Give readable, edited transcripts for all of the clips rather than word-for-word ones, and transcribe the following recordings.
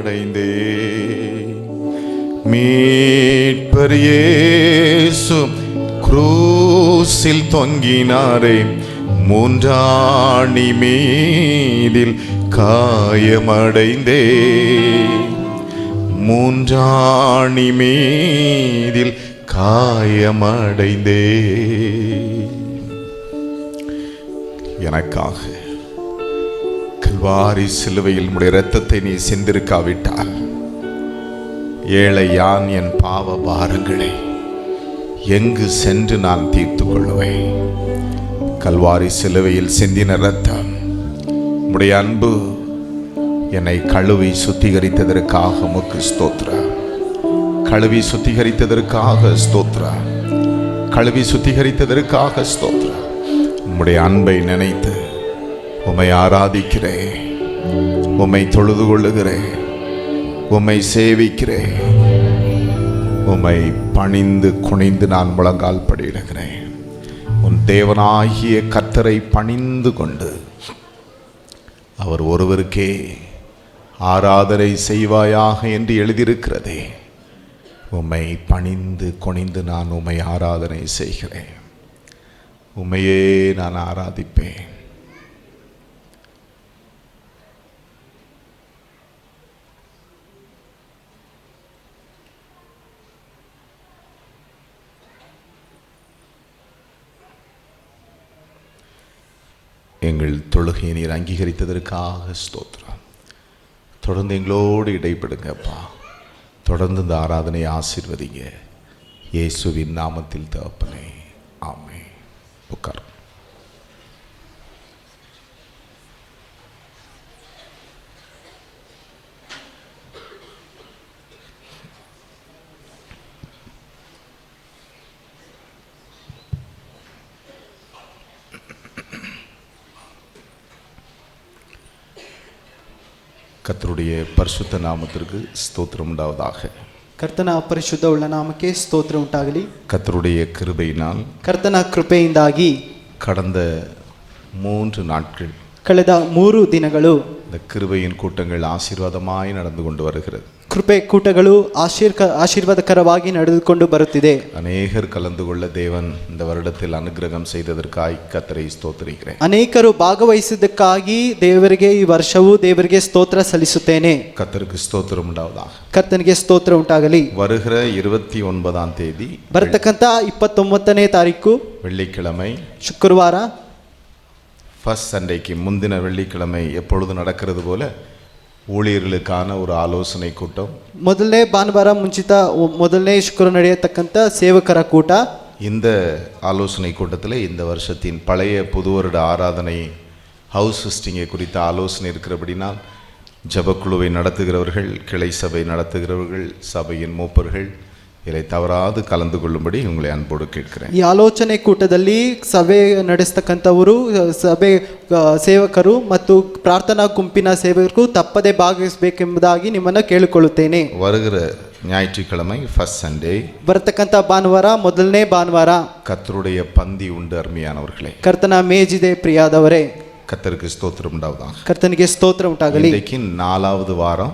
அடைந்தே மீட்பர் இயேசு குரூசில் தொங்கினாரே, மூன்றாணி மீதில் காயமடைந்தே, மூன்றாணி மீதில் காயமடைந்தே. எனக்காக கல்வாரி சிலுவையில் உம்முடைய இரத்தத்தை நீ சிந்திருக்காவிட்டால் ஏழை யான் என் பாவ பாரங்களை எங்கு சென்று நான் தீர்த்து கொள்ளுவேன்? கல்வாரி சிலுவையில் சிந்தின இரத்தம், உம்முடைய அன்பு என்னை கழுவி சுத்திகரித்ததற்காக உமக்கு ஸ்தோத்திரம். கழுவி சுத்திகரித்ததற்காக ஸ்தோத்திரம். கழுவி சுத்திகரித்ததற்காக ஸ்தோத்திரம். உம்முடைய அன்பை நினைத்து உம்மை ஆராதிக்கிறேன், உம்மை தொழுது கொள்ளுகிறேன், உம்மை சேவிக்கிறேன், உம்மை பணிந்து குனிந்து நான் முழங்கால் படியிடுகிறேன். உன் தேவனாகிய கர்த்தரை பணிந்து கொண்டு அவர் ஒருவருக்கே ஆராதனை செய்வாயாக என்று எழுதியிருக்கிறதே. உம்மை பணிந்து குனிந்து நான் உம்மை ஆராதனை செய்கிறேன். உம்மையே நான் ஆராதிப்பேன். எங்கள் தொழுகையை நீர் அங்கீகரித்ததற்காக ஸ்தோத்திரம். தொடர்ந்து எங்களோடு இடைப்படுங்கப்பா. தொடர்ந்து இந்த ஆராதனை ஆசீர்வதிங்க. இயேசுவின் நாமத்தில் தகப்பனே, ஆமென். உட்கார். கர்த்தருடைய பரிசுத்த நாமத்திற்கு ஸ்தோத்திரம் உண்டாவதாக. ಕರ್ತನ ಪರಿಶುದ್ಧವುಳ್ಳ ನಾಮಕ್ಕೆ ಸ್ತೋತ್ರ ಉಂಟಾಗಲಿ. கர்த்தருடைய கிருபையினால், ಕರ್ತನ ಕೃಪೆಯಿಂದಾಗಿ கடந்த 3 நாட்கள், ಕಳೆದ 3 ದಿನಗಳು இந்த கிருபையின் கூட்டங்கள் ஆசீர்வாதமாய் நடந்து கொண்டு வருகிறது. ಕೃಪೆ ಕೂಟಗಳು ஆசீர்வாதಕರವಾಗಿ ನಡೆದುಕೊಂಡು ಬರುತ್ತಿದೆ. அநேகர் கலந்து கொள்ள தேவன் இந்த வருடத்தில் அனுகிரகம் செய்ததற்காய் கர்த்தரை ஸ்தோத்திரிக்கிறேன். ಅನೇಕರು ಭಾಗವಹಿಸಿದ್ದಕ್ಕಾಗಿ ದೇವರಿಗೆ ಈ ವರ್ಷವೂ ದೇವರಿಗೆ ಸ್ತೋತ್ರ ಸಲ್ಲಿಸುತ್ತೇನೆ. கர்த்தருக்கு ஸ்தோத்திரம் உண்டாவதாக. ಕರ್ತನಿಗೆ ಸ್ತೋತ್ರ ಉಂಟಾಗಲಿ. வருகிற 29ஆம் தேதி, ಬರತಕ್ಕಂತ 29ನೇ ತಾರೀಕು வெள்ளிக்கிழமை, ಶುಕ್ರವಾರ, ஃபர்ஸ்ட் சண்டேக்கு முந்தின வெள்ளிக்கிழமை எப்பொழுது நடக்கிறது போல ஊழியர்களுக்கான ஒரு ஆலோசனை கூட்டம், ಮೊದಲನೇ ಭಾನುವಾರ ಮುಂಚಿತ ಮೊದಲನೇ ಶುಕ್ರ ನಡೆಯತಕ್ಕಂಥ ಸೇವಕರ ಕೂಟ. இந்த ஆலோசனை கூட்டத்தில் இந்த வருஷத்தின் பழைய புது வருட ஆராதனை ஹவுஸ் ஹிஸ்டிங்கை குறித்த ஆலோசனை இருக்கிறபடினால் ஜபக்குழுவை நடத்துகிறவர்கள், கிளை சபை நடத்துகிறவர்கள், சபையின் மூப்பர்கள் இதை தவறாது கலந்து கொள்ளும்படி உங்களை அன்போடு கேட்கிறேன். ಈ ಆಲೋಚನೆ ಕೂಟದಲ್ಲಿ ಸಭೆ ನಡೆಸತಕ್ಕಂಥವರು, ಸಭೆ ಸೇವಕರು ಮತ್ತು ಪ್ರಾರ್ಥನಾ ಗುಂಪಿನ ಸೇವಕರು ತಪ್ಪದೆ ಭಾಗವಹಿಸಬೇಕೆಂಬುದಾಗಿ ನಿಮ್ಮನ್ನು ಕೇಳಿಕೊಳ್ಳುತ್ತೇನೆ. வருகிற ஞாயிற்றுக்கிழமை ஃபர்ஸ்ட் சண்டே, ಬರತಕ್ಕಂಥ ಭಾನುವಾರ ಮೊದಲನೇ ಭಾನುವಾರ கர்த்தருடைய பந்தி உண்டு அருமையானவர்களே. ಕರ್ತನ ಮೇಜಿದೆ ಪ್ರಿಯಾದವರೇ. கர்த்தருக்கு ஸ்தோத்திரம் உண்டாவதாக. ಕರ್ತನಿಗೆ ಸ್ತೋತ್ರ ಉಂಟಾಗಲಿ. இன்றைக்கு 4வது வாரம்,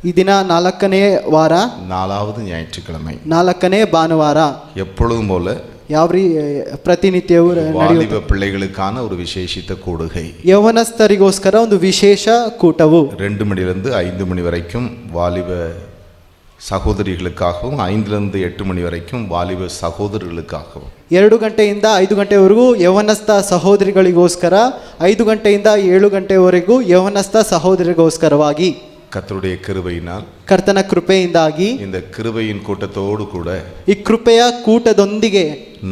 ಈ ದಿನ 4ನೇ ವಾರ, 4வது ஞாயிற்றுக்கிழமை, 4ನೇ ಭಾನುವಾರ. எப்பொழுதும் போல ಪ್ರತಿನಿತ್ಯವೂ வாலிப பிள்ளைகளுக்கான ஒரு விசேஷித்த கூடுகை, ಯೌವನಸ್ಥರಿಗೋಸ್ಕರ ಒಂದು ವಿಶೇಷ ಕೂಟವು 2 மணிலிருந்து 5 மணி வரைக்கும் வாலிப சகோதரிகளுக்காகவும், 5லிருந்து 8 மணி வரைக்கும் வாலிப சகோதரர்களுக்காகவும், 2 ಗಂಟೆಯಿಂದ 5 ಗಂಟೆವರೆಗೂ ಯೌವನಸ್ಥ ಸಹೋದರಿಗಳಿಗೋಸ್ಕರ, 5 ಗಂಟೆಯಿಂದ 7 ಗಂಟೆವರೆಗೂ ಯೌವನಸ್ಥ ಸಹೋದರಿಗೋಸ್ಕರವಾಗಿ கர்த்தருடைய கிருபையினால், ಕರ್ತನ ಕೃಪೆಯಿಂದಾಗಿ இந்த கிருபையின் கூட்டத்தோடு கூட ಈ ಕೃಪೆಯ ಕೂಟದೊಂದಿಗೆ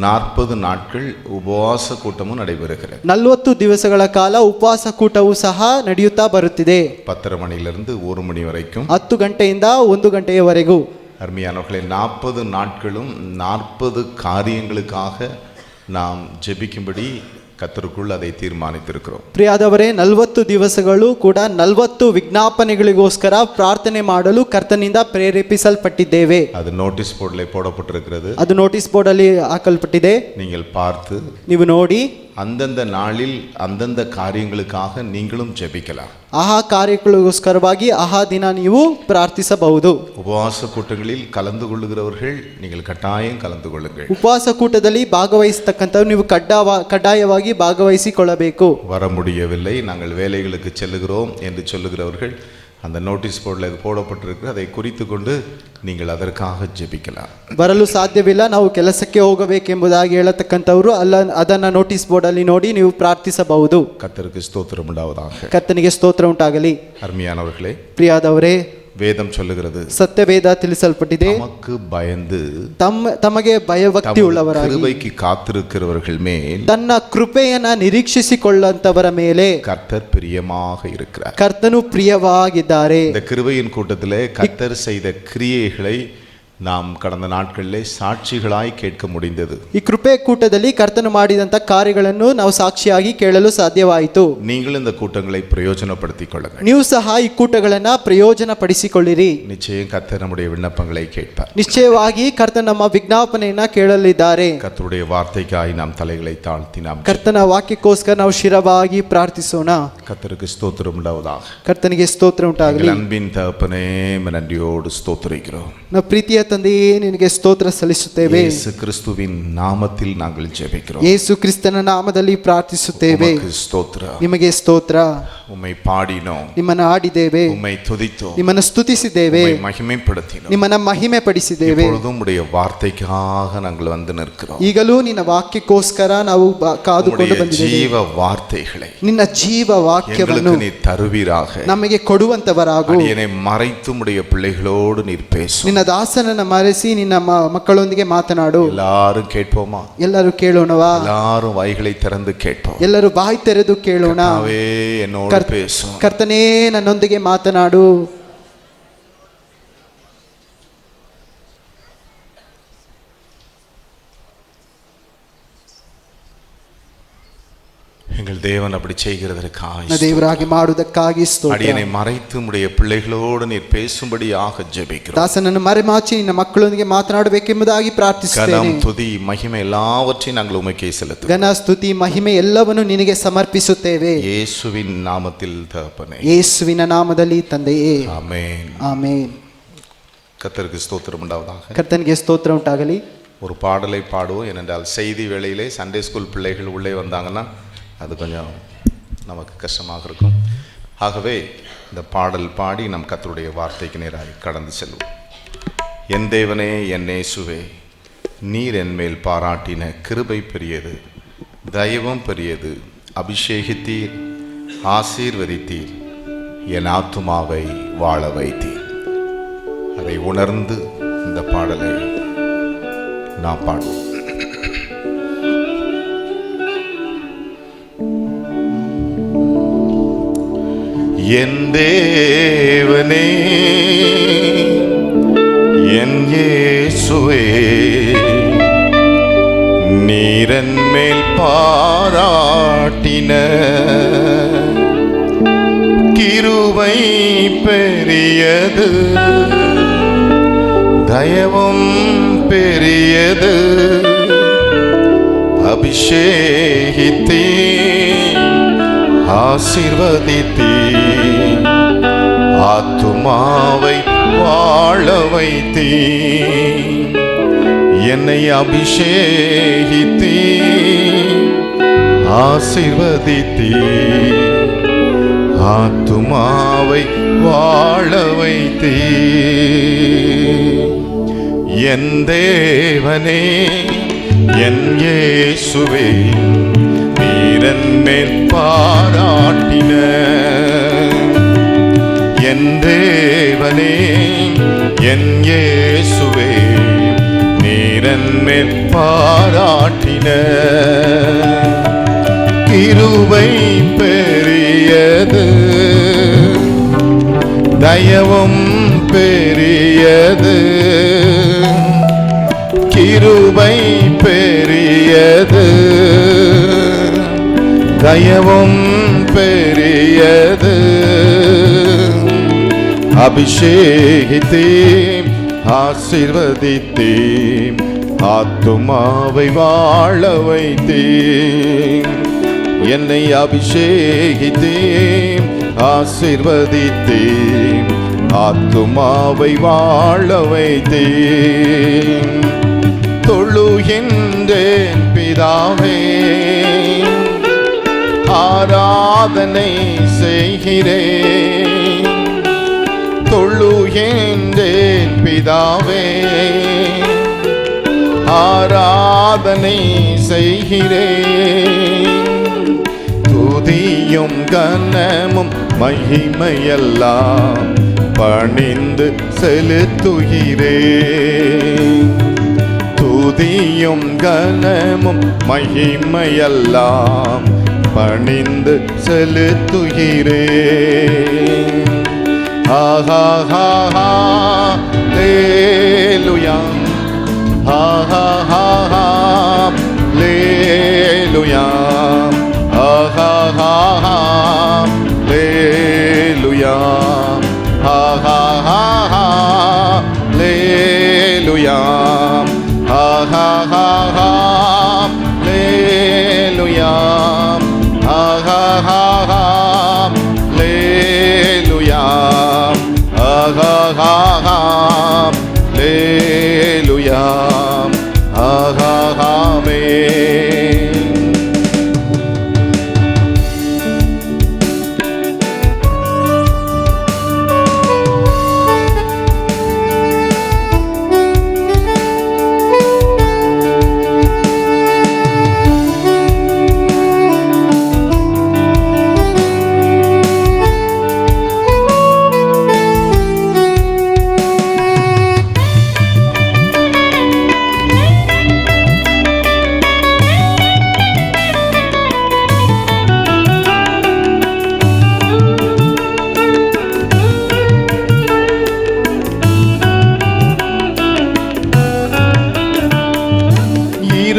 40 நாட்கள் உபவாச கூட்டமும் நடைபெறுகிறது. 40 ದಿವಸಗಳ ಕಾಲ ಉಪವಾಸ ಕೂಟವೂ ಸಹ ನಡೆಯುತ್ತಾ ಬರುತ್ತಿದೆ. 10:30 மணியிலிருந்து 1 மணி வரைக்கும், 10 ಗಂಟೆಯಿಂದ 1 ಗಂಟೆಯವರೆಗೂ. அருமையானவர்களே, 40 நாட்களும் 40 காரியங்களுக்காக நாம் ஜெபிக்கும்படி கர்த்தருக்குள் அதை தீர்மானித்திருக்கிறோம். ಪ್ರಿಯಾದವರೇ, 40 ದಿವಸಗಳು ಕೂಡ 40 ವಿಜ್ಞಾಪನೆಗಳಿಗೋಸ್ಕರ ಪ್ರಾರ್ಥನೆ ಮಾಡಲು ಕರ್ತನಿಂದ ಪ್ರೇರೇಪಿಸಲ್ಪಟ್ಟಿದ್ದೇವೆ. அது நோட்டீஸ் போர்டில் போடப்பட்டிருக்கிறது. ಅದು ನೋಟಿಸ್ ಬೋರ್ಡ್ ಅಲ್ಲಿ ಹಾಕಲ್ಪಟ್ಟಿದೆ. நீங்கள் பார்த்து ನೀವು ನೋಡಿ அந்தந்த நாளில் அந்தந்த காரியங்களுக்காக நீங்களும் ஜெபிக்கலாம். ಆಹಾ ಕಾರ್ಯಕ್ಗಳಿಗೋಸ್ಕರವಾಗಿ ಆಹಾ ದಿನ ನೀವು ಪ್ರಾರ್ಥಿಸಬಹುದು. உபவாச கூட்டங்களில் கலந்து கொள்ளுகிறவர்கள் நீங்கள் கட்டாயம் கலந்து கொள்ளுங்கள். ಉಪವಾಸ ಕೂಟದಲ್ಲಿ ಭಾಗವಹಿಸತಕ್ಕಂಥವ್ರು ನೀವು ಕಡ್ಡಾಯವಾಗಿ ಭಾಗವಹಿಸಿಕೊಳ್ಳಬೇಕು. வர முடியவில்லை, நாங்கள் வேலைகளுக்கு செல்லுகிறோம் என்று சொல்லுகிறவர்கள் அந்த நோட்டீஸ் போர்டில் இது போடப்பட்டிருக்கு, அதை குறித்து கொண்டு நீங்கள் அதற்காக ஜெபிக்கலாம். ಬರಲು ಸಾಧ್ಯವಿಲ್ಲ, ನಾವು ಕೆಲಸಕ್ಕೆ ಹೋಗಬೇಕೆಂಬುದಾಗಿ ಹೇಳತಕ್ಕಂಥವ್ರು ಅದನ್ನು ನೋಟಿಸ್ ಬೋರ್ಡಲ್ಲಿ ನೋಡಿ ನೀವು ಪ್ರಾರ್ಥಿಸಬಹುದು. கர்த்தருக்கு ஸ்தோத்திரம் உண்டாவதாக. ಕರ್ತನಿಗೆ ಸ್ತೋತ್ರ ಉಂಟಾಗಲಿ. அருமையானவர்களே, ಪ್ರಿಯಾದವರೇ, வேதம் சொல்லுகிறது, ಸತ್ಯವೇದ ತಿಳಿಸಲ್ಪಟ್ಟಿದೆ, நமக்கு பயந்து ತಮಗೆ ಭಯಭಕ್ತಿ ಉಳ್ಳವರಾಗಿ கிருபைக்கு காத்திருக்கிறவர்கள் மேல் ತನ್ನ ಕೃಪೆಯನ್ನ ನಿರೀಕ್ಷಿಸಿಕೊಳ್ಳುವಂತವರ ಮೇಲೆ கர்த்தர் பிரியமாக இருக்கிறார். ಕರ್ತನು ಪ್ರಿಯವಾಗಿದ್ದಾರೆ. இந்த கிருபையின் கூட்டத்திலே கர்த்தர் செய்த கிரியைகளை நாம் கடந்த நாட்களிலே சாட்சிகளாய் கேட்க முடிந்தது. ಈ ಕೃಪೆ ಕೂಟದಲ್ಲಿ ಕರ್ತನು ಮಾಡಿದಂತ ಕಾರ್ಯಗಳನ್ನು ನಾವು ಸಾಕ್ಷಿಯಾಗಿ ಕೇಳಲು ಸಾಧ್ಯವಾಯಿತು. நீங்கள் இந்த கூட்டங்களை பிரயோஜனப்படுத்திக் கொள்ளுங்கள். ನೀವು ಸಹ ಈ ಕೂಟಗಳನ್ನ ಪ್ರಯೋಜನ ಪಡಿಸಿಕೊಳ್ಳಿರಿ. நிச்சயம் கர்த்தர் நம்முடைய விண்ணப்பங்களை கேட்பார். ನಿಶ್ಚಯವಾಗಿ ಕರ್ತನ ನಮ್ಮ ವಿಜ್ಞಾಪನೆಯನ್ನ ಕೇಳಲಿದ್ದಾರೆ. கர்த்தருடைய வார்த்தைக்காய் நாம் தலைகளை தாழ்த்தி நாம் ಕರ್ತನ ವಾಕ್ಯಕ್ಕೋಸ್ಕರ ನಾವು ಶಿರವಾಗಿ ಪ್ರಾರ್ಥಿಸೋಣ. கர்த்தருக்கு ஸ்தோத்திரம் உண்டாவதாக. ಕರ್ತನಿಗೆ ಸ್ತೋತ್ರ ಉಂಟಾಗಲಿ. அன்பின் தகப்பனே, நன்றியோடு ஸ்தோத்திரிக்கிறோம். ನಾವು ಪ್ರೀತಿಯ ತಂದೆಯೇ, ನಿನಗೆ ಸ್ತೋತ್ರ ಸಲ್ಲಿಸುತ್ತೇವೆ. இயேசு கிறிஸ்துவின் நாமத்தில் நாங்கள் ஜெபிக்கிறோம். ಯೇಸು ಕ್ರಿಸ್ತನ ನಾಮದಲ್ಲಿ ಪ್ರಾರ್ಥಿಸುತ್ತೇವೆ. உமக்கு ஸ்தோத்திரம். ನಿಮಗೆ ಸ್ತೋತ್ರ. உம்மை பாடினோம், ನಿಮ್ಮನ್ನು ಆಡಿದ್ದೇವೆ, உம்மை துதித்தோம், ನಿಮ್ಮನ್ನು ಸ್ತುತಿಸಿದ್ದೇವೆ, உம்மை மகிமைப்படுத்தினோம். ನಿಮ್ಮನ್ನು ಮಹಿಮೆ ಪಡಿಸಿದ್ದೇವೆ. இப்பொழுதும் உம்முடைய வார்த்தைக்காக நாங்கள் வந்து நிற்கிறோம். ಈಗಲೂ ನಿನ್ನ ವಾಕ್ಯಕ್ಕೋಸ್ಕರ ನಾವು ಕಾದುಕೊಂಡು ಬಂದಿದ್ದೇವೆ. ஜீவ வார்த்தைகளை ನಿನ್ನ ಜೀವ ವಾಕ್ಯವನ್ನು எங்களுக்கு நீர் தருவீராக. ನಮಗೆ ಕೊಡುವಂತವರಾಗು. அடியேனை மறைத்து உம்முடைய பிள்ளைகளோடு நீர் பேசும். ನಿನ್ನ ದಾಸನನ್ನು ಮರೆಸಿ ನಿನ್ನ ಮಕ್ಕಳೊಂದಿಗೆ ಮಾತನಾಡು. எல்லாரும் கேட்போமா? ಎಲ್ಲರೂ ಕೇಳೋಣವಾ? எல்லாரும் வாய்களை திறந்து கேட்போம். ಎಲ್ಲರೂ ಬಾಯಿ ತೆರೆದು ಕೇಳೋಣ. கர்த்தாவே, என்னோடு பேசும். ಕರ್ತನೇ, ನನ್ನೊಂದಿಗೆ ಮಾತನಾಡು. எங்கள் தேவன் அப்படி செய்கிறதற்காக ದೇವರಾಗಿ ಮಾಡುವುದಕ್ಕಾಗಿ ಸ್ತೋತ್ರ. அடியேனை மறைத்து உம்முடைய பிள்ளைகளோடு நீர் பேசும்படியாக ஜெபிக்கிறோம். ದಾಸನನ್ನು ಮರೆಮಾಚಿ ನಿನ್ನ ಮಕ್ಕಳೊಂದಿಗೆ ಮಾತನಾಡಬೇಕೆಂಬುದಾಗಿ ಪ್ರಾರ್ಥಿಸುತ್ತೇನೆ. கனம், துதி, மகிமை எல்லாவற்றையும் நாங்கள் உமக்கே செலுத்துகிறோம். ಘನ, ಸ್ತುತಿ, ಮಹಿಮೆ ಎಲ್ಲವನ್ನು ನಿನಗೆ ಸಮರ್ಪಿಸುತ್ತೇವೆ. இயேசுவின் நாமத்தில் தகப்பனே, ಯೇಸುವಿನ ನಾಮದಲ್ಲಿ ತಂದೆಯೇ, ஆமென். ಆಮೆನ್. கர்த்தருக்கு ஸ்தோத்திரம் உண்டாவதாக. ಕರ್ತನಿಗೆ ಸ್ತೋತ್ರ ಉಂಟಾಗಲಿ. ஒரு பாடலை பாடுவோம். ஏனென்றால் செய்தி வேளையிலே சண்டே ஸ்கூல் பிள்ளைகள் உள்ளே வந்தாங்கன்னா அது கொஞ்சம் நமக்கு கஷ்டமாக இருக்கும். ஆகவே இந்த பாடல் பாடி நம் கர்த்தருடைய வார்த்தைக்கு நேராக கடந்து செல்வோம். என் தேவனே, என் இயேசுவே, நீர் என்மேல் பாராட்டின கிருபை பெரியது, தயவும் பெரியது. அபிஷேகித்தீர், ஆசீர்வதித்தீர், என் ஆத்துமாவை வாழ வைத்தீர். அதை உணர்ந்து இந்த பாடலை நாம் பாடுவோம். என் தேவனே, என் இயேசுவே, நீரன் மேல் பாராட்டின கிருபை பெரியது, தயவும் பெரியது. அபிஷேகித்தீ, ஆசீர்வதித்தீ, ஆத்துமாவை வாழ வைத்தீ. என்னை அபிஷேகித்தீ, ஆசீர்வதித்தீ, ஆத்துமாவை வாழ வைத்தீ. என் தேவனே, என் இயேசுவே, நீரன் மேல் பாராட்டின என் தேவனே, என் இயேசுவே, நீரன் மேல் பாராட்டின கிருபை பெரியது, தயவும் பெரியது. கிருபை பெரியது, தயவும் பெரியது. அபிஷேகித்தீ, ஆசீர்வதித்தீ, ஆத்துமாவை வாழ வைத்தீ. என்னை அபிஷேகித்தேன், ஆசீர்வதித்தேன், ஆத்துமாவை வாழ வைத்தேன். தொழுகின்றேன் பிதாவே, ஆராதனை செய்கிறேன். தொழுகின்றேன் பிதாவே, ஆராதனை செய்கிறேன். துதியும் கனமும் மகிமையெல்லாம் பணிந்து செலுத்துகிறேன். துதியும் கனமும் மகிமையெல்லாம் பணிந்து செலுத்துகிறேன். ஆஹா ஹா ஹா லேலுயா, ஆஹா ஹா ஹா லேலுயா, ஆஹா ஹா ஹா லேலுயா, ஆஹா ஹா ஹா லேலுயா, ஆஹா ஹா ஹா லேலுயா, ஆஹா ஹா ஹா லேலுயா, ஆஹா ஹா ஹா லேலுயா, ஆஹா ஆமென்.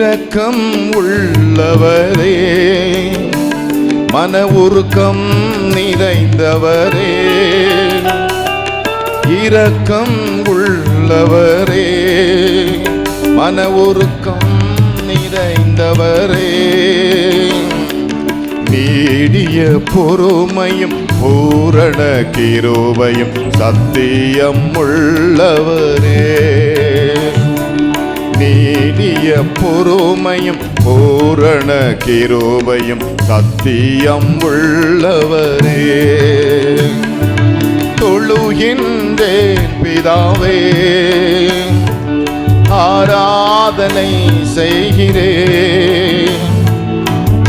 இரக்கம் உள்ளவரே, மன உருக்கம் நிறைந்தவரே, இரக்கம் உள்ளவரே, மன உருக்கம் நிறைந்தவரே, நீடிய பொறுமையும் பூரண கிருபையும் சத்தியம் உள்ளவரே, நீடிய பொறுமையும் பூரண கிருபையும் சத்தியம் உள்ளவரே. தொழுகின்றேன் பிதாவே, ஆராதனை செய்கிறேன்.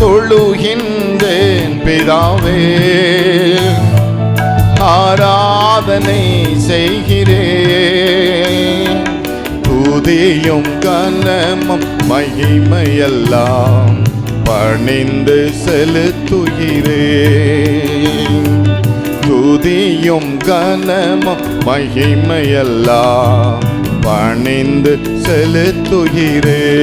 தொழுகின்றேன் பிதாவே, ஆராதனை செய்கிறேன். துதியும் கனமும் மகிமையெல்லாம் பணிந்து செலுத்துகிறேன். துதியும் கனமும் மகிமையெல்லாம் பணிந்து செலுத்துகிறேன்.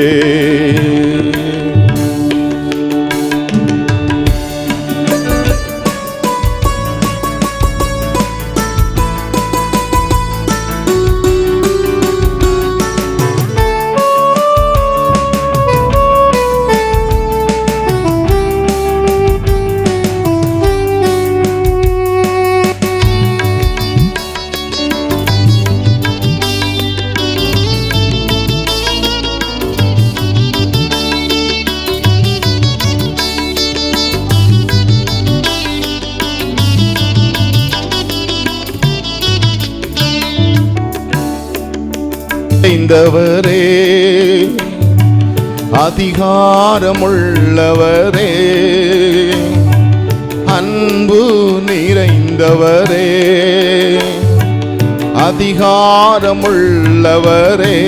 நிறைந்தவரே, அதிகாரமுள்ளவரே, அன்பு நிறைந்தவரே, அதிகாரமுள்ளவரே,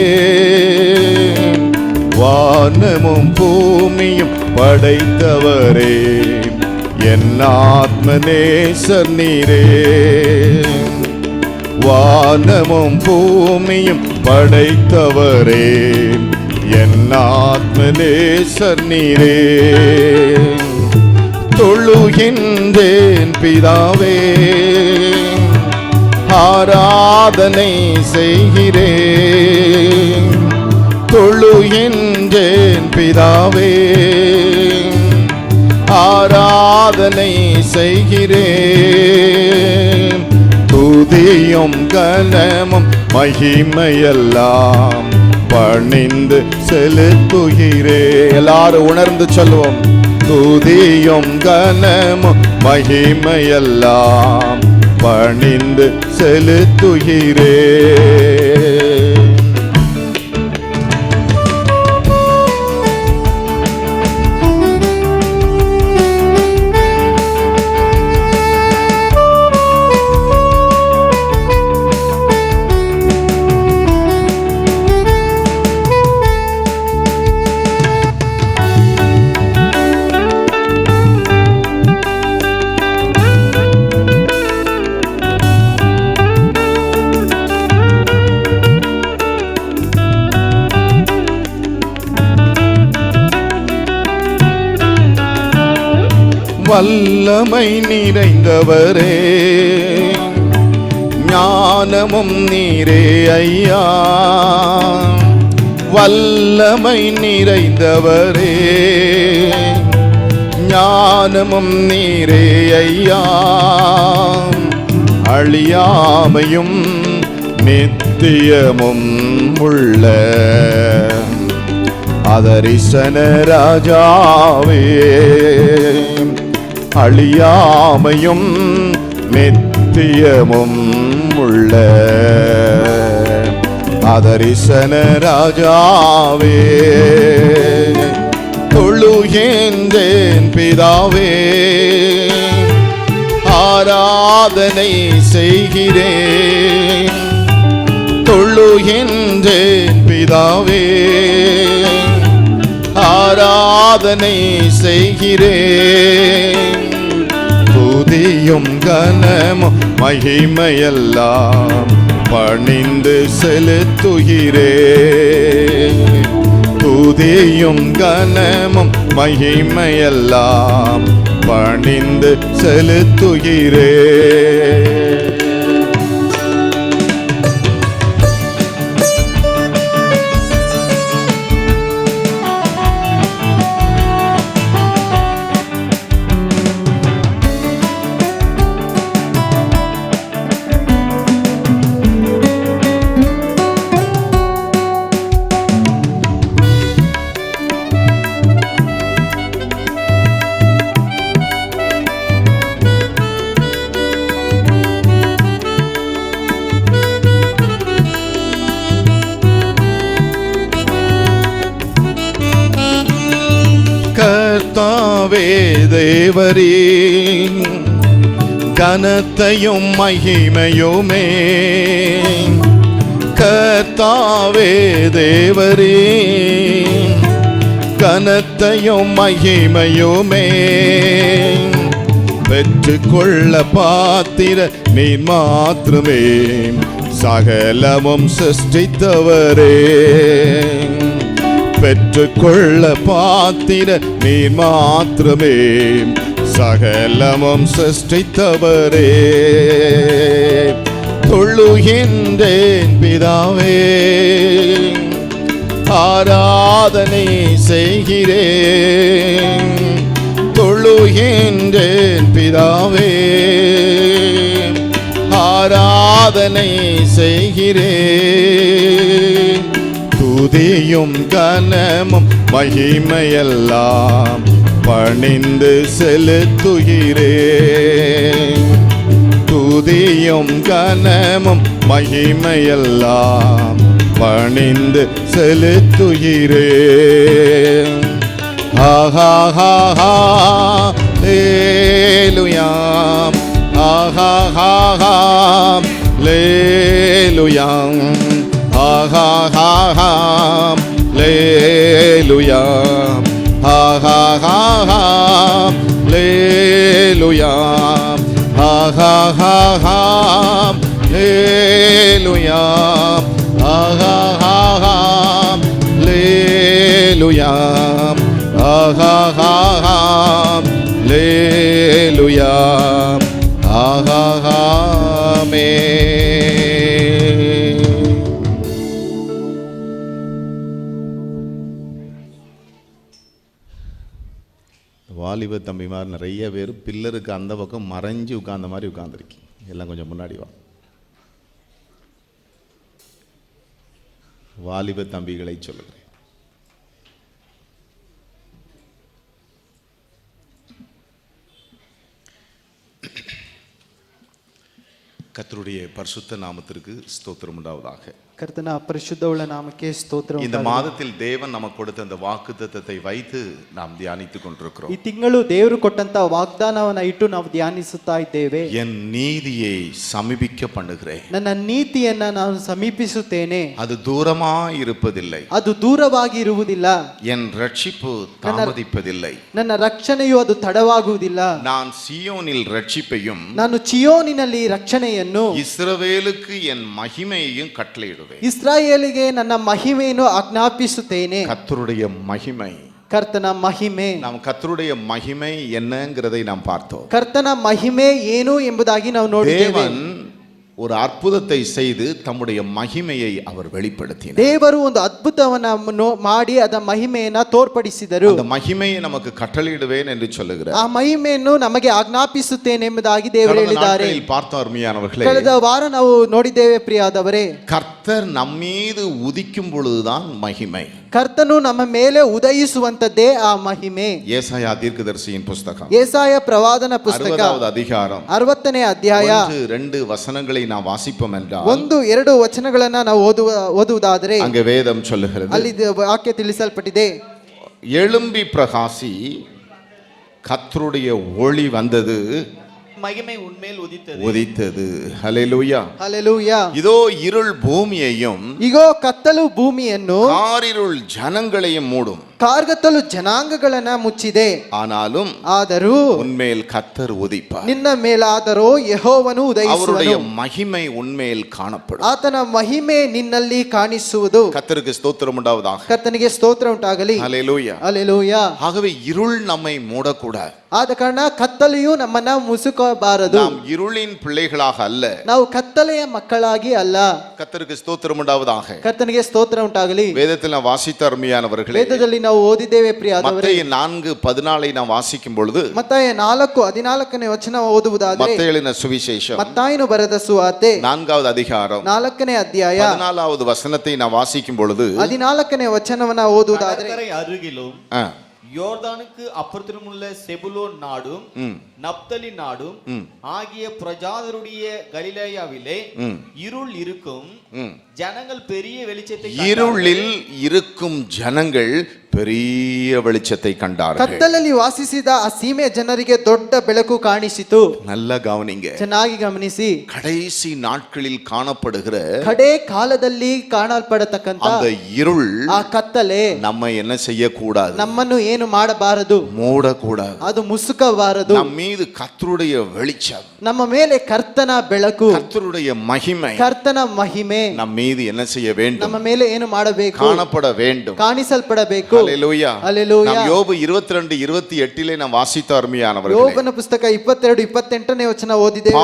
வானமும் பூமியும் படைத்தவரே, என் ஆத்மநேசர் நீரே. வானமும் பூமியும் படைத்தவரே, என் ஆத்மநேசர் நீரே. தொழுகின்றேன் பிதாவே, ஆராதனை செய்கிறேன். தொழுகின்றேன் பிதாவே, ஆராதனை செய்கிறேன். துதியும் கனமும் மகிமையெல்லாம் பணிந்து செலுத்துகிறேன். எல்லாரும் உணர்ந்து சொல்லுவோம். துதியும் கனமும் மகிமையெல்லாம் பணிந்து செலுத்துகிறேன். வல்லமை நிறைந்தவரே, ஞானமும் நீரே ஐயா. வல்லமை நிறைந்தவரே, ஞானமும் நீரே ஐயா. அழியாமையும் நித்தியமும் உள்ள அதரிசன ராஜாவே, அழியாமையும் நித்தியமும் உள்ள அதரிசன ராஜாவே, தொழுகின்றேன் பிதாவே, ஆராதனை செய்கிறேன். தொழுகின்றேன் பிதாவே, ஆராதனை செய்கிறேன். துதியும் கனமும் மகிமையெல்லாம் பணிந்து செலுத்துகிறேன். துதியும் கனமும் மகிமையெல்லாம் பணிந்து செலுத்துகிறேன். கர்த்தாவே தேவரே, கனத்தையும் மகிமையுமே. கர்த்தாவே தேவரே, கனத்தையும் மகிமையுமே. பெற்றுக்கொள்ள பாத்திர நீர் மாத்திரமே, சகலமும் சிருஷ்டித்தவரே. பெற்றுக்கொள்ள பாத்திர நீர் மாத்திரமே, சகலமும் சிருஷ்டித்தவரே. தொழுகின்றேன் பிதாவே, ஆராதனை செய்கிறேன். தொழுகின்றேன் பிதாவே, ஆராதனை செய்கிறேன். துதியும் கனமும் மகிமையெல்லாம் பணிந்து செலுத்துகிறேன். துதியும் கனமும் மகிமையெல்லாம் பணிந்து செலுத்துகிறேன். ஆஹா ஹா ஹா லேலுயாம், ஆஹா ஹா ஹா லேலுயாம், ஆஹா ஹா ஹா லேலுயாம், ஆஹா ஹா ஹா லேலுயாம், ஆஹா ஹா ஹா லேலுயாம், ஆஹா ஹா ஹா லேலுயாம், ஆஹா ஹா ஹா லேலுயாம், ஆஹா ஹா மே. வாலிப தம்பிமார் நிறைய பேர் பில்லருக்கு அந்த பக்கம் மறைஞ்சு உட்கார்ந்த மாதிரி உட்கார்ந்துருக்கீங்க. எல்லாம் கொஞ்சம் முன்னாடி வா. வாலிப தம்பிகளை சொல்லுகிறேன். கர்த்தருடைய பரிசுத்த நாமத்திற்கு ஸ்தோத்திரம் உண்டாவதாக. ಕರ್ತನ ಪರಿಶುದ್ಧವುಳ್ಳ ನಾಮಕ್ಕೆ ಸ್ತೋತ್ರ. இந்த மாதத்தில் தேவன் நமக்கு கொடுத்த அந்த வாக்குத்தத்தத்தை வைத்து நாம் தியானித்துக் கொண்டிருக்கிறோம். ಈ ತಿಂಗಳು ದೇವರು ಕೊಟ್ಟಂತ ವಾಗ್ದಾನವನ್ನ ಇಟ್ಟು ನಾವು ಧ್ಯಾನಿಸುತ್ತಾ ಇದ್ದೇವೆ. என் நீதியை சமீபிக்க பண்ணுகிறேன். ನನ್ನ ನೀತಿಯನ್ನ ನಾನು ಸಮೀಪಿಸುತ್ತೇನೆ. அது தூரமாய் இருப்பதில்லை. ಅದು ದೂರವಾಗಿ ಇರುವುದಿಲ್ಲ. என் ரட்சிப்பு தாமதிப்பதில்லை. ನನ್ನ ರಕ್ಷಣೆಯು ಅದು ತಡವಾಗುವುದಿಲ್ಲ. நான் சியோனில் ரட்சிப்பையும் ನಾನು ಚಿಯೋನಿನಲ್ಲಿ ರಕ್ಷಣೆಯನ್ನು, இஸ்ரவேலுக்கு என் மகிமையையும் கட்டளையிடுவேன். ಇಸ್ರಾಯೇಲಿಗೆ ನನ್ನ ಮಹಿಮೆಯನ್ನು ಆಜ್ಞಾಪಿಸುತ್ತೇನೆ. கர்த்தருடைய மகிமை, ಕರ್ತನ ಮಹಿಮೆ. நாம் கர்த்தருடைய மகிமை என்னங்கிறதை நாம் பார்த்தோம். ಕರ್ತನ ಮಹಿಮೆ ಏನು ಎಂಬುದಾಗಿ ನಾವು ನೋಡಿದ್ದೇವೆ. தேவன் ஒரு அற்புதத்தை செய்து தம்முடைய மகிமையை அவர் வெளிப்படுத்தினார். ದೇವರು ಒಂದು ಅದ್ಭುತವನ್ನ ಮಾಡಿ ಅದ ಮಹಿಮೆಯನ್ನ ತೋರ್ಪಡಿಸಿದರು. அந்த மகிமையை நமக்கு கட்டளையிடுவேன் என்று சொல்லுகிறார். ಆ ಮಹಿಮೆಯನ್ನು ನಮಗೆ ಆಜ್ಞಾಪಿಸುತ್ತೇನೆ ಎಂಬುದಾಗಿ ದೇವರು ಹೇಳಿದ್ದಾರೆ. பார்த்தோம் அருமையானவர்களே. ಕಳೆದ ವಾರ ನಾವು ನೋಡಿದ್ದೇವೆ ಪ್ರಿಯಾದವರೇ. கர்த்தர் நம்மீது உதிக்கும் பொழுதுதான் மகிமை. ಕರ್ತನು ನಮ್ಮ ಮೇಲೆ ಉದಯಿಸುವಂತದ್ದೇ ಆ ಮಹಿಮೆ. ஏசாயா தீர்க்கதரிசியின் புஸ்தகம் ஏசாಯ ಪ್ರವಾದನ ಪುಸ್ತಕ 60வது அதிகாரம் 60ನೇ ಅಧ್ಯಾಯ 1-2 வசனங்களை நாம் வாசிப்போம் என்றால் 1-2 ವಚನಗಳನ್ನ ನಾವು ಓದುವುದಾದರೆ அங்கே வேதம் சொல்லுகிறது, ಅಲ್ಲಿ ವಾಕ್ಯ ತಿಳಿಸಲ್ಪಟ್ಟಿದೆ. எழும்பி பிரகாசி, கர்த்தருடைய ஒளி வந்தது, மகிமை உன்மேல் உதித்தது. ஹல்லேலூயா. ಹಲ್ಲೆಲೂಯಾ. இதோ இருள் பூமியையும் ಇಗೋ ಕತ್ತಲು ಭೂಮಿಯನ್ನು காரிருள் ஜனங்களையும் மூடும், ಕಾರ್ಗತ್ತಲು ಜನಾಂಗಗಳನ್ನ ಮುಚ್ಚಿದೆ. ஆனாலும் ಆದರೂ உன்மேல் கர்த்தர் உதிப்பார். ನಿನ್ನ ಮೇಲಾದರೋ ಯೆಹೋವನು அவருடைய ಉದಯಿಸುವನು. மகிமை உன்மேல் காணப்படும். ಆತನ ಮಹಿಮೆ ನಿನ್ನಲ್ಲಿ ಕಾಣಿಸುವುದು. கர்த்தருக்கு ஸ்தோத்திரம் உண்டாவதாக. ಕರ್ತನಿಗೆ ಸ್ತೋತ್ರ ಉಂಟಾಗಲಿ. ஹல்லேலூயா. ಹಲ್ಲೆಲೂಯಾ. ஆகவே இருள் நம்மை மூடக்கூடாது. ಆದ ಕಾರಣ ಕತ್ತಲೆಯು ನಮ್ಮನ್ನ ಮುಸುಕಬಾರದು. நாம் இருளின் பிள்ளைகளாக அல்ல, ನಾವು ಕತ್ತಲೆಯ ಮಕ್ಕಳಾಗಿ ಅಲ್ಲ. கர்த்தருக்கு ஸ்தோத்திரம் உண்டாவதாக. ಕರ್ತನಿಗೆ ಸ್ತೋತ್ರ ಉಂಟಾಗಲಿ. வேதத்தில் நாம் வாசித்த அருமையானவர்களே, ವೇದದಲ್ಲಿ ನಾವು ಓದಿದ್ದೇವೆ ಪ್ರಿಯಾದವರೇ. மத்தேயு 4:14 நாம் வாசிக்கும் பொழுது, ಮತ್ತಾಯ 4:14ನೇ ವಚನ ಓದುವುದಾದರೆ, மத்தேயு எழுதின சுவிசேஷம் ಮತ್ತಾಯನು ಬರೆದ ಸುವಾರ್ತೆ 4வது அதிகாரம் 4ನೇ ಅಧ್ಯಾಯ 14வது வசனத்தை நாம் வாசிக்கும் பொழுது, 14ನೇ ವಚನವನ್ನ ಓದುವುದಾದರೆ, கடற்கரை அருகிலும் யோர்தானுக்கு அப்புறத்திலுமுள்ள செபுலோன் நாடும் நப்தலி நாடும் ஆகிய பிரஜாதருடைய கலிலேயாவிலே இருள் இருக்கும் ஜனங்கள் பெரிய வெளிச்சத்தை இருளில் இருக்கும் ஜனங்கள் பெரிய வெளிச்சத்தை கண்டார்கள். ಕತ್ತಲಲ್ಲಿ ವಾಸಿಸಿದ ಆ ಸೀಮೆ ಜನರಿಗೆ ದೊಡ್ಡ ಬೆಳಕು ಕಾಣಿಸಿತು. நல்லா கவனிங்க. ಚೆನ್ನಾಗಿ ಗಮನಿಸಿ. கடைசி நாட்களில் காணப்படுகிற ಕಡೆ ಕಾಲದಲ್ಲಿ ಕಾಣಲ್ಪಡತಕ್ಕಂತ அந்த இருள் ಆ ಕತ್ತಲೆ நம்ம என்ன செய்யக்கூடாது, ನಮ್ಮನ್ನು ಏನು ಮಾಡಬಾರದು, மூடக்கூடாது. ಅದು ಮುಸುಕಬಾರದು. நம் மீது கர்த்தருடைய வெளிச்சம், ನಮ್ಮ ಮೇಲೆ ಕರ್ತನ ಬೆಳಕು, கர்த்தருடைய மகிமை ಕರ್ತನ ಮಹಿಮೆ நம் மீது என்ன செய்ய வேண்டும், ನಮ್ಮ ಮೇಲೆ ಏನು ಮಾಡಬೇಕು, காணப்பட வேண்டும், ಕಾಣಿಸಲ್ಪಡಬೇಕು. ஹல்லேலூயா. ஹல்லேலூயா. நாம் யோபு 22:28 நாம் வாசித்த அருமையானவர்களே, ಯೋಬನ ಪುಸ್ತಕ 22-28ನೇ ವಚನ ಓದಿದ್ದೇವೆ.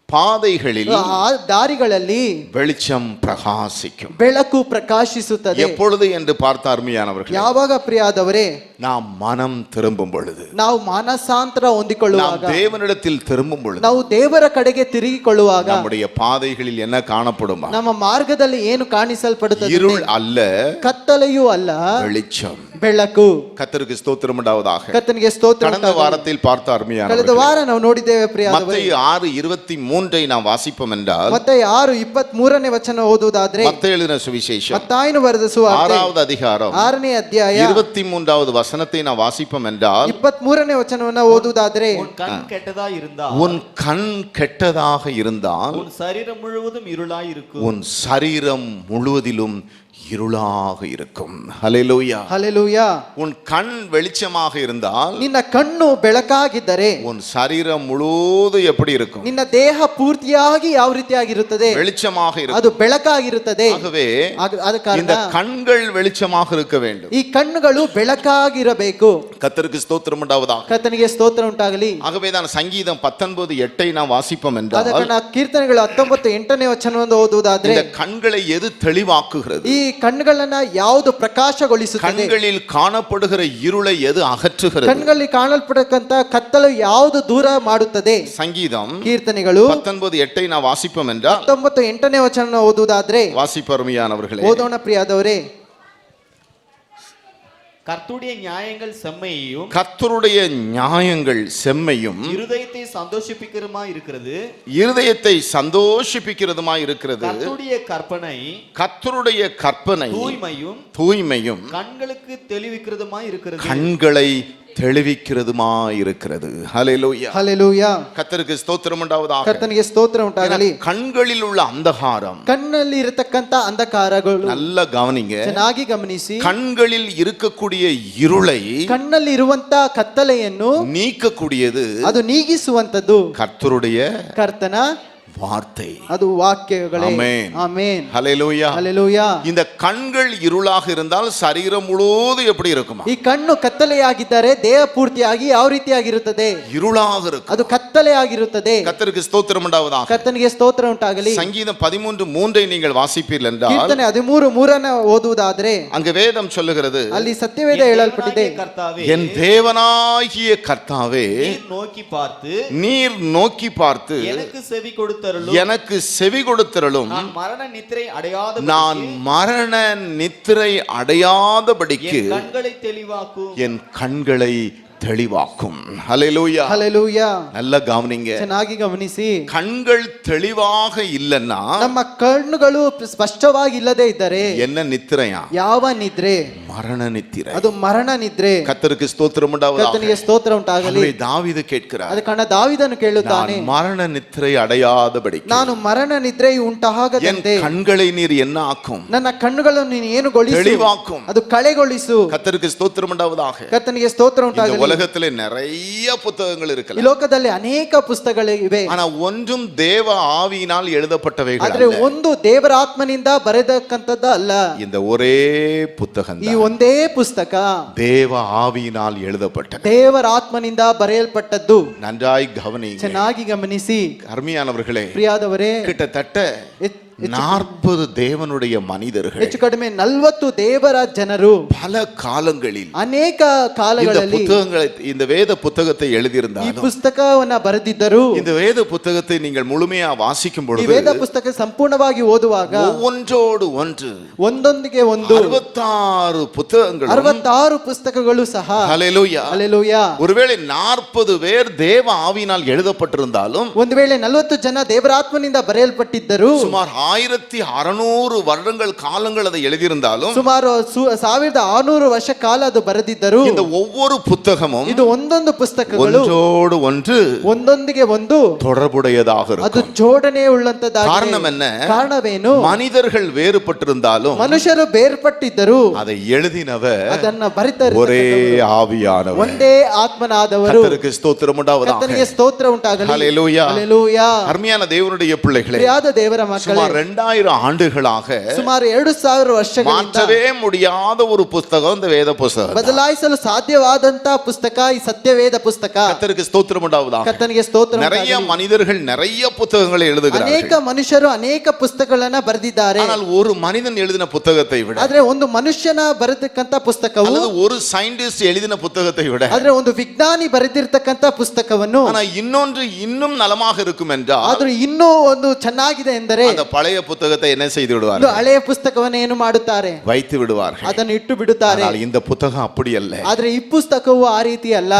பாதைகளில் ಆ ದಾರಿಗಳಲ್ಲಿ வெளிச்சம் பிரகாசிக்கும். ಬೆಳಕು ಪ್ರಕಾಶಿಸುತ್ತದೆ. எப்பொழுது என்று பார்த்த அருமையானவர்களே, ಯಾವಾಗ ಪ್ರಿಯಾದವರೇ, நாம் மனம் திரும்பும் பொழுது, ನಾವು ಮಾನಸಾಂತರ நாம் ಹೊಂದಿಕೊಳ್ಳುವಾಗ, தேவனிடத்தில் திரும்பும் பொழுது, ನಾವು ದೇವರ ಕಡೆಗೆ ತಿರುಗಿಕೊಳ್ಳುವಾಗ நம்முடைய பாதைகளில் என்ன காணப்படுமா? ನಮ್ಮ ಮಾರ್ಗದಲ್ಲಿ ಏನು ಕಾಣಿಸಲ್ಪಡುತ್ತದೆ? இருள் அல்ல, ಕತ್ತಲೆಯೂ ಅಲ್ಲ, வெளிச்சம். ಬೆಳಕು. கர்த்தருக்கு ஸ்தோத்திரம் உண்டாவதாக. ಕರ್ತನಿಗೆ ಸ್ತೋತ್ರ. கடந்த வாரத்தில் பார்த்த ಕಳೆದ அருமையானவர்களே, ವಾರ ನಾವು ನೋಡಿದ್ದೇವೆ ಪ್ರಿಯಾದವರೇ. மத்தேயு 6:23 நாம் வாசிப்போம் என்றால், ಮತ್ತೆ 6:23ನೇ ವಚನ ಓದುವುದಾದ್ರೆ, மத்தேயு எழுதின சுவிசேஷம் ಮತ್ತಾಯನು ಬರೆದ ಸುವಾರ್ತೆ 6வது அதிகாரம் 6ನೇ ಅಧ್ಯಾಯ 23வது வசனத்தை நாம் வாசிப்போம் என்றால், 23ನೇ ವಚನವನ್ನ ಓದುವುದಾದ್ರೆ, உன் கண் கெட்டதா இருந்தால், உன் கண் கெட்டதாக இருந்தால் உன் சரீரம் முழுவதும் இருளாய் இருக்கும். உன் சரீரம் முழுவதிலும் இருளாக இருக்கும். ஹல்லேலூயா. ಹಲ್ಲೆಲೂಯಾ. உன் கண் வெளிச்சமாக இருந்தால், ನಿನ್ನ ಕಣ್ಣು ಬೆಳಕಾಗಿದ್ದರೆ உன் சரீரம் முழுவதும் எப்படி இருக்கும்? ನಿನ್ನ ದೇಹ ಪೂರ್ತಿಯಾಗಿ ಯಾವ ರೀತಿಯಾಗಿರುತ್ತದೆ? வெளிச்சமாக இருக்கும். ಅದು ಬೆಳಕಾಗಿರುತ್ತದೆ. ஆகவே ಆದ ಕಾರಣ இந்த கண்கள் வெளிச்சமாக இருக்க வேண்டும். ಈ ಕಣ್ಣುಗಳು ಬೆಳಕಾಗಿರಬೇಕು. கர்த்தருக்கு ஸ்தோத்திரம் உண்டாவதாக. ಕರ್ತನಿಗೆ ಸ್ತೋತ್ರ ಉಂಟಾಗಲಿ. ஆகவே தான் சங்கீதம் 19:8 நாம் வாசிப்போம் ಆದ என்றால், ಕಾರಣ ಕೀರ್ತನೆಗಳು 19:8ನೇ ವಚನವನ್ನು ಓದುವುದಾದ್ರೆ, இந்த கண்களை எது தெளிவாக்குகிறது? ಈ ಕಣ್ಣುಗಳನ್ನ ಯಾವುದು ಪ್ರಕಾಶಗೊಳಿಸುತ್ತದೆ? கண்களில் காணப்படுகிற இருளை எது அகற்றுகிறது? ಕಣ್ಗಳಲ್ಲಿ ಕಾಣಲ್ಪಡತಕ್ಕಂತ ಕತ್ತಲು ಯಾವುದು ದೂರ ಮಾಡುತ್ತದೆ? சங்கீதம் ಕೀರ್ತನೆಗಳು 19:8 ನಾವು ವಾಸಿப்போம் என்றால் 19:8ನೇ ವಚನ ಓದುವುದಾದ್ರೆ வாசிப்பருமையானவர்களே, ಓದೋಣ ಪ್ರಿಯಾದವರೇ. கர்த்தருடைய நியாயங்கள் செம்மையும் கர்த்தருடைய நியாயங்கள் செம்மையும் இருதயத்தை சந்தோஷிப்பிக்கிறமா இருக்கிறது. இருதயத்தை சந்தோஷிப்பிக்கிறதுமாய் இருக்கிறது. கர்த்தருடைய கற்பனை தூய்மையும் கண்களுக்கு தெளிவிக்கிறதுமாய் இருக்கிறது. கண்களை தெளிவிக்கிறதுமாய் இருக்கிறது. ஹல்லேலூயா, ஹல்லேலூயா. கர்த்தருக்கு ஸ்தோத்திரம் உண்டாவதாக. ಕರ್ತನಿಗೆ ಸ್ತೋತ್ರ ಉಂಟಾಗಲಿ. கண்களில் உள்ள அந்தகாரம், ಕಣ್ಣಲ್ಲಿ ಇರತಕ್ಕಂತ ಅಂಧಕಾರಗಳು நல்ல கவனிங்க, ಚೆನ್ನಾಗಿ ಗಮನಿಸಿ. கண்களில் இருக்கக்கூடிய இருளை ಕಣ್ಣಲ್ಲಿ ಇರುವಂತ ಕತ್ತಲೆಯನ್ನು நீக்கக்கூடியது ಅದು ನೀಗಿಸುವಂತದ್ದು ಕರ್ತನ வார்த்தை, அது வாக்கியங்களே. ஆமென், ஆமென், ஹல்லேலூயா, ஹல்லேலூயா. இந்த கண்கள் இருளாக இருந்தால் சரீரம் முழுவதும் எப்படி இருக்குமா? ಈ ಕಣ್ಣು ಕತ್ತಲೆಯಾಗಿದ್ದರೆ ದೇಹ ಪೂರ್ತಿಯಾಗಿ ಯಾವ ರೀತಿಯಾಗಿರುತ್ತದೆ? இருளாக இருக்கும். ಅದು ಕತ್ತಲೆಯಾಗಿರುತ್ತದೆ. கர்த்தருக்கு ஸ்தோத்திரம் உண்டாவதாக. ಕರ್ತನಿಗೆ ಸ್ತೋತ್ರ ಉಂಟಾಗಲಿ. சங்கீதம் 13:3 நீங்கள் வாசிப்பீர்கள் என்றால் ಕೀರ್ತನೆ 13:3 ಓದುವುದಾದ್ರೆ அங்கு வேதம் சொல்லுகிறது, ಅಲ್ಲಿ ಸತ್ಯವೇದ ಹೇಳಲ್ಪಟ್ಟಿದೆ, என் தேவனாகிய கர்த்தாவே நீர் நோக்கி பார்த்து எனக்கு செவி கொடுத்தருளும், நான் மரண நித்திரை அடையாதபடிக்கு என் கண்களை தெளிவாக்கும். ஹல்லேலூயா, ஹல்லேலூயா. நல்ல கவனிங்க, ಚೆನ್ನಾಗಿ ಗಮನಿಸಿ. கண்கள் தெளிவாக இல்லன்னா ನಮ್ಮ ಕಣ್ಣುಗಳು ಸ್ಪಷ್ಟವಾಗಿ ಇಲ್ಲದೆ ಇದ್ದರೆ என்ன நித்திரையா? ಯಾವ ನಿದ್ರೆ? மரண நித்திரை. ಅದು ಮರಣ ನಿದ್ರೆ. கர்த்தருக்கு ஸ்தோத்திரம் உண்டாவதாக. ಕರ್ತನಿಗೆ ಸ್ತೋತ್ರ ಉಂಟಾಗಲಿ. தாவீது கேட்கிறார், ಅದಕ್ಕೆ ದಾವೀದನು ಕೇಳುತ್ತಾನೆ, மரண நித்திரை அடையாதபடிக்கு ನಾನು ಮರಣ ನಿದ್ರೆ ಉಂಟಾಗದಂತೆ என் கண்களை நீர் என்ன ஆக்கும்? ನನ್ನ ಕಣ್ಣುಗಳನ್ನು ನೀನು ಏನು ಗೊಳಿಸು? தெளிவாக்கும். ಅದು ಕಳೆಗೊಳಿಸು. கர்த்தருக்கு ஸ்தோத்திரம் உண்டாவதாக. ಕರ್ತನಿಗೆ ಸ್ತೋತ್ರ ಉಂಟಾಗಲಿ. உலகத்திலே நிறைய புத்தகங்கள் ಈ இருக்கலாம், ಲೋಕದಲ್ಲಿ ಅನೇಕ ಪುಸ್ತಕಗಳಿವೆ, ஆனா ஒன்றும் தேவ ஆவியினால் எழுதப்பட்டவைகள் ಆದ್ರೆ அல்ல. ಒಂದು ದೇವರ ಆತ್ಮನಿಂದ ಬರೆದಕ್ಕಂತದ್ದು ಅಲ್ಲ. இந்த ஒரே புத்தகம் ಈ ಒಂದೇ ಪುಸ್ತಕ தேவ ஆவியினால் எழுதப்பட்டது, ದೇವರ ಆತ್ಮನಿಂದ ಬರೆಯಲ್ಪಟ್ಟದ್ದು. நன்றாய் கவனி, ಚೆನ್ನಾಗಿ ಗಮನಿಸಿ. அருமையானவர்களே, ಪ್ರಿಯಾದವರೇ, கிட்டத்தட்ட 40 தேவனுடைய மனிதர்கள், ಹೆಚ್ಚು ಕಡಿಮೆ 40 ದೇವರ ಜನರು பல காலங்களில் ಅನೇಕ இந்த ಕಾಲಗಳಲ್ಲಿ புத்தகங்களை, இந்த வேத புத்தகத்தை ಈ எழுதியிருந்தாலும் ಪುಸ್ತಕವನ್ನ ಬರೆದಿದ್ದರು. இந்த வேத புத்தகத்தை நீங்கள் முழுமையா வாசிக்கும் ಈ பொழுது ವೇದ ಪುಸ್ತಕ ಸಂಪೂರ್ಣವಾಗಿ ಓದುವಾಗ ஒவ்வொன்றோடு ஒன்று ಒಂದೊಂದಿಗೆ ಒಂದು 66 புத்தகங்கள், 66 ಪುಸ್ತಕಗಳು ಸಹ. ஹல்லேலூயா, ಹಲ್ಲೆಲೂಯಾ. ஒருவேளை 40 பேர் தேவ ஆவியினால் எழுதப்பட்டிருந்தாலும் ಒಂದು ವೇಳೆ 40 ಜನ ದೇವರಾತ್ಮನಿಂದ ಬರೆಯಲ್ಪಟ್ಟಿದ್ದರು, சுமார் 1600 வருடங்கள் காலங்கள் அதை எழுதியிருந்தாலும், ಸುಮಾರು 1600 ವರ್ಷ ಕಾಲ ಅದು ಬರೆದಿದ್ದರು. இந்த ஒவ்வொரு புத்தகமும் ಇದು ಒಂದೊಂದು ಪುಸ್ತಕಗಳು ஒன்றோடு ஒன்று ಒಂದೊಂದಿಗೆ ಒಂದು தொடர்புடையதாக ಅದು இருக்கும். ಜೋಡಣೆ ಉಳ್ಳಂತದ್ದಾಗಿದೆ. காரணம் என்ன? ಕಾರಣವೇನು? மனிதர்கள் வேறுபட்டிருந்தாலும் ಮನುಷ್ಯರು ಬೇರ್ಪಟ್ಟಿದ್ದರು, அதை எழுதினவர் ಅದನ್ನ ಬರೆದರು ஒரே ஆவியானவர். ಒಂದೇ ಆತ್ಮನಾದವರು. கர்த்தருக்கு ஸ்தோத்திரம் உண்டாவதாக. ಕರ್ತನಿಗೆ ಸ್ತೋತ್ರ ಉಂಟಾಗಲಿ. ஹல்லேலூயா, ಹಲ್ಲೆಲೂಯಾ. அருமையான தேவனுடைய பிள்ளைகளே, ಪ್ರಿಯಾದ ದೇವರ ಮಕ್ಕಳೇ, சுமார் 2000 ஆண்டுகளாக ಸುಮಾರು 2000 ವರ್ಷಗಳಿಂದ மாற்றவே முடியாத ஒரு புத்தகம் இந்த வேத புத்தகம். ಬದಲಾಯಿಸಲು ಸಾಧ್ಯವಾದಂತ ಪುಸ್ತಕ ಈ ಸತ್ಯವೇದ ಪುಸ್ತಕ. கர்த்தருக்கு ஸ்தோத்திரம் உண்டாவதாக. ಕರ್ತನಿಗೆ ಸ್ತೋತ್ರ நிறைய ಉಂಟಾಗಲಿ. மனிதர்கள் நிறைய புத்தகங்களை எழுதுகிறார்கள், ಅನೇಕ ಮನುಷ್ಯರು ಅನೇಕ ಪುಸ್ತಕಗಳನ್ನ ಬರೆದಿದ್ದಾರೆ. ஆனால் ஒரு மனிதன் எழுதின புத்தகத்தை விட, ಆದ್ರೆ ಒಂದು ಮನುಷ್ಯನ ಬರೆದಕ್ಕಂತ ಪುಸ್ತಕವು, அல்லது ஒரு சயின்டிஸ்ட் எழுதின புத்தகத்தை விட, ಆದ್ರೆ ಒಂದು ವಿಜ್ಞಾನಿ ಬರೆದಿರ್ತಕ್ಕಂತ ಪುಸ್ತಕವನ್ನು, ஆனா இன்னொன்று இன்னும் நலமாக இருக்கும் என்றால், ಆದ್ರೆ ಇನ್ನೂ ಒಂದು ಚೆನ್ನಾಗಿದೆ ಎಂದರೆ அந்த பழைய புத்தகத்தை என்ன செய்து ಒಂದು விடுவார்கள்? ಹಳೆಯ ಪುಸ್ತಕವನ್ನು ಏನು ಮಾಡುತ್ತಾರೆ? வைத்து விடுவார்கள். ಅದನ್ನು ಇಟ್ಟು ಬಿಡುತ್ತಾರೆ. ஆனால் இந்த புத்தகம் அப்படி அல்ல. ಆದ್ರೆ ಈ ಪುಸ್ತಕವು ಆ ರೀತಿ ಅಲ್ಲ.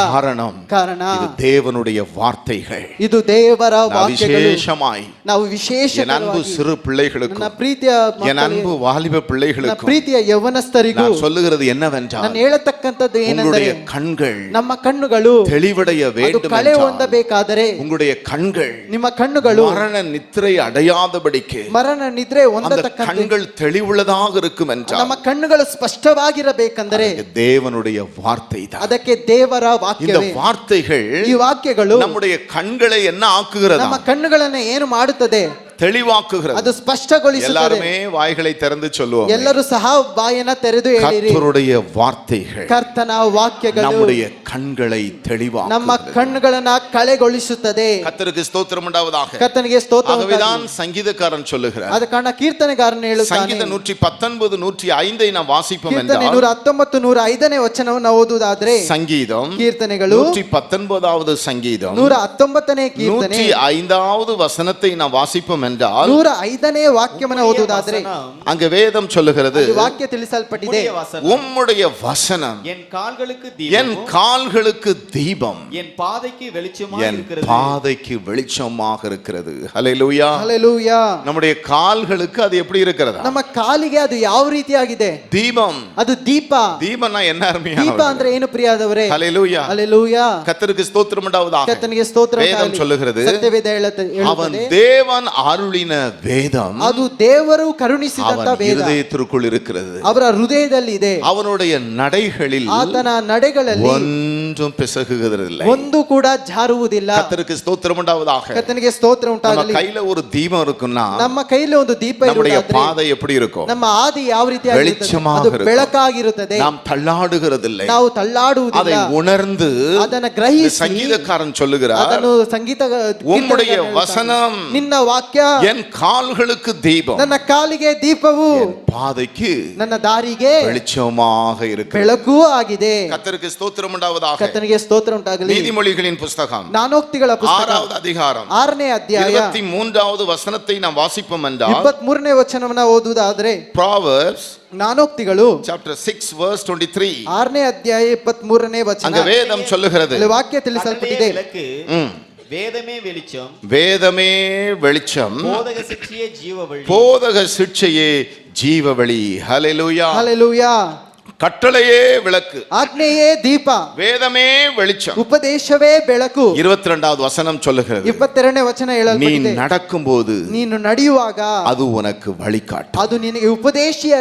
ಕಾರಣ இது தேவனுடைய வார்த்தைகள். ಇದು ದೇವರ ವಾಕ್ಯಗಳು. விசேஷமாய் ನಾವು என் அன்பு ವಿಶೇಷವಾಗಿ சிறு பிள்ளைகளுக்கும், ನನ್ನ ಪ್ರೀತಿಯ என் அன்பு ಮಕ್ಕಳಿಗೆ, வாலிப ನನ್ನ பிள்ளைகளுக்கும் ಪ್ರೀತಿಯ ಯೌವನಸ್ಥರಿಗೂ நான் சொல்லுகிறது என்னவென்றால், ನಾನು ಹೇಳತಕ್ಕಂಥದ್ದು ಏನೆಂದರೆ, உங்களுடைய கண்கள் ನಮ್ಮ ಕಣ್ಣುಗಳು தெளிவடைய ಅದು வேண்டும் ಕಳೆ என்றால், ಹೊಂದಬೇಕಾದರೆ உங்களுடைய கண்கள் ನಿಮ್ಮ ಕಣ್ಣುಗಳು மரண நித்திரை அடையாதபடிக்கு ಮರಣ ನಿದ್ರೆ அந்த ಹೊಂದತಕ್ಕಂತೆ கண்கள் தெளிவுள்ளதாக இருக்கும் என்றால், ನಮ್ಮ ಕಣ್ಣುಗಳು ಸ್ಪಷ್ಟವಾಗಿರಬೇಕೆಂದರೆ அதுக்கு தேவனுடைய வார்த்தை தான். ಅದಕ್ಕೆ ದೇವರ இந்த ವಾಕ್ಯವೇ. வார்த்தைகள் ಈ ವಾಕ್ಯಗಳು நம்முடைய கண்களை என்ன ஆக்குகிறதா? ನಮ್ಮ ಕಣ್ಣುಗಳನ್ನ ಏನು ಮಾಡುತ್ತದೆ? தெளிவாக்குகிறது. ಅದು ಸ್ಪಷ್ಟಗೊಳಿಸುತ್ತದೆ. எல்லாருமே வாய்களை திறந்து சொல்லுவோம், ಎಲ್ಲರೂ ಸಹ ಬಾಯನ್ನ ತೆರೆದು ಹೇಳಿರಿ, கர்த்தருடைய வார்த்தைகள் ಕರ್ತನ ವಾಕ್ಯಗಳು நம்முடைய கண்களை தெளிவாக்கும். ನಮ್ಮ ಕಣ್ಣುಗಳನ್ನ ಕಳೆಗೊಳಿಸುತ್ತದೆ. கர்த்தருக்கு ஸ்தோத்திரம் உண்டாவதாக. ಕರ್ತನಿಗೆ ಸ್ತೋತ್ರ ஆகவேதான் சங்கீதக்காரன் சொல்லுகிறார். ಅದ ಕಾರಣ ಕೀರ್ತನೆಗಾರನು ಹೇಳುತ್ತಾನೆ. ಸಂಗೀತ 119 105 நாம் வாசிப்போம் ಕೀರ್ತನೆ என்றால் 119 105ನೇ ವಚನವನ್ನು ಓದುವುದಾದರೆ சங்கீதம் ಕೀರ್ತನೆಗಳು 119வது சங்கீதம் 119ನೇ ಕೀರ್ತನೆ 105வது வசனத்தை நாம் வாசிப்போம் என்றால் 105ನೇ ವಾಕ್ಯವನ್ನು ಓದುವುದಾದರೆ அங்க வேதம் சொல்லுகிறது, ಅಲ್ಲಿ ವಾಕ್ಯ ತಿಳಿಸಲ್ಪಟ್ಟಿದೆ. உம்முடைய வசனம் என் கால்களுக்கு என் தீபமும் கால்களுக்கு தீபம் என் பாதைக்கு வெளிச்சமாக என் இருக்கிறது. பாதைக்கு வெளிச்சமாக இருக்கிறது. ஹல்லேலூயா. ಹಲ್ಲೆಲೂಯಾ. நம்முடைய கால்களுக்கு அது எப்படி இருக்கிறதா? ನಮ್ಮ ಕಾಲಿಗೆ ಅದು ಯಾವ ರೀತಿಯಾಗಿದೆ? தீபம். ಅದು ದೀಪ. தீபம்னா என்ன அருமையான ದೀಪ ಅಂದ್ರೆ ಏನು ಪ್ರಿಯಾದವರೇ? ஹல்லேலூயா. ಹಲ್ಲೆಲೂಯಾ. கர்த்தருக்கு ஸ்தோத்திரம் உண்டாவதாக. ಕರ್ತನಿಗೆ ಸ್ತೋತ್ರ வேதம் ಉಂಟಾಗಲಿ. சொல்லுகிறது, ಸತ್ಯವೇದ அவன் ಹೇಳುತ್ತದೆ, தேவன் அருளின வேதம் ಅದು ದೇವರು ಕರುಣಿಸಿದಂತ அவன் ವೇದ இருதயத்திற்குள் இருக்கிறது. ಅವರ ಹೃದಯದಲ್ಲಿ ಇದೆ. அவனுடைய நடைகளில் ಆತನ ನಡೆಗಳಲ್ಲಿ ஒன்றும் பிசகுகிறதில்லை. ಒಂದು ಕೂಡ ಜಾರುವುದಿಲ್ಲ. கர்த்தருக்கு ஸ்தோத்திரம் உண்டாவதாக. ಕರ್ತನಿಗೆ ಸ್ತೋತ್ರ நம்ம ಉಂಟಾಗಲಿ. கையில ஒரு தீபம் இருக்குன்னா ನಮ್ಮ ಕೈಯಲ್ಲಿ ಒಂದು ದೀಪ நம்முடைய ಇರುವುದಾದರೆ பாதை எப்படி இருக்கும்? ನಮ್ಮ ಆದಿ ಯಾವ ರೀತಿಯಾಗಿರುತ್ತದೆ? வெளிச்சமாக ಅದು இருக்கும். ಬೆಳಕಾಗಿರುತ್ತದೆ. நாம் தள்ளாடுகிறதில்லை. ನಾವು ತಳ್ಳಾಡುವುದಿಲ್ಲ. அதை உணர்ந்து ಅದನ್ನ ಗ್ರಹಿಸಿ சங்கீதக்காரன் சொல்லுகிறார், ಅದನ್ನು ಸಂಗೀತ உம்முடைய ಕೀರ್ತನೆಗಾರನು வசனம் ಹೇಳ್ತಾನೆ, ನಿನ್ನ ವಾಕ್ಯ என் கால்களுக்கு தீபம் ನನ್ನ ಕಾಲಿಗೆ ದೀಪವು என் பாதைக்கு ನನ್ನ ದಾರಿಗೆ வெளிச்சமாக இருக்கிறது. ಬೆಳಕೂ ಆಗಿದೆ. கர்த்தருக்கு ஸ்தோத்திரம் உண்டாவதாக. ಕರ್ತನಿಗೆ ಸ್ತೋತ್ರ ಉಂಟಾಗಲಿ. நீதிமொழிகளின் புஸ்தகம் ಜ್ಞಾನೋಕ್ತಿಗಳ ಪುಸ್ತಕ 6வது அதிகாரம் 6ನೇ ಅಧ್ಯಾಯ 23வது வசனத்தை நாம் வாசிப்போம் என்றால் 23ನೇ ವಚನವನ್ನ ಓದುವುದಾದರೆ Proverbs ಜ್ಞಾನೋಕ್ತಿಗಳು chapter 6 verse 23 6ನೇ ಅಧ್ಯಾಯ 23ನೇ ವಚನ. அங்க வேதம் சொல்லுகிறது, ಅಲ್ಲಿ ವಾಕ್ಯ ತಿಳಿಸಲ್ಪಟ್ಟಿದೆ, விளக்கு வேதமே வெளிச்சம், வேதமே வெளிச்சம், போதக சிக்ஷையே ஜீவ வழி, போதக சிட்சையே ஜீவ வழி. ஹல்லேலூயா. ಹಲ್ಲೆಲೂಯಾ. கட்டளையே விளக்கு, ಆಜ್ಞೆಯೇ ದೀಪ, வேதமே வெளிச்சம். ಉಪದೇಶವೇ ಬೆಳಕು. 22வது வசனம் சொல்லுகிறது, 22ನೇ ವಚನ நீ ಹೇಳಲ್ಪಟ್ಟಿದೆ, நடக்கும்போது ನೀನು ನಡೆಯುವಾಗ அது உனக்கு வழிகாட்டும். ಅದು ನಿನಗೆ ಉಪದೇಶಿಸಿ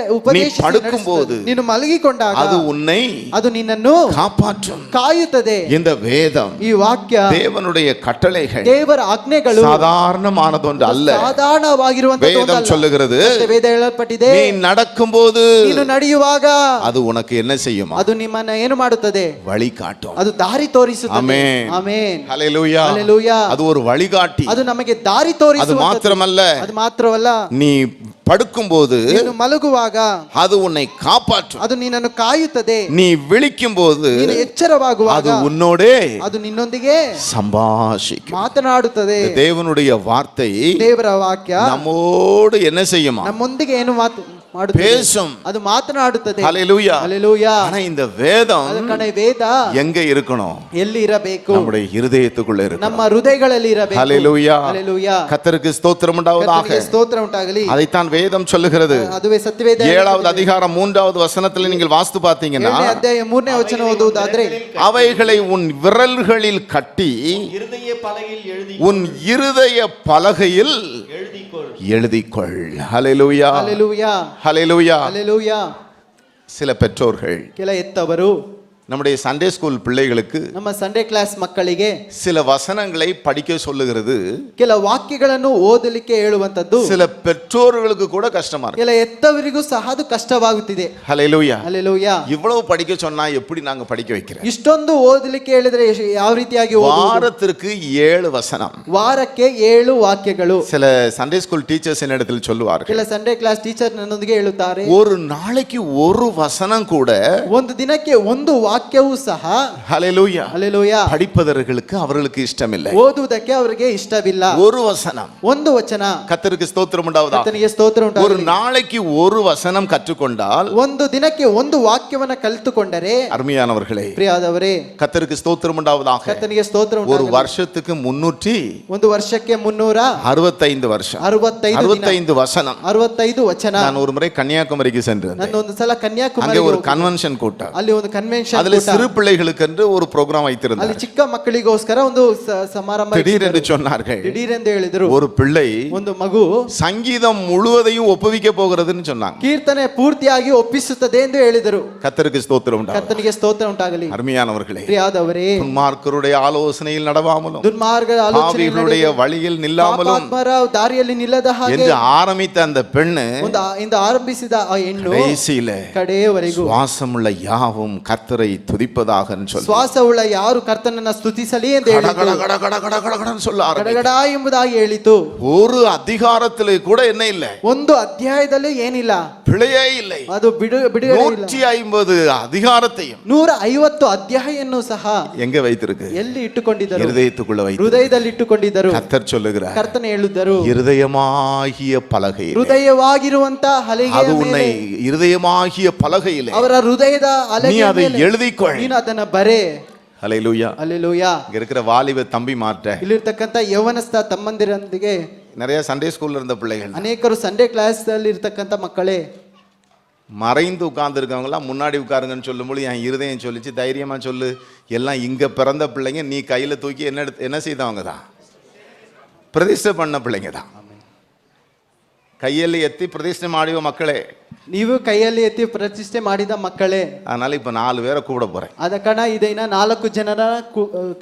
ಪಡುಕುம்போದು ನಡೆಸುತ್ತದೆ. ನೀನು ಮಲಗಿಕೊಂಡಾಗ அது உன்னை ಅದು ನಿನ್ನನ್ನು காப்பாற்றும். ಕಾಯುತ್ತದೆ. இந்த வேதம் ಈ ವಾಕ್ಯ தேவனுடைய கட்டளைகள் ದೇವರ ಆಜ್ಞೆಗಳು சாதாரணமானதொன்று அல்ல. ಸಾಧಾರಣವಾಗಿರುವಂತದ್ದು வேதம் சொல்லுகிறது, ವೇದ ಹೇಳಲ್ಪಟ್ಟಿದೆ, நீ நடக்கும்போது ನೀನು ನಡೆಯುವಾಗ அது உனக்கு என்ன செய்யுமா? ಅದು ನಿಮ್ಮನ್ನ ಏನು ಮಾಡುತ್ತದೆ? வழிகாட்டும். ಅದು ದಾರಿ ತೋರಿಸುತ್ತದೆ. ஆமென். ಆಮೆನ್. ஹல்லேலூயா. ಹಲ್ಲೆಲೂಯಾ. அது ஒரு வழிகாட்டி. ಅದು ನಮಗೆ ದಾರಿ அது ತೋರಿಸುವಂತದ್ದು. மாத்திரமல்ல, ಅದು ಮಾತ್ರವಲ್ಲ, நீ படுக்கும்போது ನೀನು ಮಲಗುವಾಗ அது உன்னை காப்பாற்றும். ಅದು ನಿನ್ನನ್ನು ಕಾಯುತ್ತದೆ. நீ விழிக்கும்போது ನೀನು ಎಚ್ಚರವಾಗುವಾಗ அது உன்னோடே ಅದು ನಿನ್ನೊಂದಿಗೆ சம்பாஷிக்கும். ಮಾತನಾಡುತ್ತದೆ. தேவனுடைய வார்த்தை ದೇವರ ವಾಕ್ಯ நம்மோடு என்ன செய்யுமா? ನಮ್ಮೊಂದಿಗೆ ಏನು ಮಾಡುತ್ತದೆ? பேசும். ಅದು ಮಾತನಾಡುತ್ತದೆ. ஹல்லேலூயா. ಹಲ್ಲೆಲೂಯಾ. ஆனா இந்த வேதம் ಅದಕ್ಕಣ ವೇದ எங்க இருக்கணும்? ಎಲ್ಲಿ ಇರಬೇಕು? நம்முடைய இருதயத்துக்குள்ள இருக்கணும். ನಮ್ಮ ಹೃದಯಗಳಲ್ಲಿ ಇರಬೇಕು. ஹல்லேலூயா. ಹಲ್ಲೆಲೂಯಾ. கர்த்தருக்கு ஸ்தோத்திரம் உண்டாவதாக. ಕರ್ತನಿಗೆ ಸ್ತೋತ್ರ ಉಂಟಾಗಲಿ. அதைத்தான் வேதம் சொல்லுகிறது. ಅದುವೇ ಸತ್ಯವೇದ 7வது அதிகாரம் 3வது வசனத்தில் நீங்கள் வாஸ்து பார்த்தீங்கன்னா, 7ನೇ ಅಧ್ಯಾಯ 3ನೇ ವಚನ ಓದುವುದಾದ್ರೆ, அவைகளை உன் விரல்களில் கட்டி இருதய பலகையில் எழுதி உன் இருதய பலகையில் எழுதிக்கொள். எழுதிக்கொள். ஹல்லேலூயா. ಹಲ್ಲೆಲೂಯಾ. ஹல்லேலூயா. ಹಲ್ಲೆಲೂಯಾ. சில பெற்றோர்கள் ಕೆಲ ಎತ್ತವರು நம்முடைய சண்டே ஸ்கூல் பிள்ளைகளுக்கு ನಮ್ಮ ಸಂಡೇ ಕ್ಲಾಸ್ ಮಕ್ಕಳಿಗೆ சில வசனங்களை படிக்க சொல்லுகிறது. ಕೆಲ ವಾಕ್ಯಗಳನ್ನು ಓದಲಿಕ್ಕೆ ಹೇಳುವಂತದ್ದು சில பெற்றோர்களுக்கு கூட கஷ்டமா இருக்கு. ಕೆಲ ಎತ್ತವರಿಗೂ ಸಹ ಅದು ಕಷ್ಟವಾಗುತ್ತಿದೆ. ஹல்லேலூயா. ಹಲ್ಲೆಲೂಯಾ. இவ்வளவு படிக்க சொன்னா எப்படி நாங்க படிக்க வைக்கிறோம்? ಇಷ್ಟೊಂದು ಓದಲಿಕ್ಕೆ ಹೇಳಿದ್ರೆ ಯಾವ ರೀತಿಯಾಗಿ ಓದುವುದು? வாரத்திற்கு 7 வசனம். ವಾರಕ್ಕೆ 7 ವಾಕ್ಯಗಳು. சில சண்டே ஸ்கூல் டீச்சர்ஸ் என்னிடத்தில் சொல்லுவார்கள், ಕೆಲ ಸಂಡೇ ಕ್ಲಾಸ್ ಟೀಚರ್ ನನ್ನೊಂದಿಗೆ ಹೇಳುತ್ತಾರೆ, ஒரு நாளைக்கு ஒரு வசனம் கூட ಒಂದು ದಿನಕ್ಕೆ ಒಂದು ವಾಕ್ಯವೂ ಸಹ ஹல்லேலூயா ಹಲ್ಲೆಲೂಯಾ படிப்பதற்கு அவர்களுக்கு இஷ்டமில்லை. ಓದುವುದಕ್ಕೆ ಅವರಿಗೆ ಇಷ್ಟವಿಲ್ಲ. ஒரு வசனம். ಒಂದು ವಚನ. கர்த்தருக்கு ஸ்தோத்திரம் உண்டாவதாக. ಕರ್ತನಿಗೆ ಸ್ತೋತ್ರ ஒரு ಉಂಟಾಗಲಿ. நாளைக்கு ஒரு வசனம் கற்றுக்கொண்டால், ಒಂದು ದಿನಕ್ಕೆ ಒಂದು ವಾಕ್ಯವನ್ನ ಕಲಿತುಕೊಂಡರೆ, அருமையானவர்களே, ಪ್ರಿಯಾದವರೇ, கர்த்தருக்கு ஸ்தோத்திரம் உண்டாவதாக, ಕರ್ತನಿಗೆ ಸ್ತೋತ್ರ ஒரு ಉಂಟಾಗಲಿ. வருஷத்துக்கு 365 ವರ್ಷಕ್ಕೆ 365 வருஷம் 65 வசனம். 65 ವಚನ. நான் ஒரு முறை கன்னியாகுமரிக்கு சென்றேன். ನಾನು ಒಂದು ಸಲ அங்கே ಕನ್ಯಾಕುಮಾರಿಗೆ ஒரு ಹೋಗಿ, கன்வென்ஷன் கூட்டம். ಅಲ್ಲಿ ಒಂದು ಕನ್ವೆನ್ಷನ್ அதுல சிறு பிள்ளைகளுக்கு என்று ஒரு ப்ரோக்ராம் ಅಲ್ಲಿ வைத்திருந்தார். ಚಿಕ್ಕ ಮಕ್ಕಳಿಗೋಸ್ಕರ ಒಂದು ಸಮಾರಂಭ திடீரென்று சொன்னார்கள், ದಿಢೀರೆಂದು ಹೇಳಿದರು, ஒரு பிள்ளை ಒಂದು ಮಗು சங்கீதம் முழுவதையும் ஒப்புவிக்க போகிறதுன்னு சொன்னாங்க. ಕೀರ್ತನೆ ಪೂರ್ತಿಯಾಗಿ ಒಪ್ಪಿಸುತ್ತದೆ ಎಂದು ಹೇಳಿದರು. கர்த்தருக்கு ஸ்தோத்திரம் உண்டாவதாக. ಕರ್ತನಿಗೆ ಸ್ತೋತ್ರ ಉಂಟಾಗಲಿ. அருமையானவர்களே, ಪ್ರಿಯಾದವರೇ, துன்மார்க்கருடைய ஆலோசனையில் நடவாமலும் ದುರ್ಮಾರ್ಗದ பாவிகளுடைய வழியில் நில்லாமலும் ಪಾಪಾತ್ಮರ ದಾರಿಯಲ್ಲಿ ನಿಲ್ಲದ ಹಾಗೆ என்று ஆரம்பித்த அந்த பெண்ணு ಇಂದು ಆರಂಭಿಸಿದ ಆ ಹೆಣ್ಣು கடைசியில ಕಡೆಯವರೆಗೂ சுவாசமுள்ள யாவும் கர்த்தரை துதிப்பதாக சொல்லி ಶ್ವಾಸವುಳ್ಳ ಯಾರು ಕರ್ತನನ್ನ ಸ್ತುತಿಸಲಿ ಎಂದು கட ಹೇಳಿತು. கட கட கட கட கடன்னு சொல்ல ஆரம்பிக்கிறார். ಗಡಗಡ ಎಂಬುದಾಗಿ ಹೇಳಿತು. ஒரு அதிகாரத்திலே கூட என்ன இல்லை, ಒಂದು ಅಧ್ಯಾಯದಲ್ಲಿ ಏನಿಲ್ಲ, பிழையே இல்லை. ಅದು ಬಿಡುಗಡೆ ಇಲ್ಲ. 150 அதிகாரத்தையும் 150 ಅಧ್ಯಾಯನ್ನು ಸಹ எங்க வைத்திருக்கு? ಎಲ್ಲಿ ಇಟ್ಟುಕೊಂಡಿದ್ದರು? இருதயத்துக்குள்ள வைத்து ಹೃದಯದಲ್ಲಿ ಇಟ್ಟುಕೊಂಡಿದ್ದರು. கர்த்தர் சொல்லுகிறார், ಕರ್ತನ ಹೇಳಿದರು, இருதயமாகிய பலகையில் ಹೃದಯವಾಗಿರುವಂತ ಹಲಗೆಯ அது உன்னை ಮೇಲೆ, இருதயமாகிய பலகையிலே ಅವರ ಹೃದಯದ நீ ಹಲಗೆಯ அதை ಮೇಲೆ எழுதிக்கொள். ನೀನು ಅದನ್ನ ಬರೆ. ஹல்லேலூயா. ಹಲ್ಲೆಲೂಯಾ. இங்க இருக்கிற வாலிப தம்பி மாற்ற ಇಲ್ಲಿರ್ತಕ್ಕಂಥ ಯೌವನಸ್ಥ ತಮ್ಮಂದಿರೊಂದಿಗೆ நிறைய சண்டே ஸ்கூல்ல இருந்த பிள்ளைகள் ಅನೇಕರು ಸಂಡೇ ಕ್ಲಾಸ್ ಅಲ್ಲಿ ಇರ್ತಕ್ಕಂಥ ಮಕ್ಕಳೇ, மறைந்து உட்கார்ந்து இருக்கவங்களாம் முன்னாடி உட்காருங்கன்னு சொல்லும்போது என் இருதயம் சொல்லிச்சு, தைரியமா சொல்லு, எல்லாம் இங்க பிறந்த பிள்ளைங்க, நீ கையில தூக்கி என்ன செய்தவங்க தான், பிரதிஷ்டை பண்ண பிள்ளைங்க தான். கைಯಲ್ಲಿ ಎತ್ತಿ ಪ್ರತಿಷ್ಠೆ ಮಾಡುವ ಮಕ್ಕಳೇ, ನೀವು ಕೈಯಲ್ಲಿ ಎತ್ತಿ ಪ್ರತಿಷ್ಠೆ ಮಾಡಿದ ಮಕ್ಕಳೇ. அதனால இப்ப 4 பேரை கூப்பிட போறேன். ಆದ ಕಾರಣ ಇದನ್ನ 4 ಜನರ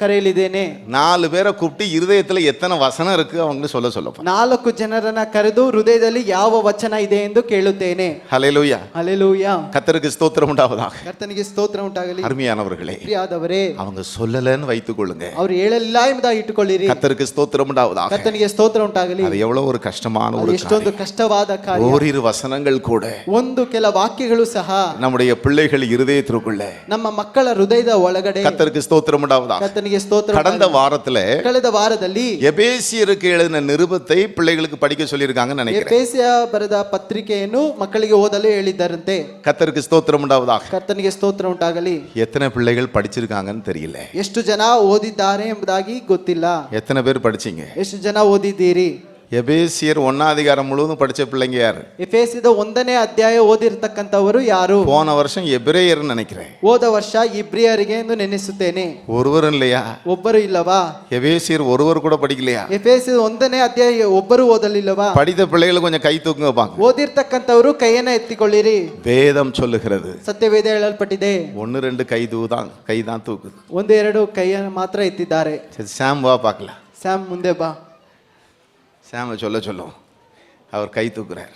ಕರೆಯಲಿದ್ದೇನೆ. 4 பேரை கூப்பிட்டு இருதயத்துல எத்தனை வசனம் இருக்கு அவங்க சொல்ல போறேன். 4 ಜನರನ್ನ ಕರೆದು ಹೃದಯದಲ್ಲಿ ಯಾವ ವಚನ ಇದೆ ಎಂದು ಕೇಳುತ್ತೇನೆ. ஹல்லேலூயா. ಹಲ್ಲೆಲೂಯಾ. கர்த்தருக்கு ஸ்தோத்திரம் உண்டாவதாக. ಕರ್ತನಿಗೆ ಸ್ತೋತ್ರ ಉಂಟಾಗಲಿ. அருமையானவர்களே, ಪ್ರಿಯಾದವರೇ, அவங்க சொல்லலன்னு வைத்துக் கொள்ளுங்க, ಅವರು ಹೇಳಲಿಲ್ಲ ಎಂಬುದಾಗಿ ಇಟ್ಟುಕೊಳ್ಳಿರಿ. கர்த்தருக்கு ஸ்தோத்திரம் உண்டாவதாக. ಕರ್ತನಿಗೆ ಸ್ತೋತ್ರ ಉಂಟಾಗಲಿ. அது எவ்வளவு ஒரு கஷ்டமான ಅದು ஒரு ಎಷ್ಟೊಂದು காரியம். ಕಷ್ಟವಾದ ಕಾರ್ಯ. ஓரிரு வசனங்கள் கூட ಒಂದು ಕೆಲ ವಾಕ್ಯಗಳು ಸಹ நம்முடைய பிள்ளைகள் இருதயத்திற்குள்ள ನಮ್ಮ ಮಕ್ಕಳ ಹೃದಯದ ಒಳಗಡೆ. கர்த்தருக்கு ஸ்தோத்திரம் உண்டாவதாக. ಕರ್ತನಿಗೆ ಸ್ತೋತ್ರ. கடந்த வாரத்துல ಕಳೆದ ವಾರದಲ್ಲಿ எபேசியருக்கு எழுதின நிருபத்தை பிள்ளைகளுக்கு படிக்க சொல்லியிருக்காங்கன்னு நினைக்கிறேன். ಎಫೆಸಿಯ ಬರೆದ ಪತ್ರಿಕೆಯನ್ನು ಮಕ್ಕಳಿಗೆ ಓದಲು ಹೇಳಿದ್ದಾರಂತೆ. கர்த்தருக்கு ஸ்தோத்திரம் உண்டாவதாக. ಕರ್ತನಿಗೆ ಸ್ತೋತ್ರ ಉಂಟಾಗಲಿ. எத்தனை பிள்ளைகள் படிச்சிருக்காங்கன்னு தெரியல. ಎಷ್ಟು ಜನ ಓದಿದ್ದಾರೆ ಎಂಬುದಾಗಿ ಗೊತ್ತಿಲ್ಲ. எத்தனை பேர் படிச்சீங்க? ಎಷ್ಟು ಜನ ಓದಿದ್ದೀರಿ? எபேசியர் 1 அதிகாரம் முழுவதும் படிச்ச பிள்ளைங்க யாரு? ಎಫೆಸಿದ 1ನೇ ಅಧ್ಯಾಯ ಓದಿರ್ತಕ್ಕಂಥವರು ಯಾರು? போன வருஷம் எபிரேயர்னு நினைக்கிறேன். ಹೋದ ವರ್ಷ ಇಬ್ರಿಯರಿಗೆ ಎಂದು ನೆನೆಸುತ್ತೇನೆ. ஒருவரும் இல்லையா? ಒಬ್ಬರು ಇಲ್ಲವಾ? எபேசியர் ஒருவர் கூட படிக்கலையா? ಎಫೆಸಿದ 1ನೇ ಅಧ್ಯಾಯ ಒಬ್ಬರು ಓದಲಿಲ್ಲವಾ? படித்த பிள்ளைகளை கொஞ்சம் கை தூக்குங்க பாங்க. ಓದಿರ್ತಕ್ಕಂಥವರು ಕೈಯನ್ನ ಎತ್ತಿಕೊಳ್ಳಿರಿ. வேதம் சொல்லுகிறது, ಸತ್ಯವೇದ ಹೇಳಲ್ಪಟ್ಟಿದೆ, 1-2 கை தான் தூக்குது. 1-2 ಕೈಯನ್ನು ಮಾತ್ರ ಎತ್ತಿದ್ದಾರೆ. சரி, சாம் வா பார்க்கலாம். ಸ್ಯಾಮ್ ಮುಂದೆ ಬಾ. சாம சொல்லும், அவர் கை தூக்குறார்.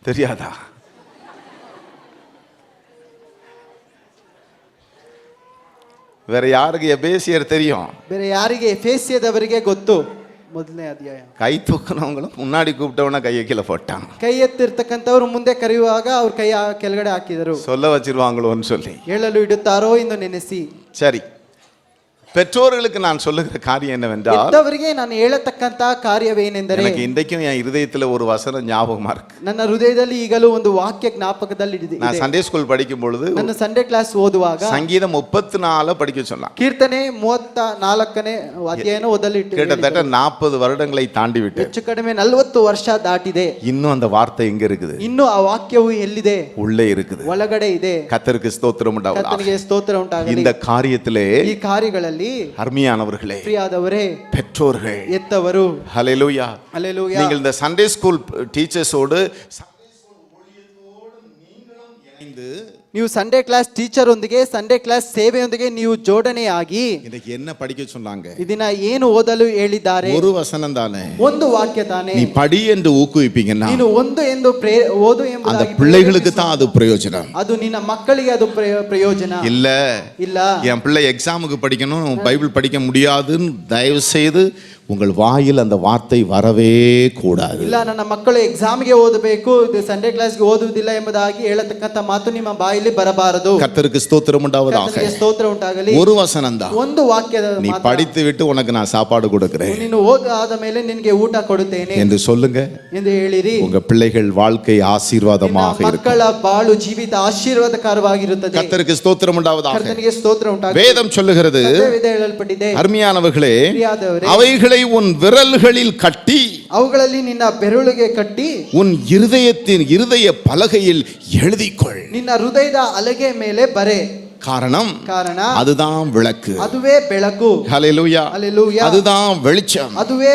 தெரியாதா? வேற யாருக்கு எபேசியர் தெரியும்? ಬೇರೆ ಯಾರಿಗೆ? ಎಫೆಸಿಯದವರಿಗೆ ಗೊತ್ತು. ಮೊದಲನೇ ಅಧ್ಯಾಯ. கை தூக்குனவங்களும் முன்னாடி கூப்பிட்டவன கையை கீழே போட்டாங்க. ಕೈ ಎತ್ತಿರ್ತಕ್ಕಂಥವ್ರು ಮುಂದೆ ಕರೆಯುವಾಗ ಅವ್ರ ಕೈ ಕೆಳಗಡೆ ಹಾಕಿದರು. சொல்ல வச்சிருவாங்களோன்னு சொல்லி ಹೇಳಲು ಇಡುತ್ತಾರೋ ಎಂದು ನೆನೆಸಿ. சரி, பெற்றோர்களுக்கு நான் சொல்லுகிற காரியம் என்னவென்றால், ಹೆತ್ತವರಿಗೆ ನಾನು ಹೇಳತಕ್ಕಂತ ಕಾರ್ಯವೇನೆಂದರೆ, எனக்கு இன்றைக்கும் என் இருதயத்துல ஒரு வசனம் ஞாபகமா இருக்கு. ನನ್ನ ಹೃದಯದಲ್ಲಿ ಈಗಲೂ ಒಂದು ವಾಕ್ಯ ಜ್ಞಾಪಕದಲ್ಲಿ ಇದೆ. நான் சண்டே ஸ்கூல் படிக்கும் பொழுது ನನ್ನ ಸಂಡೇ ಕ್ಲಾಸ್ ಓದುವಾಗ சங்கீதம் 34 படிக்க சொன்னான். ಕೀರ್ತನೆ 34ನೇ ಅಧ್ಯಾಯನ ಓದಲು கிட்டத்தட்ட 40 வருடங்களை தாண்டி விட்டு ಹೆಚ್ಚು ಕಡಿಮೆ 40 ವರ್ಷ ದಾಟಿದೆ. இன்னும் அந்த வார்த்தை எங்க இருக்குது? ಇನ್ನು ಆ ವಾಕ್ಯವು ಎಲ್ಲಿದೆ? உள்ளே இருக்குது. ಒಳಗಡೆ ಇದೆ. கர்த்தருக்கு ஸ்தோத்திரம் உண்டாவதாக. ಕರ್ತನಿಗೆ ಸ್ತೋತ್ರ ಉಂಟಾಗಲಿ. இந்த காரியத்திலே ಈ ಕಾರ್ಯಗಳಲ್ಲಿ அருமையானவர்களே, ಪ್ರಿಯಾದವರೇ, பெற்றோர்கள், ಎತ್ತವರು, ஹல்லேலூயா, ಹಲ್ಲೆಲೂಯಾ, நீங்கள் இந்த சண்டே ஸ்கூல் டீச்சர்ஸோடு இணைந்து ನೀವು ಸಂಡೇ ಕ್ಲಾಸ್ ಟೀಚರ್ ಒಂದಿಗೆ, ಸಂಡೇ ಕ್ಲಾಸ್ ಸೇವೆಯೊಂದಿಗೆ ನೀವು ಜೋಡಣೆಯಾಗಿ இன்னைக்கு என்ன படிக்க சொன்னாங்க? ಇದನ್ನ ಏನು ಓದಲು ಹೇಳಿದ್ದಾರೆ? ஒரு வசனம் தானே, ಒಂದು ವಾಕ್ಯ ತಾನೇ. நீ படி என்று ஊக்குவிப்பீங்கன்னா ನೀನು ಒಂದು ಎಂದು ಓದು அந்த ಎಂಬುದಾಗಿ பிள்ளைகளுக்கு தான் அது பிரயோஜனம். ಅದು ನಿನ್ನ ಮಕ್ಕಳಿಗೆ ಅದು ಪ್ರಯೋಜನ இல்ல. ಇಲ್ಲ. என் பிள்ளை எக்ஸாமுக்கு படிக்கணும், பைபிள் படிக்க முடியாதுன்னு தயவு செய்து உங்கள் வாயில் அந்த வார்த்தை வரவே கூடாது. ಇಲ್ಲ, ನನ್ನ ಮಕ್ಕಳು ಎಕ್ಸಾಮ್ಗೆ ಓದಬೇಕು, ಸಂಡೇ ಕ್ಲಾಸ್ಗೆ ಓದುವುದಿಲ್ಲ ಎಂಬುದಾಗಿ ಹೇಳತಕ್ಕಂತ ಮಾತು ನಿಮ್ಮ ಬಾಯಲ್ಲಿ ಬರಬಾರದು. கர்த்தருக்கு ஸ்தோத்திரம் உண்டாவதாக. ಕರ್ತನಿಗೆ ಸ್ತೋತ್ರ ಉಂಟಾಗಲಿ. ஒரு வசனம் தான், ಒಂದು ವಾಕ್ಯದ நீ ಮಾತ್ರ. படித்து விட்டு உனக்கு நான் சாப்பாடு கொடுக்கிறேன் ನೀನು ಓದಾದ ಮೇಲೆ ನಿನಗೆ ಊಟ ಕೊಡುತ್ತೇನೆ என்று சொல்லுங்க. ಎಂದು ಹೇಳಿರಿ. உங்க பிள்ளைகள் வாழ்க்கை ஆசீர்வாதமாக இருக்கும். ಮಕ್ಕಳ ಬಾಳು ಜೀವಿತ ಆಶೀರ್ವಾದಕರವಾಗಿರುತ್ತದೆ. கர்த்தருக்கு ஸ்தோத்திரம் உண்டாவதாக. ಕರ್ತನಿಗೆ ಸ್ತೋತ್ರ ಉಂಟಾಗಲಿ. வேதம் சொல்லுகிறது, ಸತ್ಯವೇದ ಹೇಳಲ್ಪಟ್ಟಿದೆ, அருமையானவர்களே, ಪ್ರಿಯಾದವರೇ, அவைகளை உன் விரல்களில் கட்டி ಅವುಗಳಲ್ಲಿ ನಿನ್ನ ಬೆರಳಿಗೆ ಕಟ್ಟಿ உன் இருதய பலகையில் எழுதிக்கொள். ನಿನ್ನ ಹೃದಯದ ಹಲಗೆ ಮೇಲೆ ಬರೆ. காரணம் அதுதான் விளக்கு, அதுவே ಬೆಳಕು. ஹல்லேலூயா, ஹல்லேலூயா, அதுதான் வெளிச்சம். அதுவே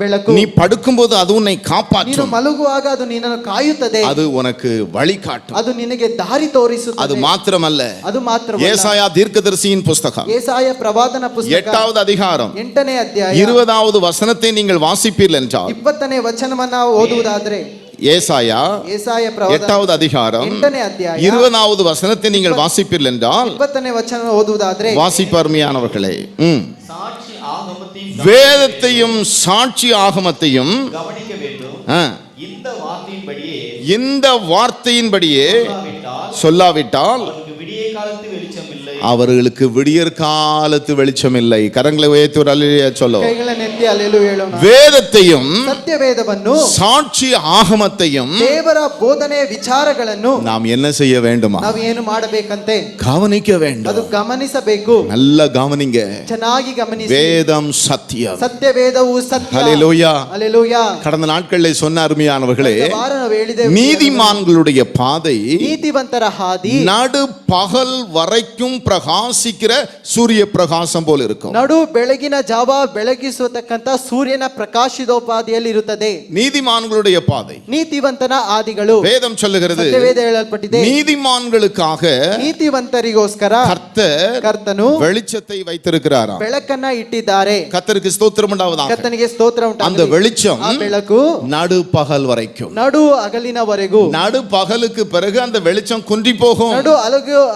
ಬೆಳಕು. நீ படுக்கும்போது அது உன்னை காப்பாற்றும். ನೀನು ಮಲಗುವಾಗ ಅದು ನಿನ್ನನ್ನು ಕಾಯುತ್ತದೆ. அது உனக்கு வழிகாட்டும். ಅದು ನಿನಗೆ ದಾರಿ ತೋರಿಸುತ್ತದೆ. அது மாத்திரமல்ல, ಅದು ಮಾತ್ರವಲ್ಲ, ஏசாயா தீர்க்கதரிசியின் புஸ்தகம் ஏசாಯ ಪ್ರವಾದನ ಪುಸ್ತಕ 8வது அதிகாரம் 8ನೇ ಅಧ್ಯಾಯ 20வது வசனத்தை நீங்கள் வாசிப்பீர்கள் என்றால், 20ನೇ ವಚನವನ್ನ ಓದುವುದಾದರೆ, ஏசாயா ಏಸಾಯ ಪ್ರವಾದ 8வது அதிகாரம் 8ನೇ ಅಧ್ಯಾಯ 20வது வசனத்தை நீங்கள் வாசிப்பீர்கள் என்றால் 20ನೇ ವಚನ ಓದುವುದಾದ್ರೆ வாசிப்பு அருமையானவர்களே சாட்சி ஆகமத்தையும் வேதத்தையும் சாட்சி ஆகமத்தையும் கவனிக்க வேண்டும். ஆ, இந்த வார்த்தையின்படியே இந்த வார்த்தையின்படியே சொல்லாவிட்டால் சொல்லாவிட்டால் அவருக்கு விடிய காலத்து வெளிச்சம் இல்லை. அவர்களுக்கு விடியற் காலத்து வெளிச்சம் இல்லை. கரங்களை உயர்த்தி ஒரு அல்லேலூயா சொல்லுவோம். ಕೈಗಳನ್ನೆತ್ತಿ ಅಲ್ಲೆಲೂಯಾ ಹೇಳೋಣ. வேதத்தையும் ಸತ್ಯವೇದವನ್ನು சாட்சி ஆகமத்தையும் ದೇವರ ಬೋಧನೆ ವಿಚಾರಗಳನ್ನು நாம் என்ன செய்ய வேண்டுமா? ನಾವು ಏನು ಮಾಡಬೇಕಂತೆ கவனிக்க வேண்டும். ಅದು ಗಮನಿಸಬೇಕು. நல்ல கவனிங்க. ಚೆನ್ನಾಗಿ ಗಮನಿಸಿ. வேதம் சத்தியம். ಸತ್ಯವೇದವು ಸತ್ಯ. ஹல்லேலூயா. ಹಲ್ಲೆಲೂಯಾ. கடந்த நாட்களில் சொன்ன அருமையானவர்களே, ಕಳೆದ ವಾರ ನಾವು ಹೇಳಿದೆವು, நீதிமான்களுடைய பாதை ನೀತಿವಂತರ ಹಾದಿ நடு பகல் வரைக்கும் பிரகாசிக்கிற சூரிய பிரகாசம் போல இருக்கும். ನಡು ಬೆಳಗಿನ ಜಾವ ಬೆಳಗಿಸತಕ್ಕಂತ ಸೂರ್ಯನ ಪ್ರಕಾಶಿತೋಪಾದಿಯಲ್ಲಿ ಇರುತ್ತದೆ. நீதிமான்களுடைய பாதை ನೀತಿವಂತನ ಹಾದಿಗಳು வேதம் சொல்லுகிறது. ಸತ್ಯವೇದ ಹೇಳಲ್ಪಟ್ಟಿದೆ. நீதிமான்களுக்காக ನೀತಿವಂತರಿಗೋಸ್ಕರ ಕರ್ತನು வெளிச்சத்தை வைத்திருக்கிறாராம். ಬೆಳಕನ್ನ ಇಟ್ಟಿದ್ದಾರೆ. கர்த்தருக்கு ஸ்தோத்திரம் உண்டாவதாக. ಕರ್ತನಿಗೆ ಸ್ತೋತ್ರ அந்த ಉಂಟಾಗಲಿ. வெளிச்சம் ಆ ಬೆಳಕು நடு பகல் வரைக்கும். ನಡು ಹಗಲಿನವರೆಗೂ. நடு பகலுக்கு பிறகு அந்த வெளிச்சம் குன்றி போகும். ನಡು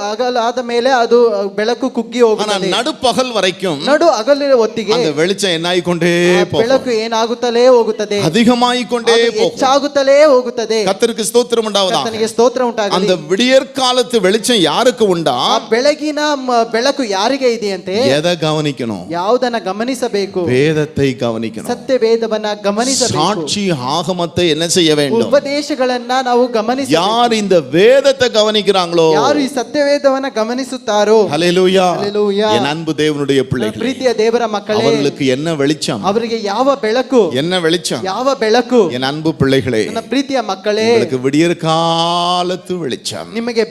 ಹಗಲಾದ ಮೇಲೆ ಅದು ಬೆಳಕು ಕುಗ್ಗಿ ஆனா ಹೋಗುತ್ತದೆ. நடு பகல் வரைக்கும் ನಡು ಹಗಲಿನ ಹೊತ್ತಿಗೆ அந்த வெளிச்சம் என்னாயிக்கொண்டே ಆ போகும். ಬೆಳಕು ಏನಾಗುತ್ತಲೇ ಹೋಗುತ್ತದೆ. அதிகமாயிக்கொண்டே ಅದು போகும். ಹೆಚ್ಚಾಗುತ್ತಲೇ ಹೋಗುತ್ತದೆ. கர்த்தருக்கு ஸ்தோத்திரம் உண்டாவதாக. ಕರ್ತನಿಗೆ ಸ್ತೋತ್ರ ಉಂಟಾಗಲಿ. அந்த விடியற்காலத்து வெளிச்சம் யாருக்கு உண்டா? ಆ ಬೆಳಗಿನ ಬೆಳಕು ಯಾರಿಗೆ ಇದೆಯಂತೆ? எதை கவனிக்கணும்? ಯಾವುದನ್ನ ಗಮನಿಸಬೇಕು? வேதத்தை கவனிக்கணும். ಸತ್ಯವೇದವನ್ನ ಗಮನಿಸಬೇಕು. சாட்சி ஆகமத்தை என்ன செய்ய வேண்டும்? ಉಪದೇಶಗಳನ್ನ ನಾವು ಗಮನಿಸಬೇಕು. யார் இந்த வேதத்தை கவனிக்கிறாங்களோ, ಯಾರು ಈ ಸತ್ಯವೇದವನ್ನ ಗಮನಿಸುತ್ತಾರೋ, ஹல்லேலூயா, ஹல்லேலூயா, என் அன்பு தேவனுடைய பிள்ளைகளே, ಪ್ರೀತಿಯ ದೇವರ ಮಕ್ಕಳೇ, அவர்களுக்கு என்ன வெளிச்சம்? ಅವರಿಗೆ ಯಾವ ಬೆಳಕು? என்ன வெளிச்சம்? ಯಾವ ಬೆಳಕು? என் அன்பு பிள்ளைகளே, ನನ್ನ ಪ್ರೀತಿಯ ಮಕ್ಕಳೇ, உங்களுக்கு விடியற்காலத்து வெளிச்சம் ನಿಮಗೆ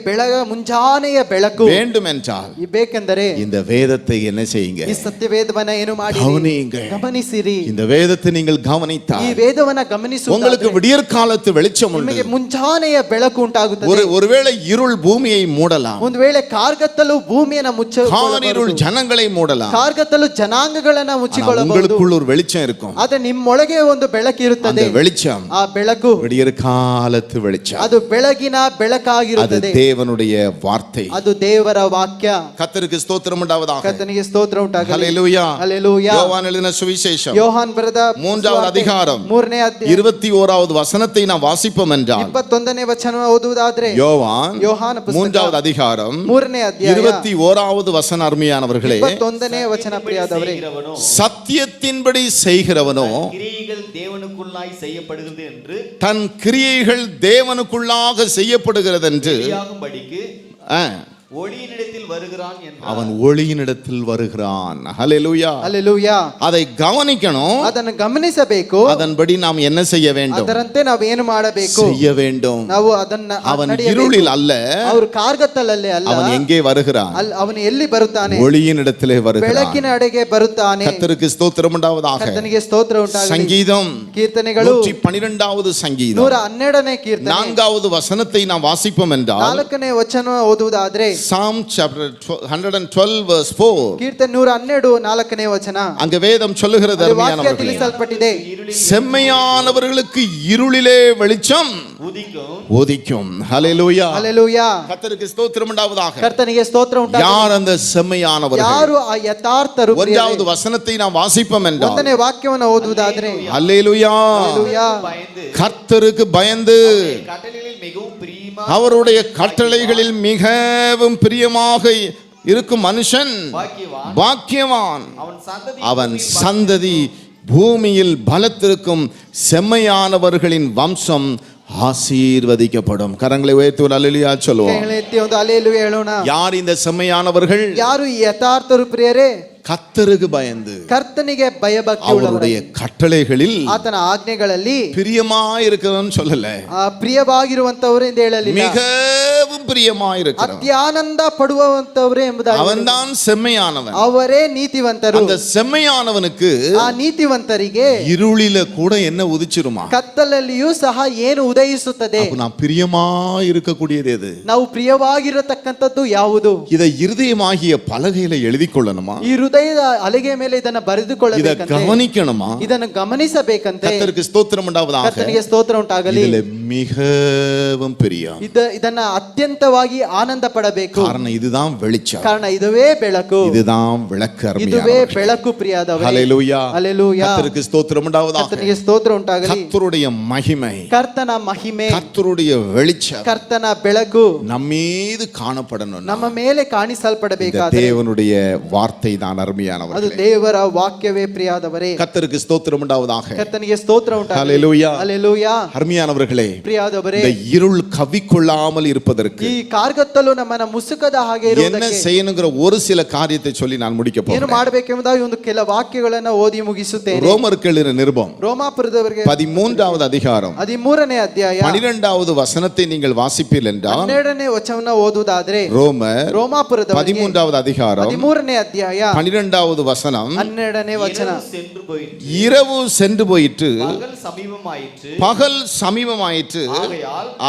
ಮುಂಜಾನೆಯ ಬೆಳಕು வேண்டும் என்றால் ಬೇಕೆಂದರೆ இந்த வேதத்தை என்ன செய்யுங்க? ಈ ಸತ್ಯವೇದವನ್ನ ಏನು ಮಾಡಿ கவனியுங்கள். ಗಮನಿಸಿರಿ. இந்த வேதத்தை நீங்கள் ಈ கவனித்தால் ವೇದವನ್ನ ಗಮನಿಸುವ உங்களுக்கு விடியற்காலத்து வெளிச்சம் உண்டு. ನಿಮಗೆ ಮುಂಜಾನೆಯ ಬೆಳಕು ಉಂಟಾಗುತ್ತದೆ. ஒருவேளை இருள் பூமியை மூடலாம். ಒಂದು ವೇಳೆ ಕಾರ್ಗತ್ತಲು ಭೂಮಿಯನ್ನ காரிருள் ஜனங்களை மூடலாம். ಕಾರ್ಗತ್ತಲು ಜನಾಂಗಗಳನ್ನ ಮುಚ್ಚಿಕೊಳ್ಳಬಹುದು. உங்களுக்குள் ஒரு வெளிச்சம் இருக்கும். ಆದ್ರೆ ನಿಮ್ಮೊಳಗೆ ಒಂದು ಬೆಳಕಿರುತ್ತದೆ. அந்த வெளிச்சம் ಆ ಬೆಳಕು விடியற்காலத்து வெளிச்சம். ಅದು ಬೆಳಗಿನ அது ಬೆಳಕಾಗಿರುತ್ತದೆ. தேவனுடைய வார்த்தை. ಅದು ದೇವರ ವಾಕ್ಯ. கர்த்தருக்கு ஸ்தோத்திரம் உண்டாவதாக. ಕರ್ತನಿಗೆ ಸ್ತೋತ್ರ ಉಂಟಾಗಲಿ. ஹல்லேலூயா. ಹಲ್ಲೇಲೂಯಾ. யோவான் எழுதின சுவிசேஷம் ಯೋಹಾನ್ ಬರೆದ 3வது அதிகாரம் 3ನೇ ಅಧ್ಯಾಯ 21வது வசனத்தை நாம் வாசிப்போம் என்றால், 21ನೇ ವಚನ ಓದುವುದಾದ್ರೆ, யோவான் ಪುಸ್ತಕ 3வது அதிகாரம் 3ನೇ ಅಧ್ಯಾಯ 21வது வசனம். அருமையானவர்களே, 21ನೇ ವಚನ ಪ್ರಿಯದವರೇ, செய்கிறவனோ சத்தியத்தின்படி செய்கிறவனோ கிரியைகள் தேவனுக்குள்ளாய் செய்யப்படுகிறது என்று தன் கிரியைகள் தேவனுக்குள்ளாக செய்யப்படுகிறது என்று தெரியாகும்படிக்கு ஆ, ஒளியினிடத்தில் வருகிறான் என்றார். அவன் ஒளியினிடத்தில் வருகிறான். ஹல்லேலூயா. ಹಲ್ಲೇಲೂಯಾ. அதை கவனிக்கணும். ಅದನ್ನು ಗಮನಿಸಬೇಕು. அதன்படி நாம் என்ன செய்ய வேண்டும்? ಅದರಂತೆ ನಾವು ಏನು ಮಾಡಬೇಕು? செய்ய வேண்டும். ನಾವು ಅದನ್ನ அவன் ನಡೆಯಬೇಕು. இருளில் அல்ல, ಅವರು ಕಾರ್ಗತ್ತಲಲ್ಲೇ ಅಲ್ಲ, அவன் எங்கே வருகிறான்? ಅವನು ಎಲ್ಲಿ ಬರುತ್ತಾನೆ? ஒளியினிடத்திலே வருகிறான். ಬೆಳಕಿನ ಅಡೆಗೆ ಬರುತ್ತಾನೆ. கர்த்தருக்கு ஸ்தோத்திரம் உண்டாவதாக. ಕರ್ತನಿಗೆ ಸ್ತೋತ್ರ ಉಂಟಾಗಲಿ. சங்கீதம் ಕೀರ್ತನೆಗಳು 112வது சங்கீதம் 112ನೇ ಕೀರ್ತನೆ 4வது வசனத்தை நாம் வாசிப்போம் என்றால், 4ನೇ ವಚನ ಓದುವುದಾದ್ರೆ, Psalm chapter 112 verse 4, ಕೀರ್ತನೆ 112 4ನೇ ವಚನ, அங்க வேதம் சொல்லுகிறது ಅಲ್ಲಿ ವಾಕ್ಯ அருமையானவர்களே, ತಿಳಿಸಲ್ಪಟ್ಟಿದೆ. செம்மையானவர்களுக்கு இருளிலே வெளிச்சம் உதிக்கும். ஹல்லேலூயா. ಹಲ್ಲೇಲೂಯಾ. கர்த்தருக்கு ஸ்தோத்திரம் உண்டாவதாக. ಕರ್ತನಿಗೆ ಸ್ತೋತ್ರ ಉಂಟಾಗಲಿ. யார் அந்த செம்மையானவர்கள்? ಯಾರು ಆ ಯಥಾರ್ಥರು? 1வது வசனத்தை நாம் வாசிப்போம் என்றால், 1ನೇ ವಾಕ್ಯವನ್ನು ಓದುವುದಾದ್ರೆ, ஹல்லேலூயா, ಹಲ್ಲೇಲೂಯಾ, கர்த்தருக்கு பயந்து கட்டளைகளில் மிகவும் பிரியமா அவருடைய கட்டளைகளில் மிகவும் பிரியமாக இருக்கும் மனுஷன் பாக்கியவான். அவன் சந்ததி பூமியில் பலத்திருக்கும் செம்மையானவர்களின் வம்சம் ஆசீர்வதிக்கப்படும். கரங்களை உயர்த்தி ஒரு அல்லேலூயா சொல்லுவோம். ಕೈಗಳನ್ನು ಎತ್ತಿ ಒಂದು ಹಲ್ಲೇಲೂಯಾ ಹೇಳೋಣ. யார் இந்த செம்மையானவர்கள்? ಯಾರು ಈ ಯಥಾರ್ಥರು ಪ್ರಿಯರೇ? கர்த்தருக்கு பயந்து ಕರ್ತನಿಗೆ ಭಯಭಕ್ತಿ அவருடைய கட்டளைகளில் ಆತನ ಆಜ್ಞೆಗಳಲ್ಲಿ பிரியமா இருக்கிறவன் சொல்லல, ಪ್ರಿಯವಾಗಿರುವಂತವರು ಎಂದು ಹೇಳಲಿಲ್ಲ, மிகவும் பிரியமாயிருக்கிறவன், ಅತ್ಯಾನಂದ ಪಡುವಂತವರೇ ಎಂಬುದಾಗಿ அவன்தான் செம்மையானவன். ಅವರೇ ನೀತಿವಂತರು. அந்த செம்மையானவனுக்கு ಆ ನೀತಿವಂತರಿಗೆ இருளில கூட என்ன உதிச்சிருமா? ಕತ್ತಲಲ್ಲಿಯೂ ಸಹ ಏನು ಉದಯಿಸುತ್ತದೆ? அப்ப நான் பிரியமா இருக்கக்கூடியது எது? ನಾವು ಪ್ರಿಯವಾಗಿರತಕ್ಕಂಥದ್ದು ಯಾವುದು? இதை இருதயமாகிய பலகையில எழுதி கொள்ளணுமா? ಈ ಹೃದಯದ ಹಲಗೆ ಮೇಲೆ ಇದನ್ನ இதை ಬರೆದುಕೊಳ್ಳಬೇಕಂತೆ, கவனிக்கணுமா? ಇದನ್ನು ಗಮನಿಸಬೇಕಂತೆ. கர்த்தருக்கு ஸ்தோத்திரம் உண்டாவதாக. ಕರ್ತನಿಗೆ ಸ್ತೋತ್ರ ಉಂಟಾಗಲಿ. இதுல மிகவும் பிரியம். ಇದನ್ನ ಅತ್ಯಂತವಾಗಿ ಆನಂದ ಪಡಬೇಕು. காரணம் இதுதான் வெளிச்சம், ಕಾರಣ ಇದುವೇ ಬೆಳಕು, இதுதான் விளக்கு. ಇದುವೇ ಬೆಳಕು. ಪ್ರಿಯಾದವರೇ, ஹல்லேலூயா, ಹಲ್ಲೆಲೂಯಾ. கர்த்தருக்கு ஸ்தோத்திரம் உண்டாவதாக. ಕರ್ತನಿಗೆ ಸ್ತೋತ್ರ ಉಂಟಾಗಲಿ. கர்த்தருடைய மகிமை, ಕರ್ತನ ಮಹಿಮೆ, கர்த்தருடைய வெளிச்சம் ಕರ್ತನ ಬೆಳಕು நம்மீது காணப்படணும். ನಮ್ಮ ಮೇಲೆ இந்த ಕಾಣಿಸಲ್ಪಡಬೇಕಾದರೆ தேவனுடைய வார்த்தை தான் ಅದು அருமையானவர்களே. ದೇವರ ವಾಕ್ಯವೇ. ಪ್ರಿಯಾದವರೇ, கர்த்தருக்கு ஸ்தோத்திரம் உண்டாவதாக. ಕರ್ತನಿಗೆ ಸ್ತೋತ್ರ ಉಂಟಾಗಲಿ. ஹல்லேலூயா. ಹಲ್ಲೆಲೂಯಾ. அருமையானவர்களே, ಪ್ರಿಯಾದವರೇ, இந்த இருள் கவிக்கொள்ளாமல் இருப்பதற்கு ಈ ಕಾರ್ಗತ್ತಲು ನಮ್ಮನ್ನ ಮುಸುಕದ ಹಾಗೆ என்ன ಇರುವುದಕ್ಕೆ செய்யணுங்கிற ஒரு சில காரியத்தை சொல்லி நான் முடிக்க ಏನು போகிறேன். ಮಾಡಬೇಕೆಂಬುದಾಗಿ ಒಂದು ಕೆಲ ವಾಕ್ಯಗಳನ್ನ ಓದಿ ಮುಗಿಸುತ್ತೇನೆ. ரோமருக்கு எழுதின நிருபம் ರೋಮಾಪುರದವರಿಗೆ 13வது அதிகாரம் 13ನೇ ಅಧ್ಯಾಯ 12வது வசனத்தை நீங்கள் வாசிப்பீர்கள் என்றால், 12ನೇ ವಚನವನ್ನ ಓದುವುದಾದ್ರೆ ரோமர் ರೋಮಾಪುರದವರಿಗೆ 13வது அதிகாரம் 13ನೇ ಅಧ್ಯಾಯ 12வது வசனம், 12ನೇ ವಚನ. இரவு சென்று போயிற்று, இரவு சென்று போயிற்று, பகல் சமீபமாயிற்று, பகல் சமீபமாயிற்று,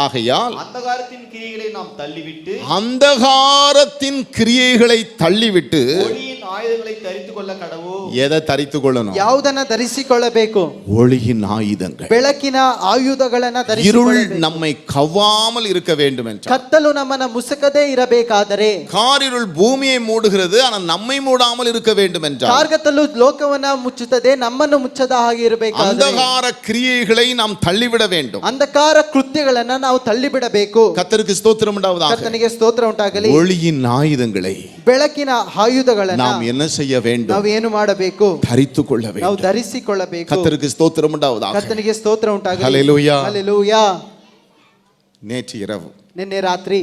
ஆகையால் அந்தகாரத்தின் கிரியைகளை நாம் தள்ளிவிட்டு அந்தகாரத்தின் கிரியைகளை தள்ளிவிட்டு ஒளியின் ஆயுதங்களை தரித்துக் கொள்ள கடவோ. எதை தரித்து கொள்ளணும்? ಯಾವುದನ್ನ ಧರಿಸಿಕೊಳ್ಳಬೇಕು? ஒளியின் ஆயுதங்கள். ಬೆಳಕಿನ ಆಯುಧಗಳನ್ನ இருள் ಧರಿಸಿಕೊಳ್ಳಬೇಕು. நம்மை கவ்வாமல் இருக்க வேண்டும் என்றால், ಕತ್ತಲು ನಮ್ಮನ್ನ ಮುಸುಕದೇ ಇರಬೇಕಾದರೆ, காரிருள் பூமியை மூடுகிறது, ஆனால் நம்மை மூடாமல் இருக்க வேண்டும் என்றால், ಕಾರ್ಗತ್ತಲು ಲೋಕವನ್ನ ಮುಚ್ಚುತ್ತದೆ, ನಮ್ಮನ್ನು ಮುಚ್ಚದ ಹಾಗೆ ಇರಬೇಕಾದರೆ அந்தகார கிரியைகளை நாம் தள்ளிவிட வேண்டும். ಅಂಧಕಾರ ಕೃತ್ಯಗಳನ್ನ ನಾವು ತಳ್ಳಿಬಿಡಬೇಕು. கர்த்தருக்கு ஸ்தோத்திரம் உண்டாவதாக. ಕರ್ತನಿಗೆ ಸ್ತೋತ್ರ ಉಂಟಾಗಲಿ. ஒளியின் ஆயுதங்களை ಬೆಳಕಿನ ಆಯುಧಗಳನ್ನ நாம் என்ன செய்ய வேண்டும்? ನಾವು ಏನು ಮಾಡಬೇಕು? தரித்துக் கொள்ள ನಾವು வேண்டும். ಧರಿಸಿಕೊಳ್ಳಬೇಕು. கர்த்தருக்கு ஸ்தோத்திரம் உண்டாவதாக. ಕರ್ತನಿಗೆ ಸ್ತೋತ್ರ ಉಂಟಾಗಲಿ. ஹல்லேலூயா. ಹಲ್ಲೆಲೂಯಾ. நேற்று இரவு ನಿನ್ನೆ ರಾತ್ರಿ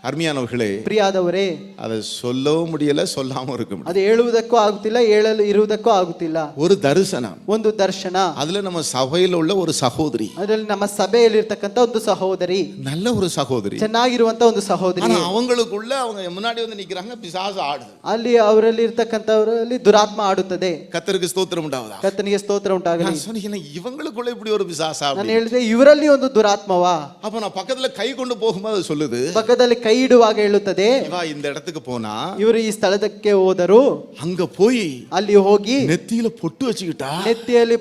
அருமையானவர்களே, ಪ್ರಿಯಾದವರೇ, அதை சொல்லவும் முடியல, சொல்லாம இருக்க முடியல. ಅದು ಹೇಳುವುದಕ್ಕೂ ಆಗುತ್ತಿಲ್ಲ, ಹೇಳಲು ಇರುವುದಕ್ಕೂ ಆಗುತ್ತಿಲ್ಲ. ஒரு தரிசனம், ಒಂದು ದರ್ಶನ. அதுல நம்ம சபையில் உள்ள ஒரு சகோதரி, ಅದರಲ್ಲಿ ನಮ್ಮ ಸಭೆಯಲ್ಲಿ ಇರ್ತಕ್ಕಂಥ ಒಂದು ಸಹೋದರಿ, நல்ல ஒரு சகோதரி, ಚೆನ್ನಾಗಿರುವಂತ ಒಂದು ಸಹೋದರಿ. ஆனா அவங்களுக்குள்ள அவங்க முன்னாடி வந்து நிக்கிறாங்க, பிசாசு ஆடுது. ಅಲ್ಲಿ ಅವರಲ್ಲಿ ಇರ್ತಕ್ಕಂಥವರಲ್ಲಿ ದುರಾತ್ಮ ಆಡುತ್ತದೆ. கர்த்தருக்கு ஸ்தோத்திரம் உண்டாவதா. ಕರ್ತನಿಗೆ ಸ್ತೋತ್ರ ಉಂಟಾಗಲಿ. நான் சொன்னேன், இவங்களுக்குள்ள இப்படி ஒரு பிசாசா? ನಾನು ಹೇಳಿದೆ, ಇವರಲ್ಲಿ ಒಂದು ದುರಾತ್ಮವಾ? அப்ப நான் பக்கத்துல கை கொண்டு போகும்போது அது சொல்லுது, ಪಕ್ಕದಲ್ಲಿ ಕೈ ಇಡುವಾಗ ಹೇಳುತ್ತದೆ, இவா இந்த இடத்துக்கு போனா, ಇವರು ಈ ಸ್ಥಳಕ್ಕೆ ಹೋದರು, அங்க போய் ಅಲ್ಲಿ ಹೋಗಿ நெத்தியில பொட்டு வச்சுக்கிட்டா, ನೆತ್ತಿಯಲ್ಲಿ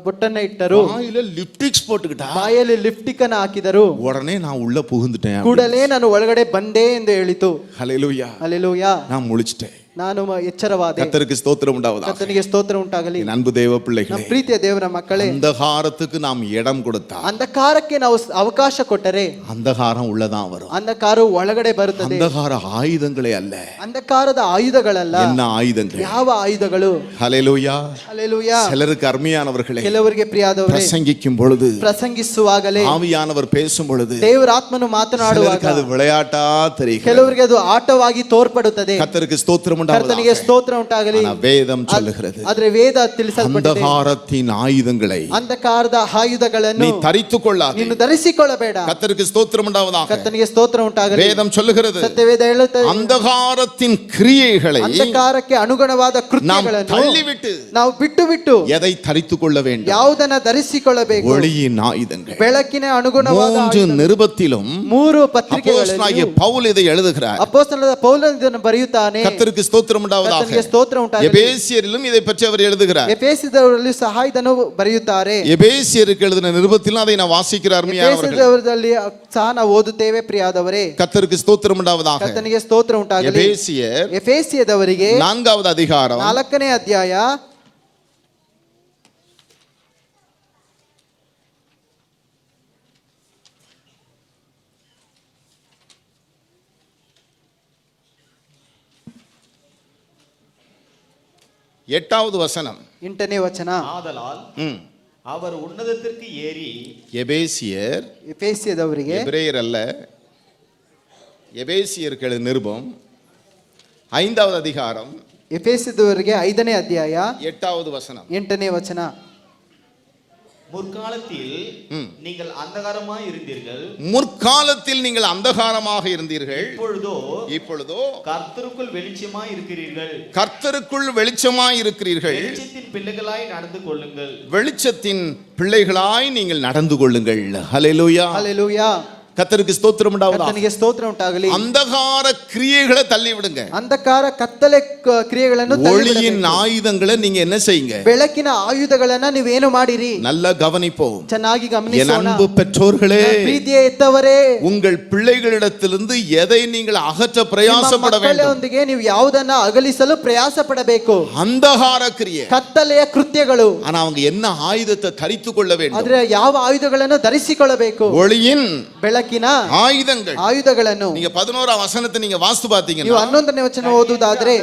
ಬೊಟ್ಟನ್ನ ಇಟ್ಟರು, வாயில லிப்டிக்ஸ் போட்டுக்கிட்டா, ಬಾಯಲ್ಲಿ ಲಿಪ್ಟಿಕ್ ಅನ್ನ ಹಾಕಿದರು. உடனே நான் உள்ள புகுந்துட்டேன். ಕೂಡಲೇ ನಾನು ಒಳಗಡೆ ಬಂದೆ ಎಂದು ಹೇಳಿತು. ஹல்லேலூயா. ಹಲ್ಲೆಲೂಯಾ. நான் முழிச்சிட்டேன். ನಾನು ಎಚ್ಚರವಾದೆ. கர்த்தருக்கு ஸ்தோத்திரம் உண்டாவதாக. ಕರ್ತನಿಗೆ ಸ್ತೋತ್ರ ಉಂಟಾಗಲಿ. என் அன்பு தேவ ನಮ್ಮ பிள்ளைகளே, ಪ್ರೀತಿಯ ದೇವರ ಮಕ್ಕಳೇ, அந்தகாரத்துக்கு நாம் இடம் கொடுத்தா, ಅಂಧಕಾರಕ್ಕೆ ನಾವು ಅವಕಾಶ ಕೊಟ್ಟರೆ அந்தகாரம் உள்ளதான் வரும். ಅಂಧಕಾರವು ಒಳಗಡೆ ಬರುತ್ತದೆ. அந்தகார ஆயுதங்களே அல்ல. ಅಂಧಕಾರದ ಆಯುಧಗಳಲ್ಲ. என்ன ஆயுதங்கள்? ಯಾವ ಆಯುಧಗಳು? ஹல்லேலூயா. ಹಲ್ಲೆಲೂಯಾ. சிலருக்கு அருமையானவர்களே, ಕೆಲವರಿಗೆ ಪ್ರಿಯಾದವರೇ, பிரசங்கிக்கும் பொழுது, ಪ್ರಸಂಗಿಸುವಾಗಲೇ, ஆவியானவர் பேசும் பொழுது, ದೇವರ ಆತ್ಮನು ಮಾತನಾಡುವಾಗ சிலருக்கு அது விளையாட்டா தெரியும். ಕೆಲವರಿಗೆ ಅದು ಆಟವಾಗಿ ತೋರ್ಪಡುತ್ತದೆ. கர்த்தருக்கு ஸ்தோத்திரம் ಕರ್ತನಿಗೆ உண்டாவதாக. ಸ್ತೋತ್ರ ಉಂಟಾಗಲಿ. ஆனா வேதம் சொல்லுகிறது, ಆದ್ರೆ ವೇದ ತಿಳಿಸಲ್ಪಟ್ಟಿದೆ, அந்தகாரத்தின் ஆயுதங்களை ಅಂಧಕಾರದ ಆಯುಧಗಳನ್ನು நீ தரித்துக் கொள்ளாதே. ನೀನು ಧರಿಸಿಕೊಳ್ಳಬೇಡ. கர்த்தருக்கு ஸ்தோத்திரம் உண்டாவதாக. ಕರ್ತನಿಗೆ ಸ್ತೋತ್ರ ಉಂಟಾಗಲಿ. வேதம் சொல்லுகிறது, ಸತ್ಯವೇದ ಹೇಳುತ್ತದೆ, அந்தகாரத்தின் கிரியைகளை ಅಂಧಕಾರಕ್ಕೆ ಅನುಗುಣವಾದ நாம் ಕೃತ್ಯಗಳನ್ನು தள்ளிவிட்டு ನಾವು ಬಿಟ್ಟು எதை தரித்துக் கொள்ள வேண்டும்? ಯಾವುದನ್ನ ಧರಿಸಿಕೊಳ್ಳಬೇಕು? ஒளியின் ஆயுதங்கள். ಬೆಳಕಿನ ಅನುಗುಣವಾದ 3 ಆಯುಧಗಳು. நிருபத்திலும் 3 ಪತ್ರಿಕೆಗಳಲ್ಲಿ அப்போஸ்தலனாகிய பவுல் இதை எழுதுகிறார். ಅಪೊಸ್ತಲನಾದ ಪೌಲನು ಇದನ್ನು ಬರೆಯುತ್ತಾನೆ. கர்த்தருக்கு ஸ்தோத்திரம் உண்டாவதாக. ಕರ್ತನಿಗೆ ಸ್ತೋತ್ರ ಉಂಟಾಗಲಿ. எபேசியரிலும் இதை பற்றி அவர் எழுதுகிறார். ಎಫೆಸದವರಲ್ಲಿ ಸಹ ಇದನ್ನು ಬರೆಯುತ್ತಾರೆ. எபேசியருக்கு எழுதின நிருபத்திலும் அதை நான் வாசிக்கிறார். அருமையானவர்களே, ಎಫೆಸದವರಲ್ಲಿ ಸಹ ನಾವು ಓದುತ್ತೇವೆ. ಪ್ರಿಯಾದವರೇ, கர்த்தருக்கு ஸ்தோத்திரம் உண்டாவதாக. ಕರ್ತನಿಗೆ ಸ್ತೋತ್ರ ಉಂಟಾಗಲಿ. எபேசியர் ಎಫೆಸಿಯದವರಿಗೆ 4வது அதிகாரம் 4ನೇ ಅಧ್ಯಾಯ 8வது வசனம். 8ನೇ ವಚನ. ஆதலால் ம். அவர் உன்னதத்திற்கு ஏறி எபேசியர், ಎಫೆಸಿಯದವರಿಗೆ, எபிரேயர் அல்ல, எபேசியருக்கு எழுதின நிருபம் 5வது அதிகாரம் ಎಫೆಸಿಯದವರಿಗೆ 5ನೇ ಅಧ್ಯಾಯ 8வது வசனம். 8ನೇ ವಚನ. முற்காலத்தில் நீங்கள் அந்தகாரமாய் இருந்தீர்கள், முற்காலத்தில் நீங்கள் அந்தகாரமாக இருந்தீர்கள், இப்பொழுதோ கர்த்தருக்குள் வெளிச்சமாய் இருக்கிறீர்கள். கர்த்தருக்குள் வெளிச்சமாய் இருக்கிறீர்கள். வெளிச்சத்தின் பிள்ளைகளாய் நடந்து கொள்ளுங்கள். வெளிச்சத்தின் பிள்ளைகளாய் நீங்கள் நடந்து கொள்ளுங்கள். ஹல்லேலூயா. ஹல்லேலூயா. கர்த்தருக்கு ஸ்தோத்திரம் உண்டாவதாக. ಕರ್ತನಿಗೆ ಸ್ತೋತ್ರ ಉಂಟಾಗಲಿ. ಅಂಧಕಾರ ಕ್ರಿಯೆகளை தள்ளி விடுங்க. ಅಂಧಕಾರ ಕತ್ತಲೆ ಕ್ರಿಯೆಗಳನ್ನು ஒளியின் ஆயுதங்களை நீங்க என்ன செய்யுங்க? ಬೆಳಕಿನ ಆಯುಧಗಳನ್ನ ನೀವೇನು ಮಾಡಿರಿ? நல்ல கவனிப்போம். ಚೆನ್ನಾಗಿ என் ಗಮನಿಸೋಣ. அன்பு பெற்றோர்களே, ಪ್ರೀತಿಯ ಎತ್ತವರೇ, உங்கள் பிள்ளைகளிடத்திலிருந்து எதை நீங்கள் அகற்ற பிரயாசப்பட வேண்டும்? ಮಕ್ಕಳೊಂದಿಗೆ ನೀವು ಯಾವುದನ್ನ ಅಗಲಿಸಲು ಪ್ರಯಾಸ ಪಡಬೇಕು? ಅಂಧಕಾರ ಕ್ರಿಯೆ, ಕತ್ತಲೆಯ ಕೃತ್ಯಗಳು. ஆனா அவங்க என்ன ஆயுதத்தை தரித்து கொள்ள வேண்டும்? ಆದ್ರೆ ಯಾವ ಆಯುಧಗಳನ್ನು ಧರಿಸಿಕೊಳ್ಳಬೇಕು? ஒளியின் ಬೆಳಕಿನ ಆಯುಧಗಳನ್ನು. நீங்க 11ஆம் வசனத்தை நீங்க வாசித்து பாத்தீங்கன்னா, ನೀವು 11ನೇ ವಚನ ಓದುವುದಾದ್ರೆ,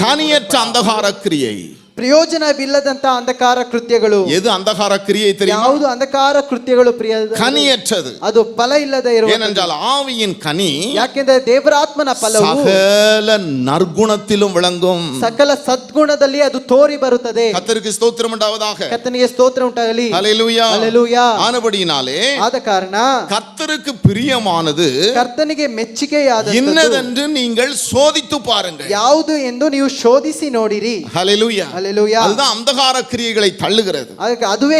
கனியற்ற அந்தகார கிரியை, ಪ್ರಯೋಜನವಿಲ್ಲದಂತ ಅಂಧಕಾರ ಕೃತ್ಯಗಳು. எது அந்தகார கிரியை தெரியுமா? ಯಾವುದು ಅಂಧಕಾರ ಕೃತ್ಯಗಳು? ಪ್ರಿಯ, கனியற்றது. ಅದು ಫಲ ಇಲ್ಲದೆ ಇರುವ. ஏனென்றால் ஆவியின் கனி ಯಾಕೆಂದರೆ ದೇವರಾತ್ಮನ ಫಲವು சகல நற்குணத்திலும் விளங்கும். ಸಕಲ ಸದ್ಗುಣದಲ್ಲಿ ಅದು ತೋರಿ ಬರುತ್ತದೆ. கர்த்தருக்கு ஸ்தோத்திரம் உண்டாவதாக. ಕರ್ತನಿಗೆ ಸ್ತೋತ್ರ ಉಂಟಾಗಲಿ. ஹல்லேலூயா. ಹಲ್ಲೆಲೂಯಾ. ஆனபடியினாலே ಆದ ಕಾರಣ கர்த்தருக்கு பிரியமானது ಕರ್ತನಿಗೆ ಮೆಚ್ಚುಗೆಯಾದದ್ದು இன்னதென்று நீங்கள் சோதித்து பாருங்கள். ಯಾವುದು ಎಂದು ನೀವು ಶೋಧಿಸಿ ನೋಡಿರಿ. ஹல்லேலூயா. ಹಲ್ಲೆಲೂಯಾ. அதுதான் அந்தகார கிரியைகளை தள்ளுகிறது. ಅದುವೇ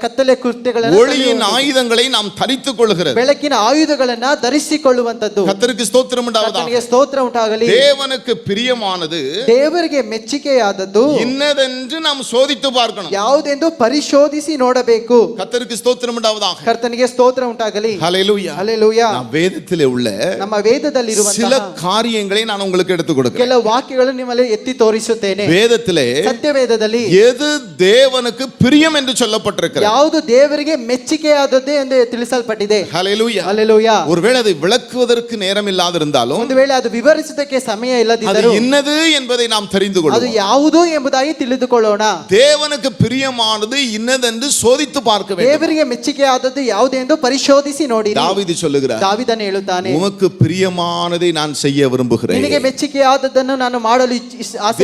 ಕತ್ತಲೆ ಕೃತ್ಯಗಳನ್ನು, ஒளியின் ஆயுதங்களை நாம் தரித்துக் கொள்கிறது. ಬೆಳಕಿನ ಆಯುಧಗಳನ್ನ ಧರಿಸಿಕೊಳ್ಳುವಂತದ್ದು. கர்த்தருக்கு ஸ்தோத்திரம் உண்டாவதாக. ಕರ್ತನಿಗೆ ಸ್ತೋತ್ರ ಉಂಟಾಗಲಿ. தேவனுக்கு பிரியமானது ದೇವರಿಗೆ ಮೆಚ್ಚುಗೆಯಾದದ್ದು இன்னதென்று நாம் சோதித்து பார்க்கணும். ಯಾವುದೆಂದು ಪರಿಶೋಧಿಸಿ ನೋಡಬೇಕು. கர்த்தருக்கு ஸ்தோத்திரம் உண்டாவதாக. ಕರ್ತನಿಗೆ ಸ್ತೋತ್ರ ಉಂಟಾಗಲಿ. ஹல்லேலூயா. ಹಲ್ಲೆಲೂಯಾ. நாம் வேதத்திலே உள்ள ನಮ್ಮ ವೇದದಲ್ಲಿರುವಂತಹ சில காரியங்களை நான் உங்களுக்கு எடுத்து கொடுக்கிறேன். ಕೆಲವು ವಾಕ್ಯಗಳು ನಿಮ್ಮಲ್ಲಿ ಎತ್ತಿ ತೋರಿಸುತ್ತೇನೆ. வேதத்திலே ಸತ್ಯವೇದದಲ್ಲಿ எது தேவனுக்கு பிரியம் என்று சொல்லப்பட்டிருக்கிறது, ಯಾವುದು ದೇವರಿಗೆ ಮೆಚ್ಚುಗೆಯಾದದ್ದು ಎಂದು ತಿಳಿಸಲ್ಪಟ್ಟಿದೆ. ஹல்லேலூயா. ಹಲ್ಲೆಲೂಯಾ. ஒருவேளை அதை விளக்குவதற்கு நேரம் இல்லாதிருந்தாலும் ಒಂದು ವೇಳೆ ಅದು ವಿವರಿಸುವುದಕ್ಕೆ ಸಮಯ அது ಇಲ್ಲದಿದ್ದರೂ என்னது என்பதை நாம் தெரிந்து ಅದು கொள்வோம். ಯಾವುದು ಎಂಬುದಾಗಿ ತಿಳಿದುಕೊಳ್ಳೋಣ. தேவனுக்கு பிரியமானது இன்னதென்று சோதித்து பார்க்க வேண்டும். ದೇವರಿಗೆ ಮೆಚ್ಚುಗೆಯಾದದ್ದು ಯಾವುದು ಎಂದು ಪರಿಶೋಧಿಸಿ ನೋಡಿರಿ. தாவீது சொல்லுகிறார், ದಾವೀದನು ಹೇಳುತ್ತಾನೆ, உமக்கு பிரியமானதை நான் செய்ய விரும்புகிறேன். ನಿನಗೆ ಮೆಚ್ಚುಗೆಯಾದದ್ದನ್ನು ನಾನು ಮಾಡಲು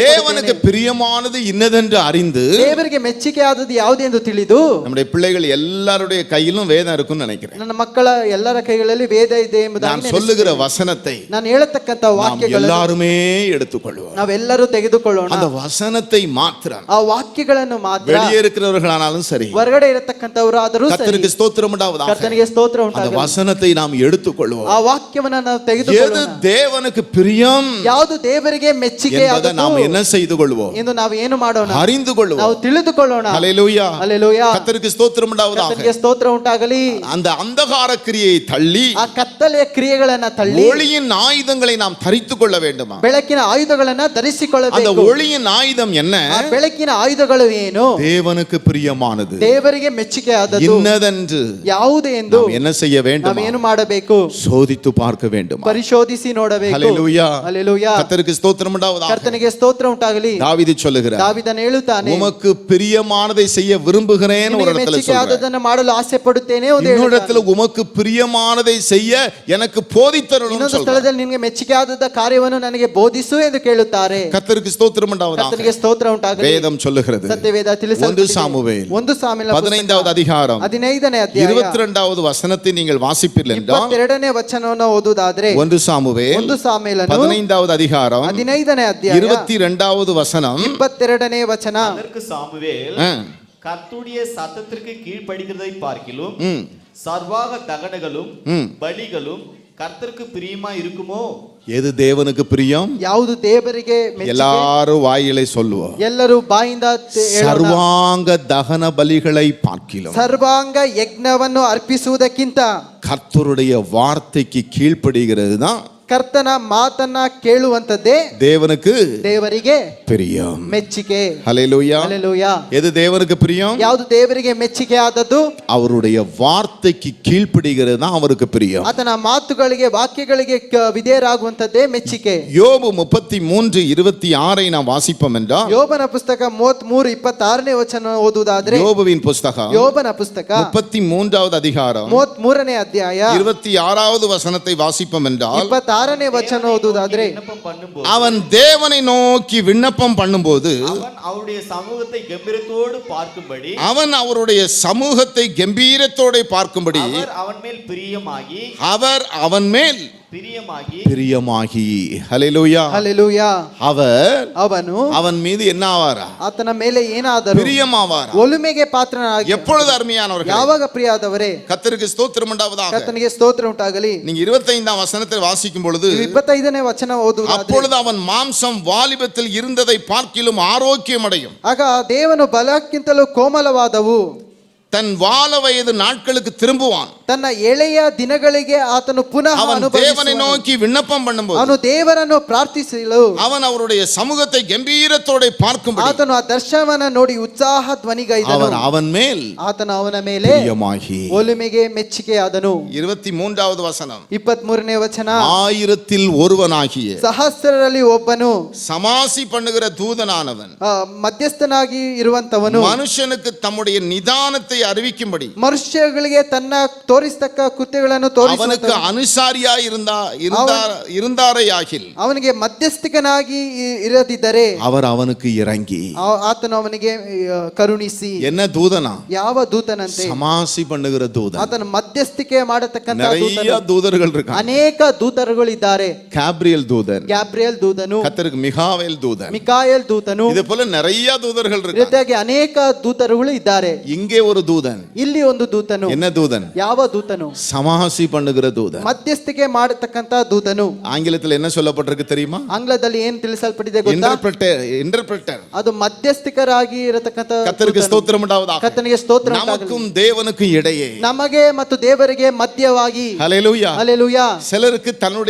தேவனுக்கு பிரியமானது இன்னதென்று அறிந்து ದೇವರಿಗೆ ಮೆಚ್ಚುಗೆಯಾದದ್ದು ಯಾವುದು ಎಂದು ತಿಳಿದು நம்முடைய பிள்ளைகள் எல்லாருடைய கையிலும் வேதம் இருக்குன்னு நினைக்கிறேன். ನನ್ನ ಮಕ್ಕಳ ಎಲ್ಲರ ಕೈಗಳಲ್ಲಿ ವೇದ ಇದೆ ಎಂಬುದಾಗಿ நான் சொல்லுகிற வசனத்தை ನಾನು ಹೇಳತಕ್ಕಂತ நாம் ವಾಕ್ಯಗಳನ್ನು எல்லாருமே எடுத்துக்கொள்வோம். ನಾವೆಲ್ಲರೂ ತೆಗೆದುಕೊಳ್ಳೋಣ. அந்த வசனத்தை மாத்திரம் ಆ ವಾಕ್ಯಗಳನ್ನು ಮಾತ್ರ வெளியே இருக்கிறவர்களானாலும் சரி, ಹೊರಗಡೆ ಇರತಕ್ಕಂತವರು ಆದರೂ ಸರಿ, கர்த்தருக்கு ஸ்தோத்திரம் உண்டாவதாக, ಕರ್ತನಿಗೆ ಸ್ತೋತ್ರ அந்த ಉಂಟಾಗಲಿ. வசனத்தை நாம் எடுத்துக்கொள்வோம். ಆ ವಾಕ್ಯವನ್ನು ನಾವು எது ತೆಗೆದುಕೊಳ್ಳೋಣ. தேவனுக்கு பிரியம் ಯಾವುದು ದೇವರಿಗೆ ಮೆಚ್ಚುಗೆ என்பதை நாம் என்ன செய்து கொள்வோம்? ಎಂದು ನಾವು ಏನು ಮಾಡೋಣ? அறிந்து கொள்வோம். ನಾವು ತಿಳಿದುಕೊಳ್ಳೋಣ. ஹல்லேலூயா. ಹಲ್ಲೆಲೂಯಾ. கர்த்தருக்கு ஸ்தோத்திரம் உண்டாவதாக. ಕರ್ತನಿಗೆ ಸ್ತೋತ್ರ ಉಂಟಾಗಲಿ. அந்த அந்தகார கிரியை தள்ளி ಆ ಕತ್ತಲೆಯ ಕ್ರಿಯೆಗಳನ್ನ ತಳ್ಳಿ ஒளியின் ஆயுதங்களை நாம் தரித்துக் கொள்ள வேண்டுமா? ಬೆಳಕಿನ ಆಯುಧಗಳನ್ನ அந்த ಧರಿಸಿಕೊಳ್ಳಬೇಕು. ஒளியின் ஆயுதம் என்ன? ಆ ಬೆಳಕಿನ ಆಯುಧಗಳು ಏನು? தேவனுக்கு பிரியமானது ದೇವರಿಗೆ ಮೆಚ್ಚುಗೆ ಆದದ್ದು இன்னதென்று ಯಾವುದು ಎಂದು நாம் என்ன செய்ய வேண்டும்? ನಾವೇನು ಮಾಡಬೇಕು? சோதித்து பார்க்க வேண்டும். ಪರಿಶೋಧಿಸಿ ನೋಡಬೇಕು. ஹல்லேலூயா. ಹಲ್ಲೆಲೂಯಾ. கர்த்தருக்கு ஸ்தோத்திரம் உண்டாவதாக. ಕರ್ತನಿಗೆ ಸ್ತೋತ್ರ ಉಂಟಾಗಲಿ. தாவீது சொல்லுகிறார், ದಾವೀದನು ಹೇಳುತ್ತಾನೆ, உமக்கு பிரியமானதை செய்ய விரும்புகிறேன். ஒரு ನಿನಗೆ இடத்துல ಮೆಚ್ಚುಗೆ சொல்றார், ಆದದ್ದನ್ನು ಮಾಡಲು ಆಸೆ ಪಡುತ್ತೇನೆ. இன்னொரு இடத்துல உமக்கு பிரியமானதை செய்ய எனக்கு போதித்தரணும் ಇನ್ನೊಂದು சொல்றார். ಸ್ಥಳದಲ್ಲಿ ನಿನಗೆ ಮೆಚ್ಚುಗೆ ಆದದ ಕಾರ್ಯವನ್ನು ನನಗೆ ಬೋಧಿಸು ಎಂದು ಕೇಳುತ್ತಾರೆ. கர்த்தருக்கு ஸ்தோத்திரம் உண்டாவதாக. ಕರ್ತನಿಗೆ ಸ್ತೋತ್ರ ಉಂಟಾಗಲಿ. வேதம் சொல்லுகிறது, ಸತ್ಯವೇದ 1 ತಿಳಿಸುತ್ತದೆ. சாமுவேல் 1 ಸಾಮುವೇಲ 15வது அதிகாரம் 15ನೇ ಅಧ್ಯಾಯ 22வது வசனத்தை நீங்கள் வாசிப்பீர்கள் என்றால், 22ನೇ ವಚನವನ್ನು ಓದುವುದಾದರೆ 1 சாமுவேல் 1 ಸಾಮುವೇಲನು 15வது அதிகாரம் 15ನೇ ಅಧ್ಯಾಯ 22வது வசனம். 22ನೇ ವಚನ. அதற்கு சாமுவேல், கர்த்தருடைய சத்தத்திற்கு கீழ்ப்படிகிறதை பார்க்கிலும் சர்வாக தகனங்களும் பலிகளும் கர்த்தருக்கு பிரியமா இருக்குமோ? எது தேவனுக்கு பிரியம்? ಯಾವುದು ದೇವರಿಗೆ ಮೆಚ್ಚುಗೆ? எல்லாரும் வாயிலை சொல்லுவோம். ಎಲ್ಲರೂ ಬಾಯಿಂದ ಸರ್ವಾಂಗ ದಹನ ಬಲಿகளை பார்க்கிலும் ಸರ್ವಾಂಗ ಯಜ್ಞವನ್ನು ಅರ್ಪಿಸುವುದಕ್ಕಿಂತ கர்த்தருடைய வார்த்தைக்கு கீழ்ப்படுகிறது தான் ಕರ್ತನ ಮಾತನ್ನ ಕೇಳುವಂತದ್ದೇ தேவனுக்கு ದೇವರಿಗೆ பிரியம். ಮೆಚ್ಚುಗೆ. ஹல்லேலூயா. ಹಲ್ಲೆಲೂಯಾ. எது தேவனுக்கு பிரியம்? ಯಾವುದು ದೇವರಿಗೆ ಮೆಚ್ಚುಗೆ ಆದದ್ದು? அவருடைய வார்த்தைக்கு கீழ்ப்படுகிறது தான் அவருக்கு பிரியம். ಆತನ ಮಾತುಗಳಿಗೆ ವಾಕ್ಯಗಳಿಗೆ ವಿಧೇಯರಾಗುವಂತದ್ದೇ ಮೆಚ್ಚುಗೆ. யோபு 33:26 நாம் வாசிப்போம் என்றால், ಯೋಬನ ಪುಸ್ತಕ 33:26ನೇ ವಚನ ಓದುವುದಾದ್ರೆ, யோபுவின் புஸ்தகம் ಯೋಬನ ಪುಸ್ತಕ 33வது அதிகாரம் 33ನೇ ಅಧ್ಯಾಯ 26வது வசனத்தை வாசிப்போம் என்றால், 26 6ನೇ ವಚನ ಓದುವುದಾದ್ರೆ, விண்ணப்பம் பண்ணும்போது அவன் தேவனை நோக்கி விண்ணப்பம் பண்ணும்போது அவன் அவருடைய சமூகத்தை கம்பீரத்தோடு பார்க்கும்படி அவன் அவருடைய சமூகத்தை கம்பீரத்தோட பார்க்கும்படி அவர் அவன் மேல் பிரியமாகி அவர் அவன் மேல் பிரியமாகி ஹல்லேலூயா ಹಲ್ಲೆಲೂಯಾ, அவர் ಅವನು அவன் மீது என்ன ஆவாரா? ಆತನ ಮೇಲೆ ಏನಾದರೂ பிரியமாவாரா? ಒಲುಮೆಗೆ ಪಾತ್ರನಾಗಿ எப்பொழுது அருமையானவர்கள் ಯಾವಾಗ ಪ್ರಿಯಾದವರೇ, கர்த்தருக்கு ஸ்தோத்திரம் உண்டாவதாக. ಕರ್ತನಿಗೆ ಸ್ತೋತ್ರ ಉಂಟಾಗಲಿ. நீங்க 25ஆம் வசனத்தை வாசிக்கும் பொழுது 25ನೇ ವಚನ ಓದುವುದಾದ್ರೆ, அப்பொழுது அவன் மாம்சம் வாலிபத்தில் இருந்ததை பார்க்கிலும் ஆரோக்கியம் அடையும். ಆಗ ದೇವನು ಬಲಕ್ಕಿಂತಲೂ ಕೋಮಲವಾದವು, தன் வால வயது நாட்களுக்கு திரும்புவான். ತನ್ನ ಎಳೆಯ ದಿನಗಳಿಗೆ ಆತನು ಪುನಃ அவன் தேவனை நோக்கி விண்ணப்பம் பண்ணும்போது ಅವನು ದೇವರನ್ನು ಪ್ರಾರ್ಥಿಸಲು அவன் அவருடைய சமூகத்தை கம்பீரத்தோட பார்க்கும்படி ಆತನು ಆ ದರ್ಶನವನ್ನು ನೋಡಿ ಉತ್ಸಾಹ ಧ್ವನಿಗೈದನು. அவர் அவன் மேல் ಆತನು ಅವನ ಮೇಲೆ பிரியமாகி ಒಲುಮೆಗೆ ಮೆಚ್ಚುಗೆಯಾದನು. 23வது வசனம், 23ನೇ ವಚನ, 1000ல் ஒருவனாகிய ಸಹಸ್ರರಲ್ಲಿ ಒಬ್ಬನು, சமாசி பண்ணுகிற தூதனானவன் ಮಧ್ಯಸ್ಥನಾಗಿ ಇರುವಂತವನು, மனுஷனுக்கு தம்முடைய நிதானத்தை அறிவிக்கும்படி ಮನುಷ್ಯಗಳಿಗೆ ತನ್ನ ತೋರಿಸತಕ್ಕ ಕೃತ್ಯಗಳನ್ನು அவனுக்கு ಅನುಸಾರಿயா இருந்தாரையாகில் ಅವನಿಗೆ ಮಧ್ಯಸ್ಥಿಕನಾಗಿ ಇರದಿದ್ದರೆ அவர் அவனுக்கு இறங்கி ಆತನು ಅವನಿಗೆ ಕರುಣಿಸಿ. என்ன தூதனா? ಯಾವ ದೂತನಂತೆ? சமாசி பண்ணுகிற தூதன். ಆತನು ಮಧ್ಯಸ್ಥಿಕೆ ಮಾಡತಕ್ಕಂತ நிறைய தூதர்கள் இருக்காங்க. ಅನೇಕ ದೂತರುಗಳಿದ್ದಾರೆ. கேப்ரியல் தூதன், ಗ್ಯಾಬ್ರಿಯಲ್ ದೂತನು, கர்த்தருக்கு மிகாவேல் தூதன், ಮಿಕಾಯಲ್ ದೂತನು, இதே போல நிறைய தூதர்கள் இருக்காங்க. ರೀತಿಯಾಗಿ ಅನೇಕ ದೂತರುಗಳು ಇದ್ದಾರೆ. இங்கே ஒரு தூதன். ಇಲ್ಲಿ ಒಂದು ದೂತನು. என்ன தூதன்? ಯಾವ ದೂತನು? சமாசி பண்ணுகிற தூதன். ಮಧ್ಯಸ್ಥಿಕೆ ಮಾಡತಕ್ಕಂತ ದೂತನು. ஆங்கிலத்தில் என்ன சொல்லப்பட்டிருக்கு தெரியுமா? ಆಂಗ್ಲದಲ್ಲಿ ಏನು ತಿಳಿಸಲ್ಪಟ್ಟಿದೆ ಗೊತ್ತಾ? ಇಂಟರ್ಪ್ರೆಟರ್. ಅದು ಮಧ್ಯಸ್ಥಿಕರಾಗಿ ಇರತಕ್ಕಂತ. கர்த்தருக்கு ஸ்தோத்திரம் உண்டாவதாக. ಕರ್ತನಿಗೆ ಸ್ತೋತ್ರ ಉಂಟಾಗಲಿ. நமக்கும் தேவனுக்கும் இடையே, ನಮಗೆ ಮತ್ತು ದೇವರಿಗೆ ಮಧ್ಯವಾಗಿ. ஹல்லேலூயா, ಹಲ್ಲೆಲೂಯಾ. சிலருக்கு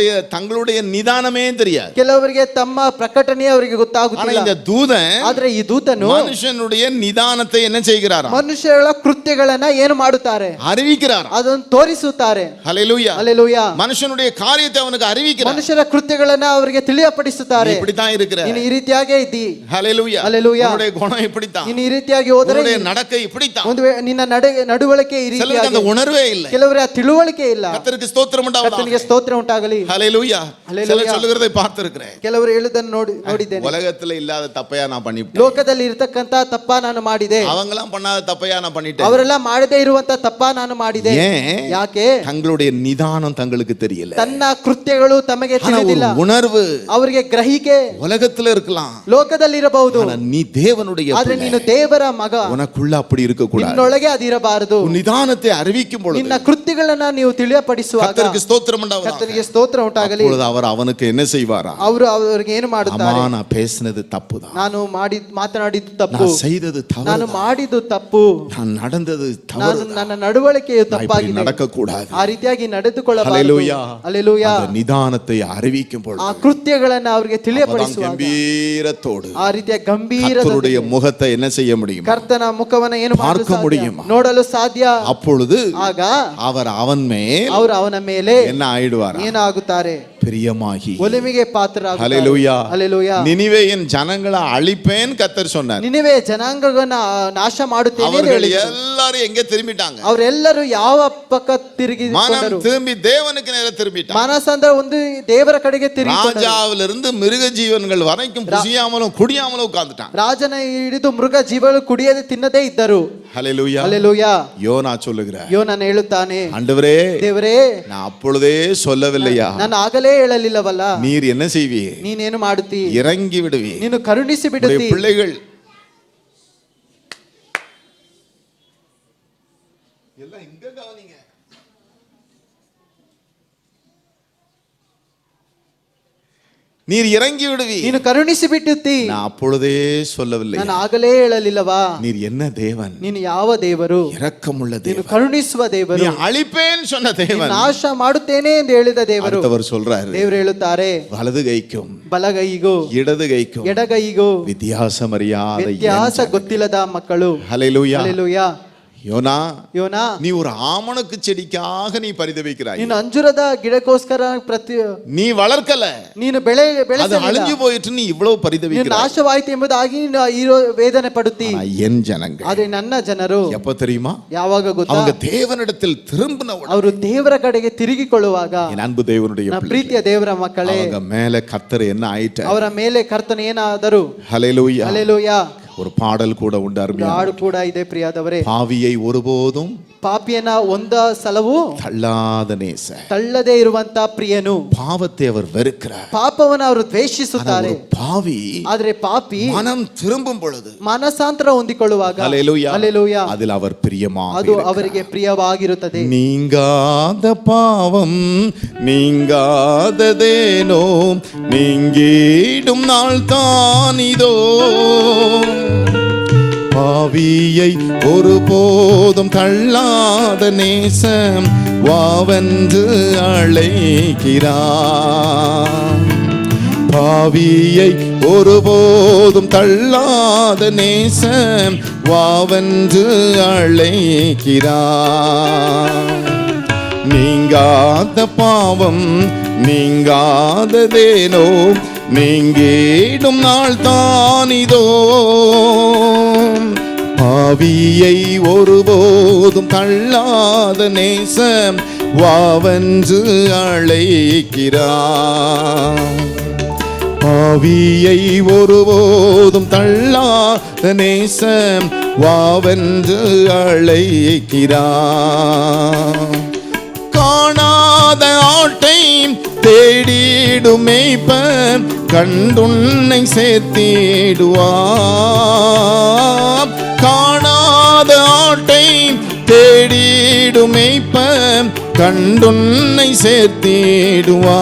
தங்களுடைய நிதானமே தெரியாது. ಕೆಲವರಿಗೆ ತಮ್ಮ ಪ್ರಕಟಣೆ ಅವರಿಗೆ ஆனா ಗೊತ್ತಾಗುತ್ತಿಲ್ಲ. இந்த தூதன், ಆದ್ರೆ ಈ ದೂತನು மனுஷனுடைய நிதானத்தை என்ன செய்கிறாராம்? ಮನುಷ್ಯರ ಕೃತ್ಯಗಳನ್ನ ಏನು ಮಾಡುತ್ತಾರೆ? அறிவிக்கிறாராம். ಅದನ್ನು ತೋರಿಸುತ್ತಾರೆ. ஹல்லேலூயா, ಹಲ್ಲೆಲೂಯಾ. மனுஷனுடைய காரியத்தை அவனுக்கு அறிவிக்கிறார். ಮನುಷ್ಯರ ಕೃತ್ಯಗಳನ್ನ ಅವರಿಗೆ ತಿಳಿಯಪಡಿಸುತ್ತಾರೆ. இப்படித்தான் இருக்கிற. ನೀನು ಈ ರೀತಿಯಾಗೇ ಇದ್ದಿ. ஹல்லேலூயா. ಹಲ್ಲೆಲೂಯಾ. உன்னுடைய குணம் இப்படித்தான். ನೀನು ಈ ರೀತಿಯಾಗಿ ಹೋದರೆ உன்னுடைய நடக்கை இப்படித்தான். ಒಂದು ನಿನ್ನ ನಡವಳಿಕೆ ಈ சிலருக்கு ರೀತಿಯಾಗಿ. அந்த உணர்வே இல்லை. ಕೆಲವರ ತಿಳುವಳಿಕೆ ಇಲ್ಲ. கர்த்தருக்கு ஸ்தோத்திரம் உண்டாவதாக. ಕರ್ತನಿಗೆ ಸ್ತೋತ್ರ ಉಂಟಾಗಲಿ. ஹல்லேலூயா. ஹல்லேலூயா. சிலர் சொல்லுகிறதை பார்த்திருக்கிறேன். ಕೆಲವರು ಹೇಳುವುದನ್ನು ನೋಡಿದ್ದೇನೆ. உலகத்துல இல்லாத தப்பையா நான் பண்ணிட்டேன். ಲೋಕದಲ್ಲಿ ಇರತಕ್ಕಂತ ತಪ್ಪ ನಾನು ಮಾಡಿದೆ. அவங்களாம் பண்ணாத தப்பையா நான் பண்ணிட்டேன். ಅವರೆಲ್ಲ ಮಾಡದೇ ಇರುವಂತ ತಪ್ಪ ನಾನು ಮಾಡಿದೆ. ஏன்? ಯಾಕೆ? தங்களுடைய நிதானம் தங்களுக்கு தெரியல. ತನ್ನ ಕೃತ್ಯಗಳು ತಮಗೆ ஆனா ஒரு ತಿಳಿದಿಲ್ಲ. உணர்வு ಅವರಿಗೆ ಗ್ರಹಿಕೆ உலகத்துல இருக்கலாம். ಲೋಕದಲ್ಲಿ ಇರಬಹುದು. ஆனா நீ தேவனுடைய ಆದ್ರೆ பிள்ளை. ನೀನು ದೇವರ ಮಗ. உனக்குள்ள அப்படி இருக்க கூடாது. ನಿನ್ನೊಳಗೆ ಅದಿರಬಾರದು. உன் நிதானத்தை அறிவிக்கும் பொழுது ನಿನ್ನ ಕೃತ್ಯಗಳನ್ನ ನೀವು ತಿಳಿಯಪಡಿಸುವಾಗ கர்த்தருக்கு ஸ்தோத்திரம் உண்டாவதாக. ಕರ್ತನಿಗೆ ಸ್ತೋತ್ರ ಉಂಟಾಗಲಿ. அப்பொழுது அவர் அவனுக்கு என்ன செய்வாரா? ಅವರು ಅವರಿಗೆ ಏನು ಮಾಡುತ್ತಾರೆ? அம்மா நான் பேசினது தப்புதான். ನಾನು ಮಾತನಾಡಿದ್ದು ತಪ್ಪು. நான் செய்தது தவறு. ನಾನು ಮಾಡಿದ್ದು ತಪ್ಪು. நான் நடந்தது ನಾನು தவறு. ನನ್ನ ನಡವಳಿಕೆಯು ತಪ್ಪಾಗಿದೆ. நடக்க கூடாது. ಆ ರೀತಿಯಾಗಿ ನಡೆದುಕೊಳ್ಳಬಾರದು. ஹல்லேலூயா. ಹಲ್ಲೆಲೂಯಾ. அந்த நிதானத்தை அறிவிக்கும் பொழுது ಆ ಕೃತ್ಯಗಳನ್ನ ಅವರಿಗೆ அப்பதான் ತಿಳಿಯಪಡಿಸುವಾಗ கம்பீரத்தோடு ಆ ರೀತಿಯ ಗಂಭೀರ கர்த்தருடைய முகத்தை என்ன செய்ய முடியும்? ಕರ್ತನ ಮುಖವನ್ನ ಏನು ಮಾಡಲು பார்க்க ಸಾಧ್ಯ? முடியுமா? ನೋಡಲು ಸಾಧ್ಯ. அப்பொழுது ಆಗ அவர் அவன் மேல் ಅವರು ಅವನ ಮೇಲೆ என்ன ஆயிடுவார்? ಏನಾಗುತ್ತಾರೆ? பிரியமாகி. ಒಲಿಮೆಗೆ ಪಾತ್ರರಾಗುತ್ತಾರೆ. ஹல்லேலூயா. ಹಲ್ಲೆಲೂಯಾ. நினிவேயின் ஜனங்களை அழிப்பேன் கர்த்தர் சொன்னார். ನಿನಿವೆ ಜನಾಂಗಗಳನ್ನ ನಾಶ ಮಾಡುತ್ತೇನೆ ಎಂದು அவர்கள் ಹೇಳಿದರು. எல்லாரும் எங்க திரும்பிட்டாங்க? ಅವರೆಲ್ಲರೂ ಯಾವ ಪಕ್ಕ ತಿರುಗಿಕೊಂಡರು? மனம் திரும்பி தேவனுக்கு நேர திரும்பிட்டாங்க. ಮನಸ್ಸಂದ್ರೆ ಒಂದು ದೇವರ ಕಡೆಗೆ ತಿರುಗಿಕೊಂಡರು. ராஜாவிலிருந்து மிருக ஜீவன்கள் வரைக்கும் புசியாமலும் குடியாமலும் உட்கார்ந்துட்டான். ರಾಜನ ಹಿಡಿದು ಮೃಗ ಜೀವಗಳು ಕುಡಿಯದೆ ತಿನ್ನದೇ ಇದ್ದರು. ஹல்லேலூயா. ಹಲ್ಲೆಲೂಯಾ. யோனா சொல்லுகிறார், ಯೋನನ ಹೇಳುತ್ತಾನೆ, ஆண்டவரே ದೇವರೇ, நான் அப்பொழுதே சொல்லவில்லையா? ನಾನು ಆಗಲೇ ಹೇಳಲಿಲ್ಲವಲ್ಲ? நீர் என்ன செய்வீர்? ನೀನೇನು ಮಾಡುತ್ತಿ? இறங்கி விடுவீர். ನೀನು ಕರುಣಿಸಿ ಬಿಡುತ್ತಿ. பிள்ளைகள் எல்லாம் இங்க கவனிங்க. நீர் இறங்கி விடுவீர். ನೀನು ಕರುಣಿಸಿ ಬಿಡುತ್ತಿ. நான் அப்பொழுதே சொல்லவில்லை. ನಾನು ಆಗಲೇ ಹೇಳಲಿಲ್ಲವಾ? நீர் என்ன தேவன்? ನೀನು ಯಾವ ದೇವರು? இரக்கமுள்ள ನೀನು தேவன். ಕರುಣಿಸುವ ದೇವರು. நீ அழிப்பேன் சொன்ன தேவன். ನಾಶ ಮಾಡುತ್ತೇನೆ ಎಂದು ಹೇಳಿದ ದೇವರು. அடுத்தவர் சொல்றாரு, ದೇವರು ಹೇಳುತ್ತಾರೆ, வலது கைக்கும் ಬಲಗೈಗೂ இடது கைக்கும் ಎಡಗೈಗೂ வித்தியாசம் அறியாத ವ್ಯತ್ಯಾಸ ಗೊತ್ತಿಲ್ಲದ ಮಕ್ಕಳು. ஹல்லேலூயா. ಹಲ್ಲೆಲೂಯಾ. யோனா ಯೋನಾ, நீ ஒரு ஆமணக்கு செடிக்காக நீ பரிதவிக்கிறாய். ನೀನು ಅಂಜುರದ ಗಿಡಕ್ಕೋಸ್ಕರ நீ வளர்க்கல, ನೀನು அது ಬೆಳೆಸಲಿಲ್ಲ. அழிஞ்சு போயிட்டு நீ இவ்வளவு ನೀನು பரிதவிக்கிறாய். ನಾಶವಾಯಿತು ಎಂಬುದಾಗಿ ನೀನು ಇರೋ ವೇದನೆ ಪಡುತ್ತಿ. ஆனா என் ஜனங்கள் ಆದ್ರೆ ನನ್ನ ಜನರು எப்ப தெரியுமா? ಯಾವಾಗ ಗೊತ್ತಾ? அவங்க தேவனிடத்தில் திரும்பின உடனே, ಅವರು ದೇವರ ಕಡೆಗೆ ತಿರುಗಿಕೊಳ್ಳುವಾಗ, என் அன்பு தேவனுடைய ನನ್ನ பிள்ளைகளே, ಪ್ರೀತಿಯ ದೇವರ ಮಕ್ಕಳೇ, அவங்க மேல கர்த்தர் என்ன ஆயிட்ட. ಅವರ ಮೇಲೆ ಕರ್ತನ ಏನಾದರೂ. ஹல்லேலூயா. ಹಲ್ಲೆಲೂಯಾ. ஒரு பாடல் கூட உண்டு, அருமையா. ಹಾಡು ಕೂಡ ಇದೆ ಪ್ರಿಯಾದವರೇ. பாவியை ஒருபோதும் ಪಾಪಿಯನ್ನ ಒಂದ ಸಲವು தள்ளாத நேச, ತಳ್ಳದೇ ಇರುವಂತ ಪ್ರಿಯನು. பாவத்தை அவர் வெறுக்கிறார். ಪಾಪವನ್ನು ಅವರು ஆனா ದ್ವೇಷಿಸುತ್ತಾರೆ. ஒரு பாவி ಆದ್ರೆ ಪಾಪಿ மனம் திரும்பும் பொழுது, ಮನಸಾಂತರ ಹೊಂದಿಕೊಳ್ಳುವಾಗ, ஹல்லேலூயா, ಹಲ್ಲೆಲೂಯಾ, அதில் அவர் பிரியமாக ಅದು இருக்கிறார். ಅವರಿಗೆ ಪ್ರಿಯವಾಗಿರುತ್ತದೆ. நீங்காத பாவம் நீங்காததேனோ, நீங்கிடும் நாள் தானிதோ. பாவியை ஒருபோதும் தள்ளாத நேசம் வாவென்று அழைக்கிறார். பாவியை ஒருபோதும் தள்ளாத நேசம் வாவென்று அழைக்கிறார். நீங்காத பாவம் நீங்காததேனோ, நீங்கிடும் நாள் தானிதோ. பாவியை ஒருபோதும் தள்ளாத நேசம் வாவென்று அழைக்கிறார். பாவியை ஒருபோதும் தள்ளாத நேசம் வாவென்று அழைக்கிறார். காணாத ஆட்டை தேடிடும் மேய்ப்பன் கண்டுன்னை சேர்த்திடுவார். காணாத ஆட்டை தேடிடும் மேய்ப்பன் கண்டுன்னை சேர்த்திடுவார்.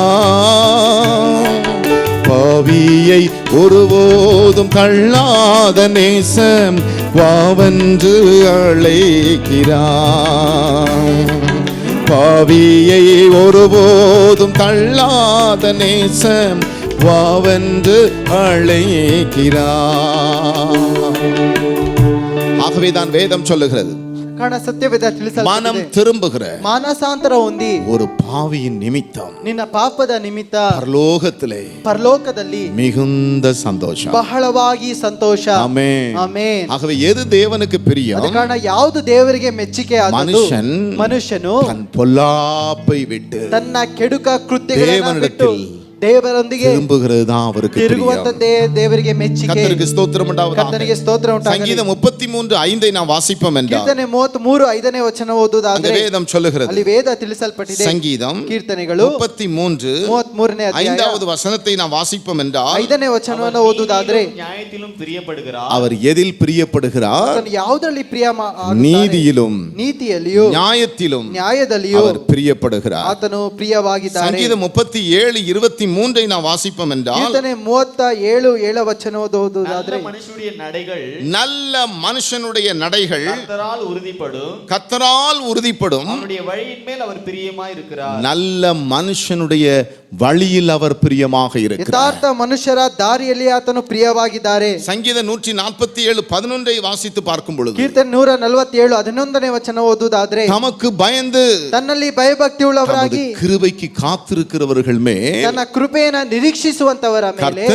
பாவியை ஒருபோதும் தள்ளாத நேசம் வாவென்று அழைக்கிறார். பாவியை ஒருபோதும் தள்ளாத நேசம் வாவென்று அழைக்கிறார். ஆகவேதான் வேதம் சொல்லுகிறது, ಕಾರಣ ಸತ್ಯವೇದ மனம் ತಿಳಿಸಲ್ಪಟ್ಟಿದೆ. திரும்புகிற ಮಾನಸಾಂತರ ಹೊಂದಿ ஒரு பாவியின் நிமித்தம் ನಿನ್ನ ಪಾಪದ ನಿಮಿತ್ತ பரலோகத்திலே ಪರಲೋಕದಲ್ಲಿ மிகுந்த சந்தோஷம். ಬಹಳವಾಗಿ ಸಂತೋಷ. ஆமென். ಆಮೆನ್. ஆகவே எது தேவனுக்கு ಅದ பிரியம்? ಕಾರಣ ಯಾವುದು ದೇವರಿಗೆ ಮೆಚ್ಚುಗೆ ಆದದ್ದು? ಮನುಷ್ಯನು தன் பொல்லாப்பை விட்டு ತನ್ನ ಕೆಡುಕ ಕೃತ್ಯಗಳನ್ನು ಬಿಟ್ಟು தேவனிடத்தில் ದೇವರೊಂದಿಗೆ திரும்புகிறது தான் அவருக்கு பிரியம். ತಿರುಗುವಂತದ್ದೇ ದೇವರಿಗೆ ಮೆಚ್ಚುಗೆ. கர்த்தருக்கு ஸ்தோத்திரம் உண்டாவதாக. ಕರ್ತನಿಗೆ ಸ್ತೋತ್ರ ಉಂಟಾಗಲಿ. சங்கீதம் 33:5 நாம் வாசிப்போம் என்றால், ಕೀರ್ತನೆ 33:5 ವಚನ ಓದುವುದಾದರೆ வேதம் சொல்லுகிறது, ಅಲ್ಲಿ ವೇದ ತಿಳಿಸಲ್ಪಟ್ಟಿದೆ. சங்கீதம் ಕೀರ್ತನೆಗಳು 33 ಅಧ್ಯಾಯ 5வது வசனத்தை நாம் வாசிப்போம் என்றால், 5ನೇ ವಚನವನ್ನು ಓದುವುದಾದರೆ நியாயத்திலும் பிரியப்படுகிறார். அவர் எதில் பிரியப்படுகிறார்? ಆತನು ಯಾವುದರಲ್ಲಿ ಪ್ರಿಯ நீதியிலும் ನೀತಿಯಲ್ಲಿಯೂ நியாயத்திலும் ನ್ಯಾಯದಲ್ಲಿಯೂ அவர் பிரியப்படுகிறார். ಆತನು ಪ್ರಿಯವಾಗಿದ್ದಾನೆ. சங்கீதம் 37:23 நாம் வாசிப்போம் என்றால், ಕೀರ್ತನೆ 37:7 ವಚನ ಓದುವುದಾದರೆ, மனுஷனுடைய நடைகள் நல்ல மனுஷனுடைய நடைகள் கர்த்தரால் உறுதிப்படும், கர்த்தரால் உறுதிப்படும். அவருடைய வழியின் மேல் அவர் பிரியமாய் இருக்கிறார். நல்ல மனுஷனுடைய வழியில் அவர் பிரியமாக இருக்கிறார். ಯಥಾರ್ಥ ಮನುಷ್ಯರ ದಾರಿಯಲ್ಲಿ ಆತನು ಪ್ರಿಯವಾಗಿದ್ದಾರೆ. சங்கீதம் 147:11 வாசித்து பார்க்கும் பொழுது, ಕೀರ್ತನೆ 147:11 ವಚನ ಓದುವುದಾದರೆ, தமக்கு பயந்து ತನ್ನಲ್ಲಿ ಭಯಭಕ್ತಿ தமது ಉಳ್ಳವರಾಗಿ கிருபைக்கு காத்திருக்கிறவர்கள் மேல் ತನ್ನ ಕೃಪೆಯನ್ನು ನಿರೀಕ್ಷಿಸುವಂತವರ ಮೇಲೆ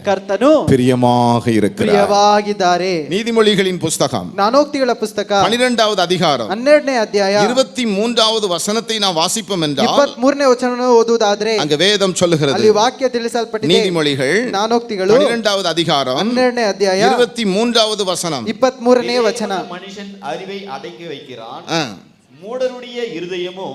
ಕರ್ತನು பிரியமாக இருக்கிறார். ಪ್ರಿಯವಾಗಿದ್ದಾರೆ. நீதிமொழிகளின் புஸ்தகம் ಜ್ಞಾನೋಕ್ತಿಗಳ ಪುಸ್ತಕ 12வது அதிகாரம் 12ನೇ ಅಧ್ಯಾಯ 23வது வசனத்தை நாம் வாசிப்போம் என்றால், 23ನೇ ವಚನವನ್ನು ಓದುವುದಾದರೆ அங்க வேதம் சொல்லுகிறது, ಅಲ್ಲಿ ವಾಕ್ಯ ತಿಳಿಸಲ್ಪಟ್ಟಿದೆ. நீதிமொழிகள் ಜ್ಞಾನೋಕ್ತಿಗಳು 12வது அதிகாரம் 12ನೇ ಅಧ್ಯಾಯ 23வது வசனம். 23ನೇ ವಚನ. மனுஷன் அறிவை அடக்கி வைக்கிறான், ஆ, மூடருடைய இருதயமோ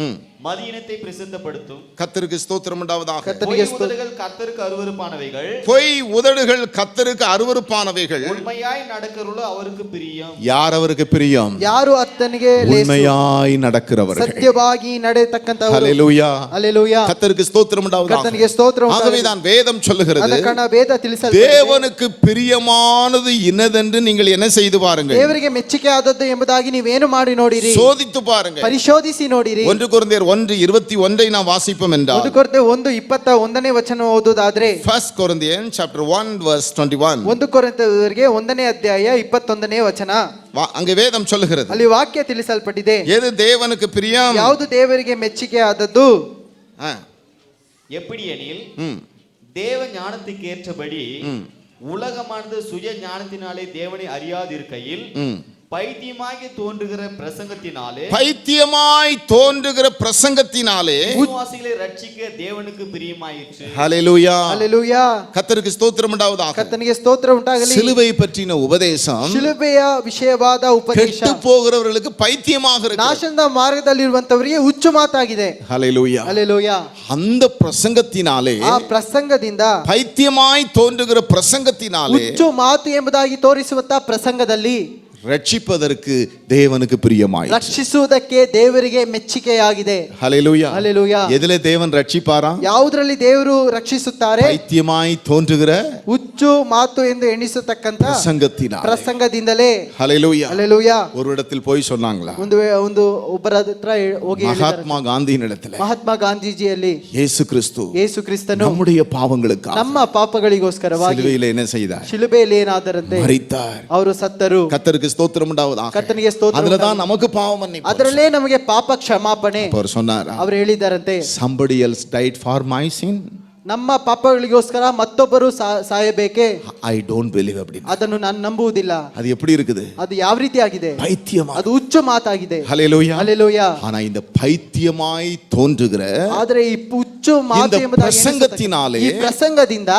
ம். மதியினத்தை பிரசித்தப்படுத்தும். கர்த்தருக்கு ஸ்தோத்திரம் உண்டாவதாக. கர்த்தருக்கு பொய் உதடுகள் கர்த்தருக்கு அருவருப்பானவைகள், பொய் உதடுகள் கர்த்தருக்கு அருவருப்பானவைகள். உண்மையாய் நடக்கிறவர்களோ அவருக்கு பிரியம். யார் அவருக்கு பிரியம்? ಯಾರು ಆತನಿಗೆ ಲೇಸು. உண்மையாய் நடக்கிறவர்கள். ಸತ್ಯವಾಗಿ ನಡೆಯತಕ್ಕಂತವರು. ஹல்லேலூயா. ಹಲ್ಲೆಲೂಯಾ. கர்த்தருக்கு ஸ்தோத்திரம் உண்டாவதாக. ಕರ್ತನಿಗೆ ಸ್ತೋತ್ರ ಉಂಟಾಗಲಿ. ஆகவே தான் வேதம் சொல்லுகிறது, ಆದ ಕಾರಣ ವೇದ ತಿಳಿಸಲ್ಪಟ್ಟಿದೆ. தேவனுக்கு பிரியமானது இன்னதென்று நீங்கள் என்ன செய்து பாருங்கள்? ದೇವರಿಗೆ ಮೆಚ್ಚುಗೆ ಆದದ್ದು ಎಂಬುದಾಗಿ ನೀವೇನು ಮಾಡಿ ನೋಡಿರಿ, சோதித்து பாருங்கள். ಪರಿಶೋಧಿಸಿ ನೋಡಿರಿ. 1 கொரிந்தியர் 1:21 நாம் வாசிப்போம் என்றால் 1 ಕೊರಿಂಥೆ 1:21 ವಚನ ಓದುವುದಾದ್ರೆ 1 Corinthians chapter 1 verse 21 1 ಕೊರಿಂಥದವರಿಗೆ 1ನೇ ಅಧ್ಯಾಯ 21ನೇ ವಚನ அங்கே வேதம் சொல்லுகிறது, ಅಲ್ಲಿ ವಾಕ್ಯ ತಿಳಿಸಲ್ಪಟ್ಟಿದೆ. எது தேவனுக்கு பிரியம்? ಯಾವುದು ದೇವರಿಗೆ ಮೆಚ್ಚುಗೆ ಆದದ್ದು? எப்படி எனில் தேவ ஞானத்துக்கு ஏற்றபடி உலகமானது சுய ஞானத்தினாலே தேவனை அறியாதிருக்கையில் பைத்தியமாய் தோன்றுகிற பிரசங்கத்தினாலே விசுவாசிகளை ரட்சிக்க தேவனுக்கு பிரியமாயிற்று. ஹல்லேலூயா, ஹல்லேலூயா. கர்த்தருக்கு ஸ்தோத்திரம் உண்டாவதாக. கர்த்தನಿಗೆ ಸ್ತೋತ್ರ ಉಂಟಾಗಲಿ. சிலுவை பற்றின உபதேசம், ಶಿಲುಬೆಯ ವಿಷಯವಾದ ಉಪದೇಶ ಕೆಟ್ಟು போகிறவர்களுக்கு பைத்தியமாக இருக்கு. ನಾಶದ ಮಾರ್ಗದಲ್ಲಿರುವಂತವರಿಗೆ ಹುಚ್ಚು ಮಾತಾಗಿದೆ. ஹல்லேலூயா, ஹல்லேலூயா. அந்த பிரசங்கத்தினாலே, ಆ ಪ್ರಸಂಗದಿಂದ, பைத்தியமாய் தோன்றுகிற பிரசங்கத்தினாலே, ಹುಚ್ಚು ಮಾತು ಎಂಬುದಾಗಿ ತೋರಿಸುವಂತ ಪ್ರಸಂಗದಲ್ಲಿ ರಕ್ಷಿಪದற்கு தேவனுக்கு பிரியமாய், ರಕ್ಷಿಸುವುದಕ್ಕೆ ದೇವರಿಗೆ ಮೆಚ್ಚುಗೆಯಾಗಿದೆ. ஹல்லேலூயா, ஹல்லேலூயா. எதிலே தேவன் ரட்சிப்பாரா? ಯಾವುದರಲ್ಲಿ ದೇವರು ರಕ್ಷಿಸುತ್ತಾರೆ? பைத்தியமாய் தோன்றுகிற ಹುಚ್ಚು ಮಾತು ಎಂದು ಎಣಿಸತಕ್ಕಂತ ಪ್ರಸಂಗದಿಂದಲೇ. ஹல்லேலூயா, ஹல்லேலூயா. ஒரு இடத்தில் போய் சொன்னாங்களா, ಒಂದು ಒಬ್ಬರ ಹತ್ರ ಹೋಗಿ மகாத்மா காந்தியின் இடத்துல, ಮಹಾತ್ಮ ಗಾಂಧೀಜಿಯಲ್ಲಿ ಯೇಸು ಕ್ರಿಸ್ತನು நம்முடைய பாவங்களுக்காக, ನಮ್ಮ ಪಾಪಗಳಿಗೋಸ್ಕರವಾಗಿ சிலுவையில் என்ன செய்தார்? ಶಿಲುಬೆಯಲ್ಲಿ ಏನಾದರಂತೆ மரித்தார். ಅವರು ಸತ್ತರು. கர்த்தருக்கு ஸ்தோத்திரம் உண்டாவதாக. ಕರ್ತನಿಗೆ ಸ್ತೋತ್ರ. அதுலதான் நமக்கு பாவ மன்னிப்பு. ಅದರಲ್ಲೇ ನಮಗೆ ಪಾಪ ಕ್ಷಮಾಪಣೆ. அவர் சொன்னார், ಅವರು ಹೇಳಿದ್ದಾರಂತೆ, somebody else died for my sin. ನಮ್ಮ ಪಾಪಗಳಿಗೋಸ್ಕರ ಮತ್ತೊಬ್ಬರು ಸಾಯಬೇಕೆ? I don't believe அப்படி. ಅದನ್ನು ನಾನು ನಂಬುವುದಿಲ್ಲ. அது எப்படி இருக்குது? ಅದು ಯಾವ ರೀತಿ ಆಗಿದೆ? பைத்தியமா, ಅದು ಹುಚ್ಚು ಮಾತಾಗಿದೆ. ஹல்லேலூயா, ஹல்லேலூயா. ஆனா இந்த பைத்தியமாய் தோன்றுகிற, ಆದರೆ ಈ ಹುಚ್ಚು ಮಾತು ಎಂಬುದಾಗಿ பிரசங்கத்தினாலே, ಈ ಪ್ರಸಂಗದಿಂದ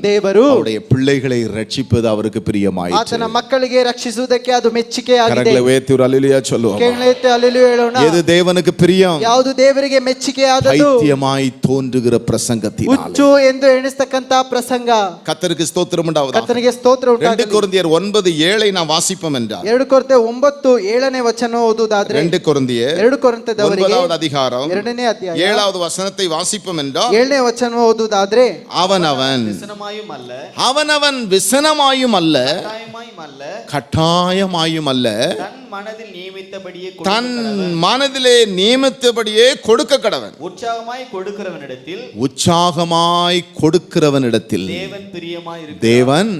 ದೇವರು அவருடைய பிள்ளைகளை ரட்சிப்பது அவருக்கு பிரியமாயிற்று. ಆತನ ಮಕ್ಕಳಿಗೆ ರಕ್ಷಿಸುವುದಕ್ಕೆ ಅದು ಮೆಚ್ಚುಗೆಯಾಗಿದೆ. கரங்களை உயர்த்தி ஒரு அல்லேலூயா சொல்லுவோம். ಕೇಳೈತೆ அல்லேಲೂಯಾ ಹೇಳೋಣ. எது தேவனுக்கு பிரியம்? ಯಾವುದು ದೇವರಿಗೆ ಮೆಚ್ಚುಗೆಯಾದದ್ದು? பைத்தியமாய் தோன்றுகிற பிரசங்கத்தினாலே, ಹುಚ್ಚು ಎಂದು ಎಣಿಸತಕ್ಕಂತ ಪ್ರಸಂಗ. கர்த்தருக்கு ஸ்தோத்திரம் உண்டாவதாக. ಕರ್ತನಿಗೆ ಸ್ತೋತ್ರ ಉಂಟಾಗಲಿ. 2 கொரிந்தியர் 9:7 நாம் வாசிப்போம் என்றால், 2 ಕೊರಿಂಥೆ 9:7ನೇ ವಚನ ಓದುವುದಾದ್ರೆ, 2 கொரிந்தியர் 2 ಕೊರಿಂಥದವರಿಗೆ 9வது அதிகாரம் 2ನೇ ಅಧ್ಯಾಯ 7வது வசனத்தை வாசிப்போம் என்றால், 7ನೇ ವಚನ ಓದುವುದಾದ್ರೆ, அவனவன் விசனமாயும் அல்ல கட்டாயமாயும் அல்ல தன் மனதிலே நியமித்தபடியே கொடுக்க கடவன். உற்சாகமாய் கொடுக்கிறவனிடத்தில் தேவன்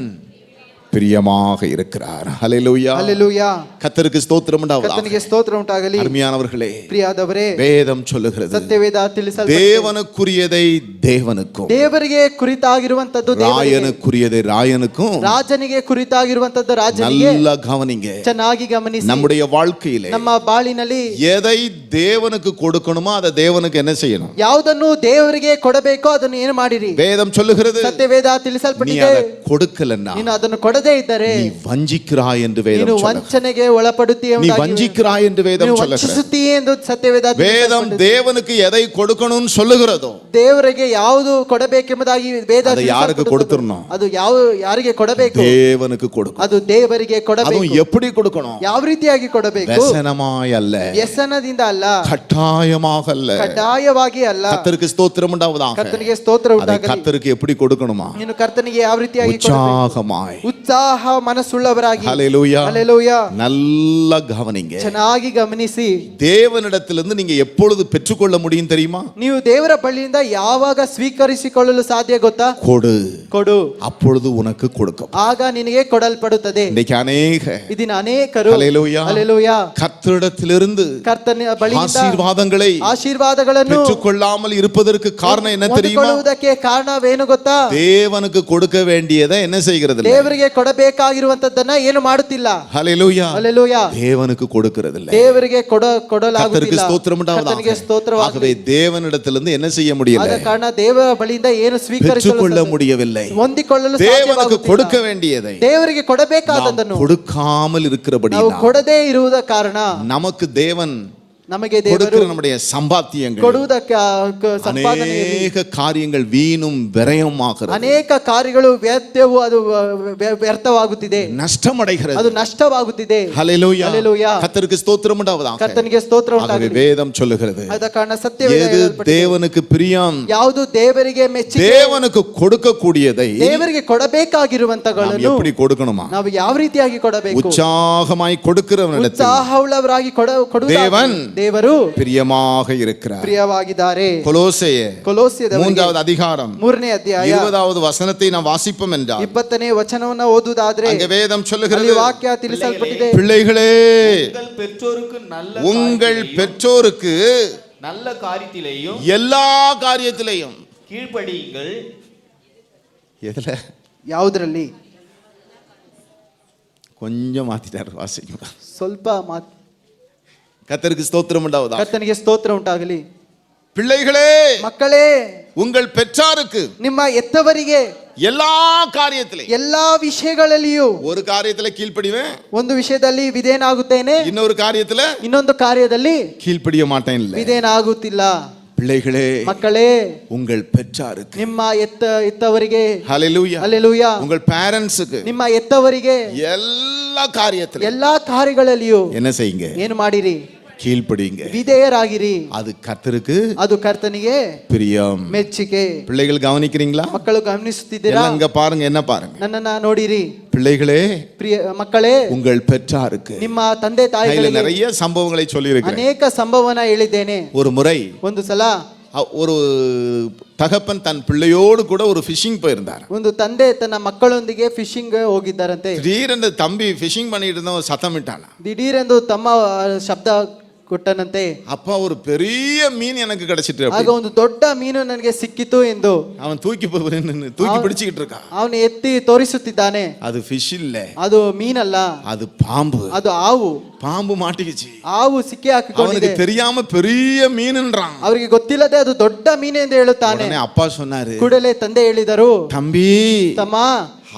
பிரியமாக இருக்கிறார். ஹல்லேலூயா, ஹல்லேலூயா. கர்த்தருக்கு ஸ்தோத்திரம் உண்டாவதாக. கர்த்தனிಗೆ ಸ್ತೋತ್ರ ಉಂಟಾಗಲಿ. அருமையானவர்களே, ಪ್ರಿಯಾದವರೇ, வேதம் சொல்லுகிறது, ಸತ್ಯವೇದ ತಿಳಿಸಲ್ಪಟ್ಟಿದೆ, தேவனுக்குரியதை தேவனுக்கும், ದೇವರಿಗೆ ಕುರಿತಾಗಿರುವಂತದ್ದು ராயனுக்குரியதை ராயனுக்கும், ರಾಜನಿಗೆ ಕುರಿತಾಗಿರುವಂತದ್ದು ರಾಜನಿಗೆ. நல்ல கவனிங்க, ಚೆನ್ನಾಗಿ ಗಮನಿಸಿ. நம்முடைய வாழ்க்கையிலே ನಮ್ಮ ಬಾಳಿನಲ್ಲಿ எதை தேவனுக்கு கொடுக்கணுமோ அதை தேவனுக்கு என்ன செய்யணும்? ಯಾವುದನ್ನು ದೇವರಿಗೆ ಕೊಡಬೇಕೋ ಅದನ್ನು ಏನು ಮಾಡಿರಿ? வேதம் சொல்லுகிறது, ಸತ್ಯವೇದ நீ ತಿಳಿಸಲ್ಪಟ್ಟಿದೆ, அதை கொடுக்கலன்னா ನೀನು ಅದನ್ನು ಕೊಡದೇ ಇದ್ದರೆ நீ வஞ்சிக்கிறாய் என்று வேதம் ನೀನು சொல்லுகிறது. ವಂಚನೆಗೆ ಒಳಪಡುತ್ತೀಯ, நீ வஞ்சிக்கிறாய் என்று வேதம் சொல்லுகிறது. ವಂಚಿಸುತ್ತೀಯ ಎಂದು ಸತ್ಯವೇದ வேதம் தேவனுக்கு எதை கொடுக்கணும்னு சொல்லுகிறதோ, ದೇವರಿಗೆ ಯಾವುದು ಕೊಡಬೇಕೆಂಬುದಾಗಿ ವೇದ அதை யாருக்கு கொடுத்துறணும்? ಅದು ಯಾರಿಗೆ ಕೊಡಬೇಕು? தேவனுக்கு கொடுக்கணும். ಅದು ದೇವರಿಗೆ ಕೊಡಬೇಕು. அதுவும் எப்படி கொடுக்கணும்? ಯಾವ ರೀತಿಯಾಗಿ ಕೊಡಬೇಕು? ವ್ಯಸನமாய் அல்ல, ವ್ಯಸನದಿಂದ ಅಲ್ಲ, கட்டாயமாக அல்ல, ಕಡ್ಡಾಯವಾಗಿ ಅಲ್ಲ. கர்த்தருக்கு ஸ்தோத்திரம் உண்டாவதாக. ಕರ್ತನಿಗೆ ಸ್ತೋತ್ರ அதை ಉಂಟಾಗಲಿ. கர்த்தருக்கு எப்படி கொடுக்கணுமா? ನೀನು ಕರ್ತನಿಗೆ ಯಾವ ರೀತಿಯಾಗಿ ಕೊಡಬೇಕು? உற்சாகமாய், ಉತ್ಸಾಹ ಮನಸ್ಸುಳ್ಳವರಾಗಿ. ஹல்லேலூயா, ஹல்லேலூயா. நல்லா கவனிங்க. ಚೆನ್ನಾಗಿ ಗಮನಿಸಿ. தேவனிடத்திலிருந்து நீங்க எப்பொழுது பெற்றுக்கொள்ள முடியும் தெரியுமா? ನೀವು ದೇವರ ಬಳಿಯಿಂದ ಯಾವಾಗ ಸ್ವೀಕರಿಸಿಕೊಳ್ಳಲು ಸಾಧ್ಯ ಗೊತ್ತಾ? ಕೊಡು, அப்பொழுது உனக்கு கொடுக்கும். ಆಗ ನಿನಗೆ ಕೊಡಲ್ಪಡುತ್ತದೆ. இன்னைக்கு அநேக ಇದೀನ ಅನೇಕರು ஹல்லேலூயா, ஹல்லேலூயா, கர்த்தரிடத்திலிருந்து ಕರ್ತನ ಬಳಿಯಿಂದ ஆசீர்வாதங்களை பெற்றுக்கொள்ளாமல் இருப்பதற்கு காரணம் என்ன தெரியுமா? ಕಾರಣವೇನು ಗೊತ್ತಾ? தேவனுக்கு கொடுக்க வேண்டியதை என்ன செய்கிறது? ದೇವರಿಗೆ ಕೊಡಬೇಕಾಗಿರುವಂತದ್ದನ್ನ ಏನು ಮಾಡುತ್ತಿಲ್ಲ. ஹல்லேலூயா, ஹல்லேலூயா. தேவனுக்கு கொடுக்கிறதில்லை, ದೇವರಿಗೆ ಕೊಡಲಾಗುತ್ತಿಲ್ಲ. ஸ்தோத்திரம் ಕರ್ತನಿಗೆ ಸ್ತೋತ್ರವಾಗಲಿ. ஆகவே தேவனிடத்திலிருந்து என்ன செய்ய முடியல? ಆದ ಕಾರಣ ದೇವರ ಬಳಿಯಿಂದ ಏನು பெற்றுக்கொள்ள முடியவில்லை. ಹೊಂದಿಕೊಳ್ಳಲು தேவனுக்கு கொடுக்க வேண்டியதை ದೇವರಿಗೆ ಕೊಡಬೇಕಾದದ್ದನ್ನು கொடுக்காமல் இருக்கிறபடி ನಾವು ಕೊಡದೇ ಇರುವುದ ಕಾರಣ நமக்கு தேவன் ನಮಗೆ ದೇವರು நம்முடைய சம்பாத்தியங்கள் ಕೊಡುವುದಕ್ಕೆ ಸಂಪಾದನೆಯಲ್ಲಿ ಅನೇಕ ಕಾರ್ಯங்கள் வீணும் விரயமாகிறது, ಅನೇಕ ಕಾರ್ಯಗಳು ವ್ಯರ್ಥವು, ಅದು ವ್ಯರ್ಥವಾಗುತ್ತಿದೆ, ನಷ್ಟಮடைகிறது, ಅದು ನಷ್ಟವಾಗುತ್ತಿದೆ. ஹல்லேலூயா, ஹல்லேலூயா. கர்த்தருக்கு ஸ்தோத்திரம் உண்டாவதாக. ಕರ್ತನಿಗೆ ಸ್ತೋತ್ರ ಉಂಟಾಗಲಿ. வேதம் சொல்லுகிறது, ಆದ ಕಾರಣ ಸತ್ಯವೇದ எது தேவனுக்கு பிரியம், ಯಾವುದು ದೇವರಿಗೆ ಮೆಚ್ಚುಗೆ, தேவனுக்கு கொடுக்கக்கூடியதை ದೇವರಿಗೆ ಕೊಡಬೇಕಾಗಿರುವಂತಗಳನ್ನು எப்படி கொடுக்கணுமா? ನಾವು ಯಾವ ರೀತಿಯಾಗಿ ಕೊಡಬೇಕು? உற்சாகமாய் கொடுக்கிறவனிடத்தில் ಉತ್ಸಾಹವುಳ್ಳವರಾಗಿ ಕೊಡುವ தேவன் ದೇವರು பிரியமாக இருக்கிறார். ಪ್ರಿಯವಾಗಿದ್ದಾರೆ. கொலோசையே ಕೊಲೋಸ್ಯದವರಿಗೆ 3வது அதிகாரம் 3ನೇ ಅಧ್ಯಾಯ 20வது வசனத்தை நாம் வாசிப்போம் என்றால் 20ನೇ ವಚನವನ್ನು ಓದುವುದಾದ್ರೆ அங்கே வேதம் ಅಲ್ಲಿ சொல்லுகிறது, ವಾಕ್ಯ ತಿಳಿಸಲ್ಪಟ್ಟಿದೆ. பிள்ளைகளே உங்கள் பெற்றோருக்கு நல்ல உங்கள் காரியத்திலேயும், பெற்றோருக்கு நல்ல காரியத்திலேயும் எல்லா காரியத்திலையும் கீழ்ப்படியுங்கள். எதுல ಯಾವುದರಲ್ಲಿ? கொஞ்சம் மாத்திட்டார், வாசிங்க. ಸ್ವಲ್ಪ ಮಾತು. கர்த்தருக்கு ஸ்தோத்திரம் உண்டாவதா. ಕರ್ತನಿಗೆ ಸ್ತೋತ್ರ ಉಂಟಾಗಲಿ. பிள்ளைகளே ಮಕ್ಕಳೇ, உங்கள் பெற்றாருக்கு ನಿಮ್ಮ ಎತ್ತವರಿಗೆ எல்லா காரியத்திலையும், ಎಲ್ಲಾ ವಿಷಯಗಳಲ್ಲಿಯೂ ஒரு காரியத்துல கீழ்ப்படிவேன், ಒಂದು ವಿಷಯದಲ್ಲಿ ವಿಧೇಯನಾಗುತ್ತೇನೆ, இன்னொரு காரியத்துல ಇನ್ನೊಂದು ಕಾರ್ಯದಲ್ಲಿ கீழ்ப்படிய மாட்டேன் இல்ல. ವಿಧೇಯನಾಗುತ್ತಿಲ್ಲ. பிள்ளைகளே ಮಕ್ಕಳೇ, உங்கள் பெற்றாருக்கு, ನಿಮ್ಮ ಎತ್ತವರಿಗೆ, ஹalleluya, ಹಲ್ಲೆಲೂಯಾ, உங்கள் பேரண்ட்ஸுக்கு ನಿಮ್ಮ ಎತ್ತವರಿಗೆ எல்லா காரியத்திலும் ಎಲ್ಲಾ ಕಾರ್ಯಗಳಲ್ಲಿಯೂ என்ன செய்யுங்க? ಏನು ಮಾಡಿರಿ? கீழ்ப்படிங்க. ವಿಧೇಯರಾಗಿರಿ. அது கர்த்தருக்கு ಅದು ಕರ್ತನಿಗೆ பிரியம். ಮೆಚ್ಚಿಕೆ. பிள்ளைகள் கவனிக்கிறீங்களா? ಮಕ್ಕಳು ಗಮನಿಸುತ್ತಿದ್ದೀರಾ? எல்லாம் இங்க பாருங்க, என்ன பாருங்க. ನನ್ನನ್ನ ನೋಡಿರಿ. பிள்ளைகளே ಪ್ರಿಯ ಮಕ್ಕಳೇ, உங்கள் பெற்றாருக்கு. ನಿಮ್ಮ ತಂದೆ கையில ತಾಯಿಗಳಿಗೆ நிறைய சம்பவங்களை சொல்லி இருக்கிறேன். ಅನೇಕ ಸಂಭವನ ಹೇಳಿದ್ದೇನೆ. ஒரு முறை ಒಂದು ಸಲ ஒரு தகப்பன் தன் பிள்ளையோடு கூட ஒரு ஃபிஷிங் போயிருந்தார். ಒಂದು ತಂದೆ ತನ್ನ ಮಕ್ಕಳೊಂದಿಗೆ ಫಿಶಿಂಗ್ ಹೋಗಿದ್ದಾರಂತೆ. திடீரென்று தம்பி ஃபிஷிங் பண்ணிட்டு இருந்தவன் சத்தம் விட்டானா. ದಿಢೀರೆಂದು ತಮ್ಮ ಶಬ್ದ ಕೊಟ್ಟನಂತೆ. அப்பா ஒரு பெரிய மீன் எனக்கு கிடைச்சிட்டு ಆಗ ಒಂದು ದೊಡ್ಡ ಮೀನು ನನಗೆ ಸಿಕ್ಕಿತು ಎಂದು அவன் தூக்கி பிடிச்சிக்கிட்டு இருக்கான். ಅವನು ಎತ್ತಿ ತೋರಿಸುತ್ತಿದ್ದಾನೆ. அது ஃபிஷ் இல்ல, ಅದು ಮೀನಲ್ಲ, அது பாம்பு. ಅದು ಹಾವು. பாம்பு மாட்டிக்கிச்சு. ಹಾವು ಸಿಕ್ಕಿ அவனுக்கு ಹಾಕಿಕೊಂಡಿದೆ. தெரியாம பெரிய மீன்ன்றான். ಅವರಿಗೆ ಗೊತ್ತಿಲ್ಲದೆ ಅದು ದೊಡ್ಡ ಮೀನು ಎಂದು ಹೇಳುತ್ತಾನೆ. உடனே அப்பா சொன்னாரு, ಕೂಡಲೇ ತಂದೆ ಹೇಳಿದರು, தம்பி ತಮ್ಮ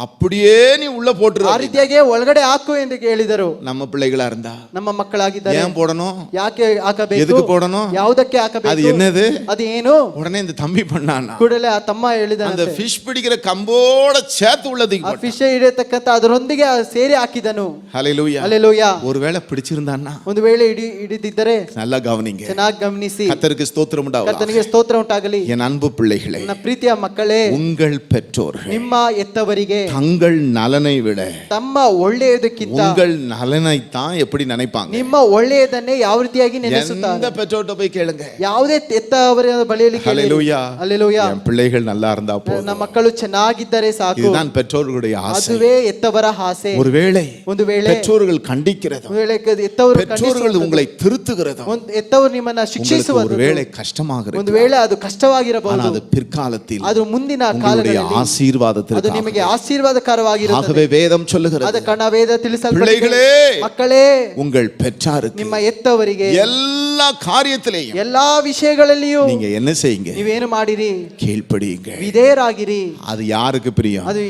அப்படியே நீ உள்ள போட்டுரு. ಆ ರೀತಿಯಾಗಿ ಒಳಗಡೆ ಹಾಕು ಎಂದು ಹೇಳಿದರು. நம்ம பிள்ளைகளா இருந்தா ನಮ್ಮ ಮಕ್ಕಳಾಗಿದ್ದಾರೆ, ஏன் போடணும்? ಯಾಕೆ ಹಾಕಬೇಕು? எதுக்கு போடணும்? ಯಾವುದಕ್ಕೆ அது ಹಾಕಬೇಕು? என்னது? ಅದು ಏನು? உடனே இந்த தம்பி பண்ணானா, ಕೂಡಲೇ ಆ ತಮ್ಮ அந்த ಹೇಳಿದ ஃபிஷ் பிடிக்கிற கம்போட சேர்த்து உள்ளதுக்கு ಆ போட்டான். ಫಿಶ್ ಹಿಡಿಯತಕ್ಕಂತ ಅದರೊಂದಿಗೆ ಸೇರಿ ಹಾಕಿದನು. ஹalleluya. ಹಲ್ಲೆಲೂಯಾ. ஒருவேளை பிடிச்சிருந்தான்னா ಒಂದು ವೇಳೆ ಹಿಡಿದಿದ್ದರೆ நல்லா கவனிங்க. ಚೆನ್ನಾಗಿ ಗಮನಿಸಿ. கர்த்தருக்கு ஸ்தோத்திரம் உண்டாவதாக. ಕರ್ತನಿಗೆ ಸ್ತೋತ್ರ ಉಂಟಾಗಲಿ. என் அன்பு பிள்ளைகளே, ನನ್ನ ಪ್ರೀತಿಯ ಮಕ್ಕಳೇ, உங்கள் பெற்றோர்கள் ನಿಮ್ಮ ಎತ್ತವರಿಗೆ தங்கள் நலனை விட ತಮ್ಮ ಒಳ್ಳೆಯದಕ್ಕಿಂತ உங்கள் நலனை தான் எப்படி நினைப்பாங்க? ನಿಮ್ಮ ಒಳ್ಳೆಯದನ್ನೇ ಯಾವ ರೀತಿಯಾಗಿ எந்த ನೆನೆಸುತ್ತಾರೆ? பெற்றோர்ட்ட போய் கேளுங்க. ಯಾವುದೇ ಎತ್ತವರ ಬಳಿಯಲ್ಲಿ ಕೇಳಿರಿ. ஹalleluya. ಹಲ್ಲೆಲೂಯಾ. என் பிள்ளைகள் நல்லா இருந்தா போதும். ನಮ್ಮ ಮಕ್ಕಳು ಚೆನ್ನಾಗಿದ್ದರೆ ಸಾಕು. இதுதான் பெற்றோர்களுடைய ஆசை. ಅದುವೇ ಎತ್ತವರ ಆಸೆ. ஒருவேளை ಒಂದು ವೇಳೆ பெற்றோர்கள் கண்டிக்கிறதும், ಒಂದು ವೇಳೆ ಎತ್ತವರು பெற்றோர்கள் உங்களை திருத்துகிறதும், ಒಂದು ಎತ್ತವರು ನಿಮ್ಮನ್ನ உங்களுக்கு ಶಿಕ್ಷಿಸುವುದು ஒருவேளை கஷ்டமாக ಒಂದು இருக்கு. ವೇಳೆ ಅದು ಕಷ್ಟವಾಗಿರಬಹುದು. அது பிற்காலத்தில் ಅದು ಮುಂದಿನ உங்களுடைய ಕಾಲಗಳಲ್ಲಿ ಅದು ஆசீர்வாதத்திற்காக. ನಿಮಗೆ ಆಶೀರ್ವಾದಕರವಾಗಿರುತ್ತದೆ. ஆகவே வேதம் சொல்லுகிறது, ಅದ ಕಣ ವೇದ ತಿಳಿಸಲ್ಪಟ್ಟಿದೆ. பிள்ளைகளே, ಮಕ್ಕಳೇ, உங்கள் பெற்றாருக்கு ನಿಮ್ಮ ಎತ್ತವರಿಗೆ எல்லா காரியத்திலேயும் ಎಲ್ಲಾ ವಿಷಯಗಳಲ್ಲಿಯೂ நீங்க என்ன செய்யுங்க? ನೀವೇನು ಮಾಡಿರಿ? கீழ்ப்படியுங்க. ವಿಧೇಯರಾಗಿರಿ. அது யாருக்கு பிரியம்? ಅದು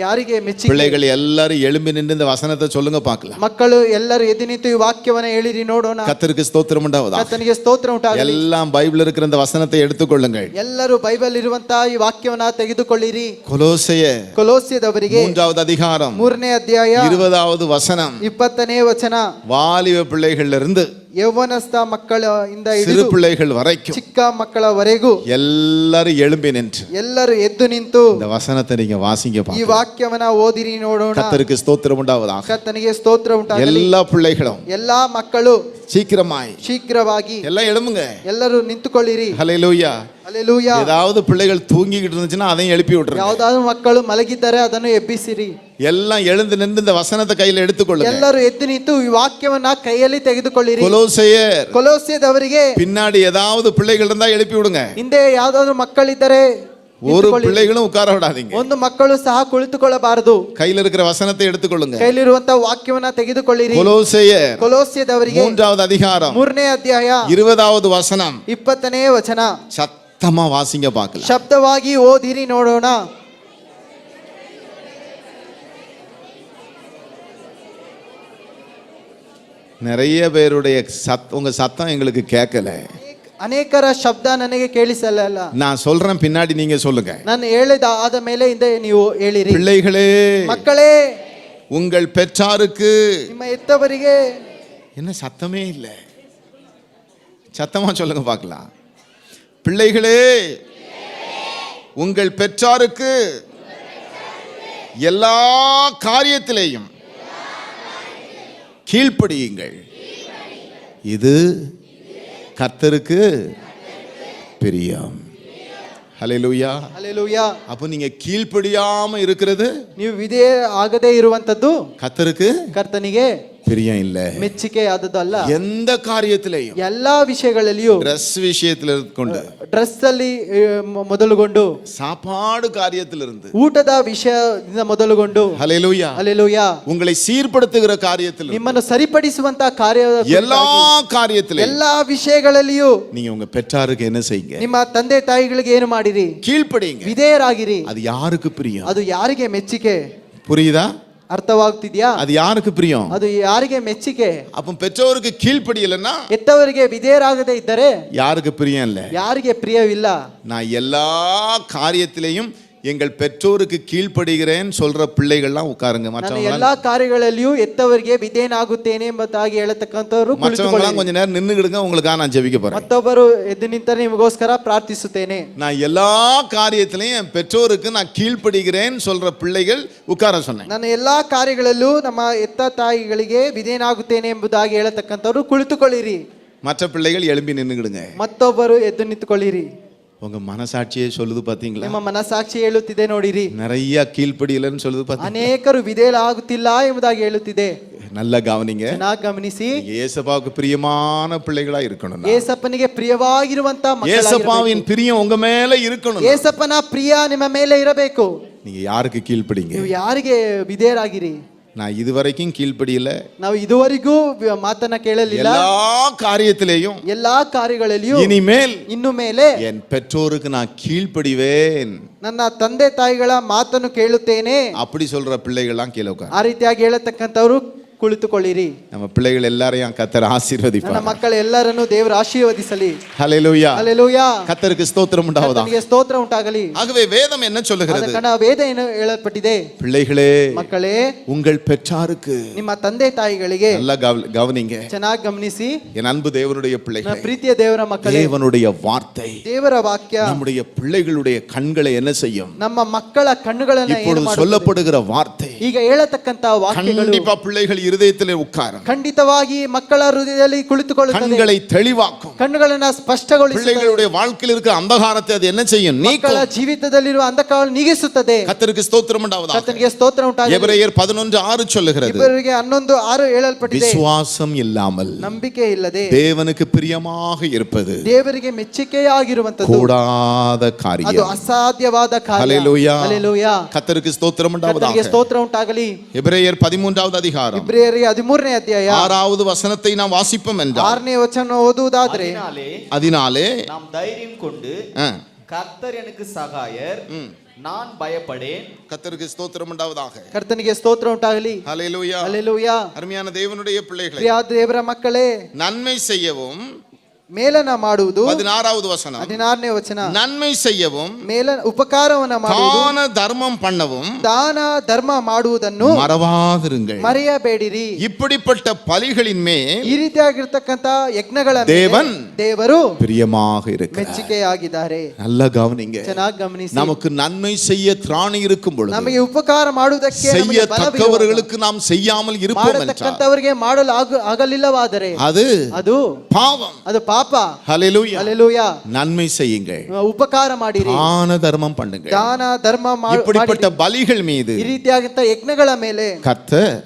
ಯಾರಿಗೆ ಮೆಚ್ಚಿ? பிள்ளைகள் எல்லாரும் எழும்பி நின்று இந்த வசனத்தை சொல்லுங்க பார்க்கலாம். ಮಕ್ಕಳು ಎಲ್ಲರೂ ಎದ್ದು ನಿಂತು ಈ ವಾಕ್ಯವನ್ನ ಹೇಳಿರಿ ನೋಡೋಣ. கர்த்தருக்கு ஸ்தோத்திரம் உண்டாவதாக. ಕರ್ತನಿಗೆ ಸ್ತೋತ್ರ ಉಂಟಾಗಲಿ. எல்லாம் பைபிள் இருக்கிற இந்த வசனத்தை எடுத்துக்கொள்ளுங்கள். ಎಲ್ಲರೂ ಬೈಬಲ್ ಇರುವಂತಹ ಈ ವಾಕ್ಯವನ್ನ ತೆಗೆದುಕೊಳ್ಳಿರಿ. கொலோசையே ಕೊಲೋಸ್ಯದವರಿಗೆ 3வது அதிகாரம் 3ನೇ ಅಧ್ಯಾಯ 20வது வசனம். 20ನೇ ವಚನ. வாலிப பிள்ளைகள்ல இருந்து ಯೌವನಸ್ಥ ಮಕ್ಕಳಿಂದ சிறு ಹಿಡಿದು பிள்ளைகள் வரைக்கும் ಚಿಕ್ಕ ಮಕ್ಕಳವರೆಗೂ எல்லாரும் எழும்பி நின்று ಎಲ್ಲರೂ ಎದ್ದು ನಿಂತು இந்த வசனத்தை நீங்க வாசிங்க ಈ பார்க்கலாம். ವಾಕ್ಯವನ್ನ ಓದಿರಿ ನೋಡೋಣ. கர்த்தருக்கு ஸ்தோத்திரம் உண்டாவதாக. ಕರ್ತನಿಗೆ ಸ್ತೋತ್ರ ಉಂಟಾಗಲಿ. எல்லா பிள்ளைகளும் ಎಲ್ಲಾ ಮಕ್ಕಳು சீக்கிரமாய் ಶೀಘ್ರವಾಗಿ எல்லாம் எழும்புங்க. ಎಲ್ಲರೂ ನಿಂತುಕೊಳ್ಳಿರಿ. ஹல்லேலூயா. ಹಲ್ಲೆಲೂಯಾ. ஏதாவது பிள்ளைகள் தூங்கிக்கிட்டு இருந்துச்சுன்னா அதையும் எழுப்பி விட்டுருங்க. ಯಾವುದಾದ್ರು ಮಕ್ಕಳು ಮಲಗಿದ್ದಾರೆ ಅದನ್ನು ಎಬ್ಬಿಸಿರಿ. எல்லாம் எழுந்து நின்று இந்த வசனத்தை கையில எடுத்துக்கொள்ளுங்க. ಎಲ್ಲರೂ ಎದ್ದು ನಿಂತು ಈ ವಾಕ್ಯವನ್ನ ಕೈಯಲ್ಲಿ ತೆಗೆದುಕೊಳ್ಳಿರಿ. கொலோசையர் ಕೊಲೋಸ್ಯದವರಿಗೆ பின்னாடி ஏதாவது பிள்ளைகள் இருந்தா எழுப்பி விடுங்க. ಹಿಂದೆ ಯಾವ್ದಾದ್ರು ಮಕ್ಕಳಿದ್ದರೆ ஒரு பிள்ளைகளும் உட்கார விடாதீங்க. ಒಂದು ಮಕ್ಕಳು ಸಹ ಕುಳಿತುಕೊಳ್ಳಬಾರದು. கையில இருக்கிற வசனத்தை எடுத்துக்கொள்ளுங்க. ಕೈಲಿರುವಂತಹ ವಾಕ್ಯವನ್ನ ತೆಗೆದುಕೊಳ್ಳಿರಿ. கொலோசையர் ಕೊಲೋಸ್ಯದವರಿಗೆ 3வது அதிகாரம் 3ನೇ ಅಧ್ಯಾಯ 20வது வசனம். 20ನೇ ವಚನ. சத்தமா வாசிங்க பார்க்கலாம். ಶಬ್ದವಾಗಿ ಓದಿರಿ ನೋಡೋಣ. நிறைய பேருடைய உங்க சத்தம் எங்களுக்கு கேட்கல. ಅನೇಕರ ಶಬ್ದ ನನಗೆ ಕೇಳಿಸಲ್ಲ. நான் சொல்றேன், பின்னாடி நீங்க சொல்லுங்க. ನಾನು ಹೇಳಿದ ಆದ ಮೇಲೆ ಹಿಂದೆ ನೀವು ಹೇಳಿರಿ. பிள்ளைகளே, ಮಕ್ಕಳೇ, உங்கள் பெற்றாருக்கு ನಿಮ್ಮ ಎತ್ತವರಿಗೆ என்ன சத்தமே இல்லை. சத்தமா சொல்லுங்க பார்க்கலாம். பிள்ளைகளே, உங்கள் பெற்றாருக்கு எல்லா காரியத்திலேயும் கீழ்ப்படியுங்கள். இது கர்த்தருக்கு பிரியம். ஹல்லேலூயா. ಹಲ್ಲೆಲೂಯಾ. அப்போ நீங்க கீழ்ப்படியாம இருக்கிறது ನೀವು ವಿಧೇಯ ಆಗದೇ ಇರುವಂತದ್ದು கர்த்தருக்கு ಕರ್ತನಿಗೆ பிரியம் இல்ல. ಮೆಚ್ಚುಗೆ ಆದದ್ದಲ್ಲ. எந்த காரியத்திலையும் ಎಲ್ಲಾ ವಿಷಯಗಳಲ್ಲಿಯೂ ட்ரெஸ் விஷயத்துல ಕೊಂಡು ಡ್ರೆಸ್ ಅಲ್ಲಿ ಮೊದಲುಗೊಂಡು சாப்பாடு காரியத்திலிருந்து ಊಟದ ವಿಷಯದಿಂದ ಮೊದಲುಗೊಂಡು ஹல்லேலூயா ಹಲ್ಲೆಲೂಯಾ உங்களை சீர்படுத்துகிற காரியத்தில் ನಿಮ್ಮನ್ನು ಸರಿಪಡಿಸುವಂತ ಕಾರ್ಯ எல்லா காரியத்திலும் ಎಲ್ಲಾ ವಿಷಯಗಳಲ್ಲಿಯೂ நீங்க உங்க பெற்றாருக்கு என்ன செய்யுங்க? ನಿಮ್ಮ ತಂದೆ ತಾಯಿಗಳಿಗೆ ಏನು ಮಾಡಿರಿ? கீழ்ப்படிங்க. ವಿಧೇಯರಾಗಿರಿ. அது யாருக்கு பிரியம்? ಅದು ಯಾರಿಗೆ ಮೆಚ್ಚಿಕೆ? புரியுதா? ಅರ್ಥವಾಗ್ತಿದ್ಯಾ? அது யாருக்கு பிரியம்? ಅದು ಯಾರಿಗೆ ಮೆಚ್ಚಿಕೆ? அப்ப பெற்றோருக்கு கீழ்ப்படியலன்னா ಎತ್ತವರಿಗೆ ವಿಧೇಯರಾಗದೇ ಇದ್ದರೆ யாருக்கு பிரியம் இல்ல? ಯಾರಿಗೆ ಪ್ರಿಯವಿಲ್ಲ? நான் எல்லா காரியத்திலையும் எங்கள் பெற்றோருக்கு கீழ்ப்படுகிறேன் சொல்ற பிள்ளைகள்லாம் உட்காருங்க. ನಾನು ಎಲ್ಲಾ ಕಾರ್ಯಗಳಲ್ಲಿಯೂ ಎತ್ತವರಿಗೆ ವಿಧೇಯನಾಗುತ್ತೇನೆ ಎಂಬುದಾಗಿ ಹೇಳತಕ್ಕಂಥವರು மற்றவங்களாம் கொஞ்ச நேரம் நின்னுக்கிடுங்க, உங்களுக்காக நான் ஜெபிக்க போறேன். ಮತ್ತೊಬ್ಬರು ಎದ್ದು ನಿಂತರೆ ನಿಮಗೋಸ್ಕರ ಪ್ರಾರ್ಥಿಸುತ್ತೇನೆ. நான் எல்லா காரியத்திலையும் என் பெற்றோருக்கு நான் கீழ்ப்படுகிறேன் சொல்ற பிள்ளைகள் உட்கார சொன்னேன். ನಾನು ಎಲ್ಲಾ ಕಾರ್ಯಗಳಲ್ಲೂ ನಮ್ಮ ಎತ್ತ ತಾಯಿಗಳಿಗೆ ವಿಧೇಯನಾಗುತ್ತೇನೆ ಎಂಬುದಾಗಿ ಹೇಳತಕ್ಕಂಥವ್ರು ಕುಳಿತುಕೊಳ್ಳಿರಿ. மற்ற பிள்ளைகள் எழும்பி நின்னுக்கிடுங்க. ಮತ್ತೊಬ್ಬರು ಎದ್ದು ನಿಂತುಕೊಳ್ಳಿರಿ. உங்க மனசாட்சியே சொல்லுது பாத்தீங்களா? ನಿಮ್ಮ ಮನಸಾಕ್ಷಿ ಹೇಳುತ್ತಿದೆ ನೋಡಿರಿ. நிறைய கீழ்ப்படியலன்னு சொல்லுது பாத்தீங்களா? ಅನೇಕರು ವಿಧೇಯರಾಗುತ್ತಿಲ್ಲ ಎಂಬುದಾಗಿ ಹೇಳುತ್ತಿದೆ. நல்லா கவனிங்க. ಚೆನ್ನಾಗಿ ಗಮನಿಸಿ. நீங்க ஏசப்பாவுக்கு பிரியமான பிள்ளைகளா இருக்கணும். ಏಸಪ್ಪನಿಗೆ ಪ್ರಿಯವಾಗಿರುವಂತ ஏசப்பாவின் பிரியம் உங்க மேல இருக்கணும். ಏಸಪ್ಪನ ಪ್ರಿಯ ನಿಮ್ಮ ಮೇಲೆ ಇರಬೇಕು. நீங்க யாருக்கு கீழ்ப்படிங்க? ನೀವು ಯಾರಿಗೆ ವಿಧೇಯರಾಗಿರಿ? நான் இதுவரைக்கும் கீழ்ப்படியல. ನಾವು ಇದುವರೆಗೂ ಮಾತನ್ನ ಕೇಳಲಿಲ್ಲ. எல்லா காரியத்திலேயும் ಎಲ್ಲಾ ಕಾರ್ಯಗಳಲ್ಲಿಯೂ இனிமேல் ಇನ್ನು ಮೇಲೆ என் பெற்றோருக்கு நான் கீழ்ப்படிவேன் ನನ್ನ ತಂದೆ ತಾಯಿಗಳ ಮಾತನ್ನು ಕೇಳುತ್ತೇನೆ அப்படி சொல்ற பிள்ளைகள்லாம் கீழே உட்காரு. ಆ ರೀತಿಯಾಗಿ ಹೇಳತಕ್ಕಂಥವ್ರು ಕುಳಿತುಕೊಳ್ಳಿರಿ. நம்ம பிள்ளைகள் எல்லாரையும் கர்த்தர் ನನ್ನ ஆசீர்வதிப்பார். ಮಕ್ಕಳ ಎಲ್ಲರನ್ನು ದೇವರು ಆಶೀರ್ವದಿಸಲಿ. ஹல்லேலூயா. ಹಲ್ಲೆಲೂಯಾ. கர்த்தருக்கு ஸ்தோத்திரம் உண்டாவதாக. ಕರ್ತನಿಗೆ ಸ್ತೋತ್ರ ಉಂಟಾಗಲಿ. ஆகவே வேதம் என்ன சொல்லுகிறது? ಅದಕ್ಕೆ ವೇದ ಏನು ಹೇಳಲ್ಪಟ್ಟಿದೆ? பிள்ளைகளே, ಮಕ್ಕಳೇ, உங்கள் பெற்றாருக்கு ನಿಮ್ಮ ತಂದೆ ತಾಯಿಗಳಿಗೆ நல்லா கவனிங்க. ಚೆನ್ನಾಗಿ ಗಮನಿಸಿ. என் அன்பு தேவனுடைய ನನ್ನ பிள்ளைகளே, ಪ್ರೀತಿಯ ದೇವರ ಮಕ್ಕಳೇ, தேவனுடைய வார்த்தை ದೇವರ ವಾಕ್ಯ நம்முடைய பிள்ளைகளுடைய கண்களை என்ன செய்யும்? ನಮ್ಮ ಮಕ್ಕಳ ಕಣ್ಣುಗಳನ್ನು ಏನು இப்பொழுது ಮಾಡುತ್ತದೆ? சொல்லப்படுகிற வார்த்தை ಈಗ ಹೇಳತಕ್ಕಂತ ವಾಕ್ಯಗಳು கண்டிப்பா பிள்ளைகள் இருதயத்திலே உட்காரும். ಖಂಡಿತವಾಗಿ ಮಕ್ಕಳ ಹೃದಯದಲ್ಲಿ ಕುಳಿತುಕೊಳ್ಳುತ್ತದೆ. கண்களை தெளிவாக்கும். ಕಣ್ಣುಗಳನ್ನು ಸ್ಪಷ್ಟಗೊಳಿಸುತ್ತದೆ. பிள்ளைகளுடைய வாழ்க்கையில் இருக்கிற அந்தகாரத்தை அது என்ன செய்யும்? ಮಕ್ಕಳ நீக்கும். ಜೀವಿತದಲ್ಲಿರುವ ಅಂಧಕಾರವನ್ನು ನೀಗಿಸುತ್ತದೆ. கர்த்தருக்கு ஸ்தோத்திரம் உண்டாவதாக. ಕರ್ತನಿಗೆ ಸ್ತೋತ್ರ ಉಂಟಾಗಲಿ. எபிரேயர் 11:6 சொல்லுகிறது, ಇಬ್ಬರಿಗೆ 11:6 ಹೇಳಲ್ಪಟ್ಟಿದೆ. விசுவாசம் இல்லாமல் ನಂಬಿಕೆ ಇಲ್ಲದೆ தேவனுக்கு பிரியமாக இருப்பது ದೇವರಿಗೆ ಮೆಚ್ಚುಗೆಯಾಗಿರುವಂತದ್ದು கூடாத ಅದು காரியம். ಅಸಾಧ್ಯವಾದ ಕಾರ್ಯ. ஹல்லேலூயா. ಹಲ್ಲೆಲೂಯಾ. கர்த்தருக்கு ஸ்தோத்திரம் ಕರ್ತನಿಗೆ உண்டாவதாக. ಸ್ತೋತ್ರ ಉಂಟಾಗಲಿ. எபிரேயர் 13வது அதிகாரம் ಇಬ್ರಿಯರಿಗೆ 13ನೇ ಅಧ್ಯಾಯ 6வது வசனத்தை நாம் வாசிப்போம் என்றால், 6ನೇ ವಚನ ಓದುವುದಾದ್ರೆ, அதனாலே நாம் தைரியம் கொண்டு கர்த்தர் எனக்கு சகாயர், நான் பயப்படேன். கர்த்தருக்கு ஸ்தோத்திரம் உண்டாவதாக. ಕರ್ತನಿಗೆ ಸ್ತೋತ್ರ ಉಂಟಾಗಲಿ. ஹல்லேலூயா. ಹಲ್ಲೆಲೂಯಾ. அருமையான தேவனுடைய பிள்ளைகளே, ಪ್ರಿಯ ದೇವರ ಮಕ್ಕಳೇ, நன்மை செய்யவும் ಮೇಲನ ಮಾಡುವುದು 16வது வசனம், 16ನೇ ವಚನ, நன்மை செய்யவும் ಮೇಲ ಉಪಕಾರವನ್ನ ಮಾಡುವುದು, தான தர்மம் பண்ணவும் ದಾನ ಧರ್ಮ ಮಾಡುವುದನ್ನು மறவாதிருங்கள். ಮರೆಯಬೇಡಿರಿ. இப்படிப்பட்ட பலிகளின் மேல் ಈ ರೀತಿಯಾಗಿರ್ತಕ್ಕಂತ ಯಜ್ಞಗಳ ಮೇಲೆ தேவன் ದೇವರು பிரியமாக இருக்கிறார். ಮೆಚ್ಚುಗೆಯಾಗಿದ್ದಾರೆ. நல்லா கவனிங்க. ಚೆನ್ನಾಗಿ ಗಮನಿಸಿ. நமக்கு நன்மை செய்ய திராணி இருக்கும் பொழுது, ನಮಗೆ ಉಪಕಾರ ಮಾಡುವುದಕ್ಕೆ ನಮಗೆ செய்யத்தக்கவர்களுக்கு நாம் செய்யாமல் இருப்போம் என்றால், ಮಾಡತಕ್ಕಂತವರಿಗೆ ಮಾಡಲು ಆಗಲಿಲ್ಲವಾದರೆ அது ಅದು பாவம். ಅದು ಪಾಪ. ஹல்லேலூயா. ಹಲ್ಲೆಲೂಯಾ. நன்மை செய்யுங்கள், ಉಪಕಾರ ಮಾಡಿರಿ, தான தர்மம் பண்ணுங்கள். ದಾನ ಧರ್ಮ இப்படிப்பட்ட ಮಾಡಿರಿ. பலிகள் மீது ಈ ರೀತಿಯಾಗಿದ್ದ ಯಜ್ಞಗಳ ಮೇಲೆ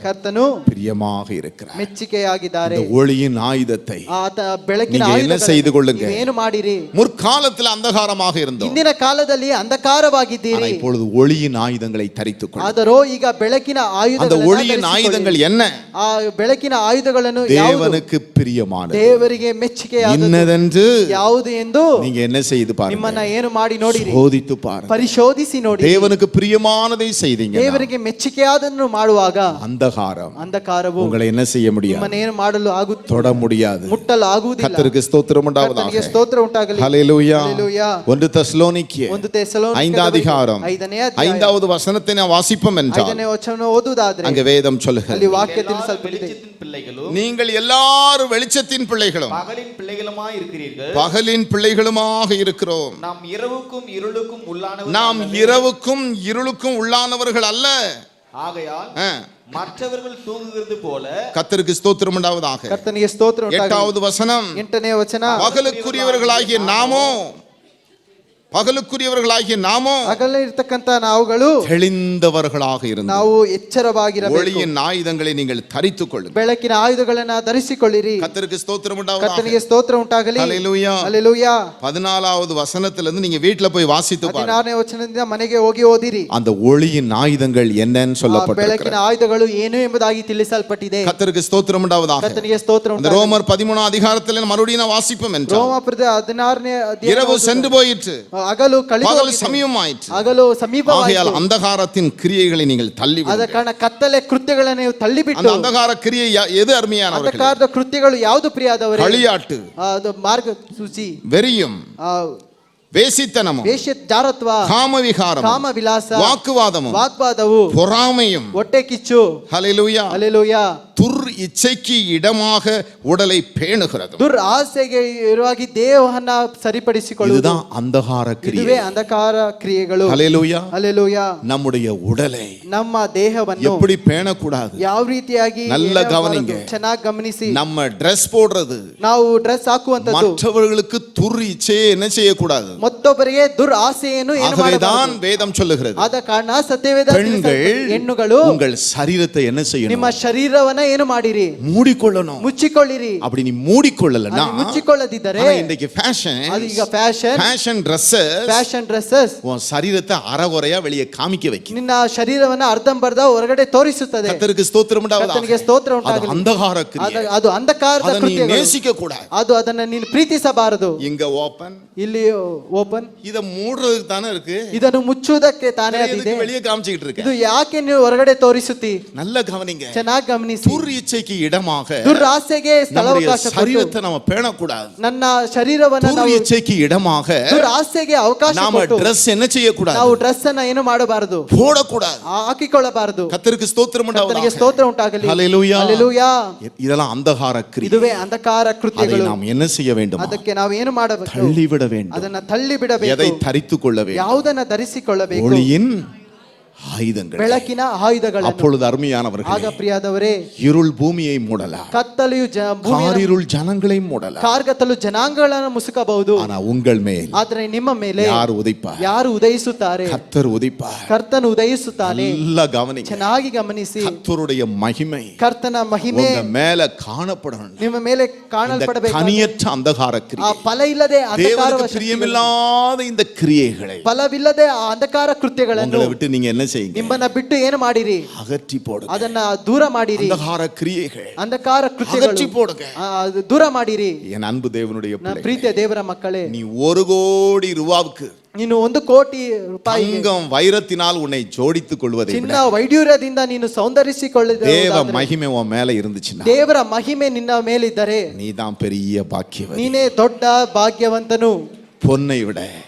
ಕರ್ತನು பிரியமாக இருக்கிறார். ಮೆಚ್ಚುಗೆಯಾಗಿದ್ದಾರೆ. இந்த ஒளியின் ஆயுதத்தை ಆತ ಬೆಳಕಿನ நீங்க என்ன செய்து கொள்ளுங்க? ಏನು ಮಾಡಿರಿ? முற்காலத்தில் அந்தகாரமாக இருந்தோம், ಇಂದಿನ ಕಾಲದಲ್ಲಿ ಅಂಧಕಾರವಾಗಿದ್ದೀರಿ. இப்பொழுது ஒளியின் ஆயுதங்களை தரித்துக் கொள்ளுங்கள். ಆದರೂ ಈಗ ಬೆಳಕಿನ அந்த ಆಯುಧಗಳನ್ನು ஒளியின் ஆயுதங்கள் என்ன? ಆ ಬೆಳಕಿನ ಆಯುಧಗಳನ್ನು ಯಾವುದು? தேவனுக்கு பிரியமானது, ದೇವರಿಗೆ ಮೆಚ್ಚುಗೆಯಾದದ್ದು இன்னதென்று ಯಾವುದು ಎಂದು நீங்க என்ன செய்து ನಿಮ್ಮನ್ನ பாருங்க, ಏನು ಮಾಡಿ ನೋಡಿರಿ, சோதித்து பாருங்க. ಪರಿಶೋಧಿಸಿ ನೋಡಿ. தேவனுக்கு பிரியமானதை செய்தீங்க, ದೇವರಿಗೆ ಮೆಚ್ಚುಗೆಯಾದನ್ನು ಮಾಡುವಾಗ அந்தகாரம் ಅಂಧಕಾರವು உங்களை என்ன செய்ய முடியாது? ನಿಮ್ಮನ್ನ ಏನು ಮಾಡಲು ಆಗುತ್ತದೆ? தொட முடியாது. ಮುಟ್ಟಲು ಆಗುವುದಿಲ್ಲ. கர்த்தருக்கு ஸ்தோத்திரம் உண்டாவதாக. ಕರ್ತನಿಗೆ ಸ್ತೋತ್ರ ಉಂಟಾಗಲಿ. ஹல்லேலூயா. ಹಲ್ಲೆಲೂಯಾ. 1 தெசலோனிக்கேயர் 1 தெசಲೋನಿಕೇಯರ 5வது அதிகாரம் 5ನೇ ಅಧ್ಯಾಯ 5வது வசனத்தை நான் வாசிப்போம் என்றால், 5ನೇ ವಚನ ಓದುವುದಾದ್ರೆ அங்க வேதம் ಅಲ್ಲಿ சொல்லுகிறது, ವಾಕ್ಯ எல்லாரும் ತಿಳಿಸಲ್ಪಟ್ಟಿದೆ. வெளிச்சத்தின் பிள்ளைகளும் நீங்கள் எல்லாரும் வெளிச்சத்தின் பிள்ளைகளும் பகலின் பிள்ளைகளுமாய் இருக்கிறீர்கள். பகலின் பிள்ளைகளுமாக இருக்கிறோம். நாம் இரவுக்கும் இருளுக்கும் உள்ளானவர்கள் நாம் அல்லவே. இரவுக்கும் இருளுக்கும் உள்ளானவர்கள் அல்ல. ஆகையால் மற்றவர்கள் தூங்குகிறது போல கர்த்தருக்கு ஸ்தோத்திரம் உண்டாவதாக. ಕರ್ತನಿಗೆ ಸ್ತೋತ್ರ ಉಂಟಾಗಲಿ. 8வது வசனம், 8ನೇ ವಚನ, பகலுக்குரியவர்களாகிய நாமோ ಹಗಲ ಇರ್ತಕ್ಕಂತ ನಾವುಗಳು தெளிந்தவர்களாக இருந்து ನಾವು ಎಚ್ಚರವಾಗಿರಬೇಕು. ஒளியின் ஆயுதங்களை நீங்கள் தரித்துக் கொள்ளுங்கள். ಬೆಳಕಿನ ಆಯುಧಗಳನ್ನ ಧರಿಸಿಕೊಳ್ಳಿರಿ. கர்த்தருக்கு ஸ்தோத்திரம் உண்டாவதாக. ಕರ್ತನಿಗೆ ಸ್ತೋತ್ರ ಉಂಟಾಗಲಿ. ஹல்லேலூயா. ಹಲ್ಲೆಲೂಯಾ. 14வது வசனத்திலிருந்து நீங்க வீட்ல போய் வாசித்து பாருங்க. 16ನೇ ವಚನದಿಂದ ಮನೆಗೆ ಹೋಗಿ ಓದಿರಿ. அந்த ஒளியின் ஆயுதங்கள் என்னன்னு ಬೆಳಕಿನ சொல்லப்பட்டிருக்கிறது. ಆಯುಧಗಳು ಏನು ಎಂಬುದಾಗಿ ತಿಳಿಸಲ್ಪಟ್ಟಿದೆ. கர்த்தருக்கு ஸ்தோத்திரம் உண்டாவதாக. ಕರ್ತನಿಗೆ ಸ್ತೋತ್ರ அந்த ಉಂಟಾಗಲಿ. ரோமர் 13 அதிகாரத்தில் மறுபடியும் நான் வாசிப்போம் என்றால், ರೋಮಾಪುರದ 16ನೇ இரவு சென்று போயிற்று, ಹಗಲು ಕಳೆದು பகல் ಹೋಗಿದೆ. சமயமாயிற்று. ಹಗಲು ஆகையால் ಸಮೀಪವಾಯಿತು. அந்தகாரத்தின் கிரியைகளை நீங்கள் ಆದ தள்ளிவிடுங்கள். ಕಾರಣ ಕತ್ತಲೆ ಕೃತ್ಯಗಳನ್ನು ನೀವು அந்த ತಳ್ಳಿಬಿಟ್ಟು அந்தகார கிரியை எது அருமையானவர்களே? ಅಂಧಕಾರದ ಕೃತ್ಯಗಳು ಯಾವುದು ಪ್ರಿಯಾದವರೇ? களியாட்டு, ಅದು ಮಾರ್ಗ ಸೂಚಿ, வெறியும், வேசித்தனமும், ವೇಶ್ಯ ಜಾರತ್ವ, காமவிகாரமும், ಕಾಮ ವಿಲಾಸ, வாக்குவாதமும், ವಾಗ್ವಾದವು, பொறாமையும், ಹೊಟ್ಟೆ ಕಿಚ್ಚು, ஹல்லேலூயா, ಹಲ್ಲೆಲೂಯಾ, துர் இச்சைக்கு இடமாக உடலை பேணுகிறது. ದುರ್ ಆಸೆಗೆ ಇರುವಾಗಿ ದೇಹವನ್ನ ಸರಿಪಡಿಸಿಕೊಳ್ಳುವುದು. இதுதான் அந்தகார கிரியை. ಇದುವೇ ಅಂಧಕಾರ ಕ್ರಿಯೆಗಳು. ஹல்லேலூயா. ಹಲ್ಲೆಲೂಯಾ. நம்முடைய உடலை ನಮ್ಮ ದೇಹವನ್ನು எப்படி பேணக்கூடாது? ಯಾವ ರೀತಿಯಾಗಿ நல்ல கவனிங்க. ಚೆನ್ನಾಗಿ ಗಮನಿಸಿ. நம்ம ட்ரெஸ் போடுறது, ನಾವು ಡ್ರೆಸ್ ಹಾಕುವಂತದ್ದು மற்றவர்களுக்கு துர் இச்சையை என்ன செய்யக்கூடாது. ಮತ್ತೊಬ್ಬರಿಗೆ ದುರ್ ಆಸೆಯನ್ನು ಏನು ஆகவேதான் ಮಾಡಬಾರದು. வேதம் சொல்லுகிறது, ಆದ ಕಾರಣ ಸತ್ಯವೇದ பெண்கள் ಹೆಣ್ಣುಗಳು உங்கள் சரீரத்தை என்ன செய்யணும்? ನಿಮ್ಮ ಶರೀರವನ್ನ ಏನು ಮಾಡಿರಿ? மூடிக்கொள்ளணும். ಮುಚ್ಚಿಕೊಳ್ಳಿರಿ. அப்படி நீ மூடிக்கொள்ளலனா, ಅದು ಮುಚ್ಚಿಕೊಳ್ಳದಿದ್ದರೆ இன்றைக்கு ஃபேஷன், ಅದು ಈಗ ಫ್ಯಾಷನ್ ಡ್ರೆಸ್ಸಸ್ உன் சரீரத்தை அறகுறையா வெளியே காமிக்க வைக்கும். ನಿನ್ನ ಶರೀರವನ್ನ ಅರ್ಧಂಬರ್ಧ ಹೊರಗಡೆ ತೋರಿಸುತ್ತದೆ. கர்த்தருக்கு ஸ்தோத்திரம் உண்டாவதாக. ಕರ್ತನಿಗೆ ಸ್ತೋತ್ರ அது ಉಂಟಾಗಲಿ. அந்தகார கிரியை. ಅದು ಅಂಧಕಾರದ அதை நீ ಕೃತ್ಯಗಳು. நேசிக்க கூடாது. ಅದು ಅದನ್ನ ನೀನು ಪ್ರೀತಿಸಬಾರದು. இங்க ஓபன், ಇಲ್ಲಿ ಓಪನ್, இத மூடுறதுக்கு தானே இருக்கு. ಇದನ್ನು ಮುಚ್ಚುವುದಕ್ಕೆ ತಾನೇ இதுக்கு ಅದಿದೆ. வெளியே காமிச்சிட்டு இருக்க. ಇದು ಯಾಕೆ ನೀವು ಹೊರಗಡೆ ತೋರಿಸುತ್ತಿ? நல்ல கவனிங்க. ಚೆನ್ನಾಗಿ ಗಮನಿಸಿ. துர் இச்சைக்கு இடமாக ದುರಾಸೆಗೆ நம்முடைய ಸ್ಥಳಾವಕಾಶ ಕೊಟ್ಟು சரீரத்தை நம்ம பேணக்கூடாது. ನನ್ನ ಶರೀರವನ್ನ துர் ನಾವು இச்சைக்கு இடமாக ದುರಾಸೆಗೆ ಅವಕಾಶ நாம ಕೊಟ್ಟು ட்ரெஸ் என்ன செய்யக்கூடாது? ನಾವು ಡ್ರೆಸ್ ಅನ್ನ ಏನು ಮಾಡಬಾರದು, போடக்கூடாது. ಹಾಕಿಕೊಳ್ಳಬಾರದು. கர்த்தருக்கு ஸ்தோத்திரம் ಕರ್ತನಿಗೆ உண்டாவதாக. ಸ್ತೋತ್ರ ಉಂಟಾಗಲಿ. ஹல்லேலூயா. ಹಲ್ಲೆಲೂಯಾ. இதெல்லாம் அந்தகார கிரியை. ಇದುವೇ ಅಂಧಕಾರ அதை ಕೃತ್ಯಗಳು. நாம் என்ன செய்ய வேண்டும்? ಅದಕ್ಕೆ ನಾವು ಏನು ಮಾಡಬೇಕು? தள்ளிவிட வேண்டும். ಅದನ್ನ ತಳ್ಳಿ ಬಿಡಬೇಕು. எதை தரித்துக் கொள்ள வேண்டும்? ಯಾವುದನ್ನ ಧರಿಸಿಕೊಳ್ಳಬೇಕು? ஒளியின் ஆயுதங்கள். ಬೆಳಕಿನ ಆಯುಧಗಳನ್ನು. அப்பொழுது அருமையானவர்களே, ಆಗ ಪ್ರಿಯಾದವರೇ, இருள் பூமியை மூடலாம், ಕತ್ತಲೆಯು ಭೂಮಿಯನ್ನು, காரிருள் ஜனங்களை மூடலாம். ಕಾರ್ಗತ್ತಲು ಜನಾಂಗಗಳನ್ನು ಮುಸುಕಬಹುದು. ஆனா உங்கள் மேல் ಆದರೆ ನಿಮ್ಮ ಮೇಲೆ யார் உதைப்பார்? ಯಾರು ಉದಯಿಸುತ್ತಾರೆ? கர்த்தர் உதைப்பார். ಕರ್ತನು ಉದಯಿಸುತ್ತಾನೆ. நல்லா கவனிங்க. ಚೆನ್ನಾಗಿ ಗಮನಿಸಿ. கர்த்தருடைய மகிமை ಕರ್ತನ ಮಹಿಮೆ உங்க மேல காணப்படணும். ನಿಮ್ಮ ಮೇಲೆ இந்த ಕಾಣಲ್ಪಡಬೇಕು. கனியற்ற அந்தகார ಆ கிரியை, ಫಲ ಇಲ್ಲದೆ ಅಂಧಕಾರ தேவனுக்கு பிரியமில்லாத இந்த கிரியைகளை ಫಲವಿಲ್ಲದೆ ಆ ಅಂಧಕಾರ ಕೃತ್ಯಗಳನ್ನು உங்களை விட்டு நீங்க என்ன செய்யுங்க? ನಿಮ್ಮನ್ನ ಬಿಟ್ಟು ಏನು ಮಾಡಿರಿ? அகற்றி போடுங்க. ಅದನ್ನ ದೂರ ಮಾಡಿರಿ. அந்தகார கிரியைகள் ಅಂಧಕಾರ அகற்றி ಕೃತ್ಯಗಳು போடுங்க. ಅದು ದೂರ ಮಾಡಿರಿ. என் அன்பு தேவனுடைய ನನ್ನ பிள்ளைகளே, ಪ್ರೀತಿಯ ದೇವರ ಮಕ್ಕಳೇ, நீ 1 கோடி ரூபாவுக்கு ನೀನು 1 ಕೋಟಿ ರೂಪಾಯಿ தங்கம் வைரத்தினால் உன்னை ஜோடித்துக் கொள்வதை விட ಚಿನ್ನ ವೈಢೂರ್ಯದಿಂದ ನೀನು ಸೌಂದರ್ಯಿಸಿಕೊಳ್ಳಿದ தேவ மகிமை உன் மேல இருந்துச்சுன்னா ದೇವರ ಮಹಿಮೆ ನಿನ್ನ ಮೇಲಿದ್ದರೆ நீதான் பெரிய பாக்கியவதி. ನೀನೇ ದೊಡ್ಡ ಭಾಗ್ಯವಂತನು. பொன்னை விட,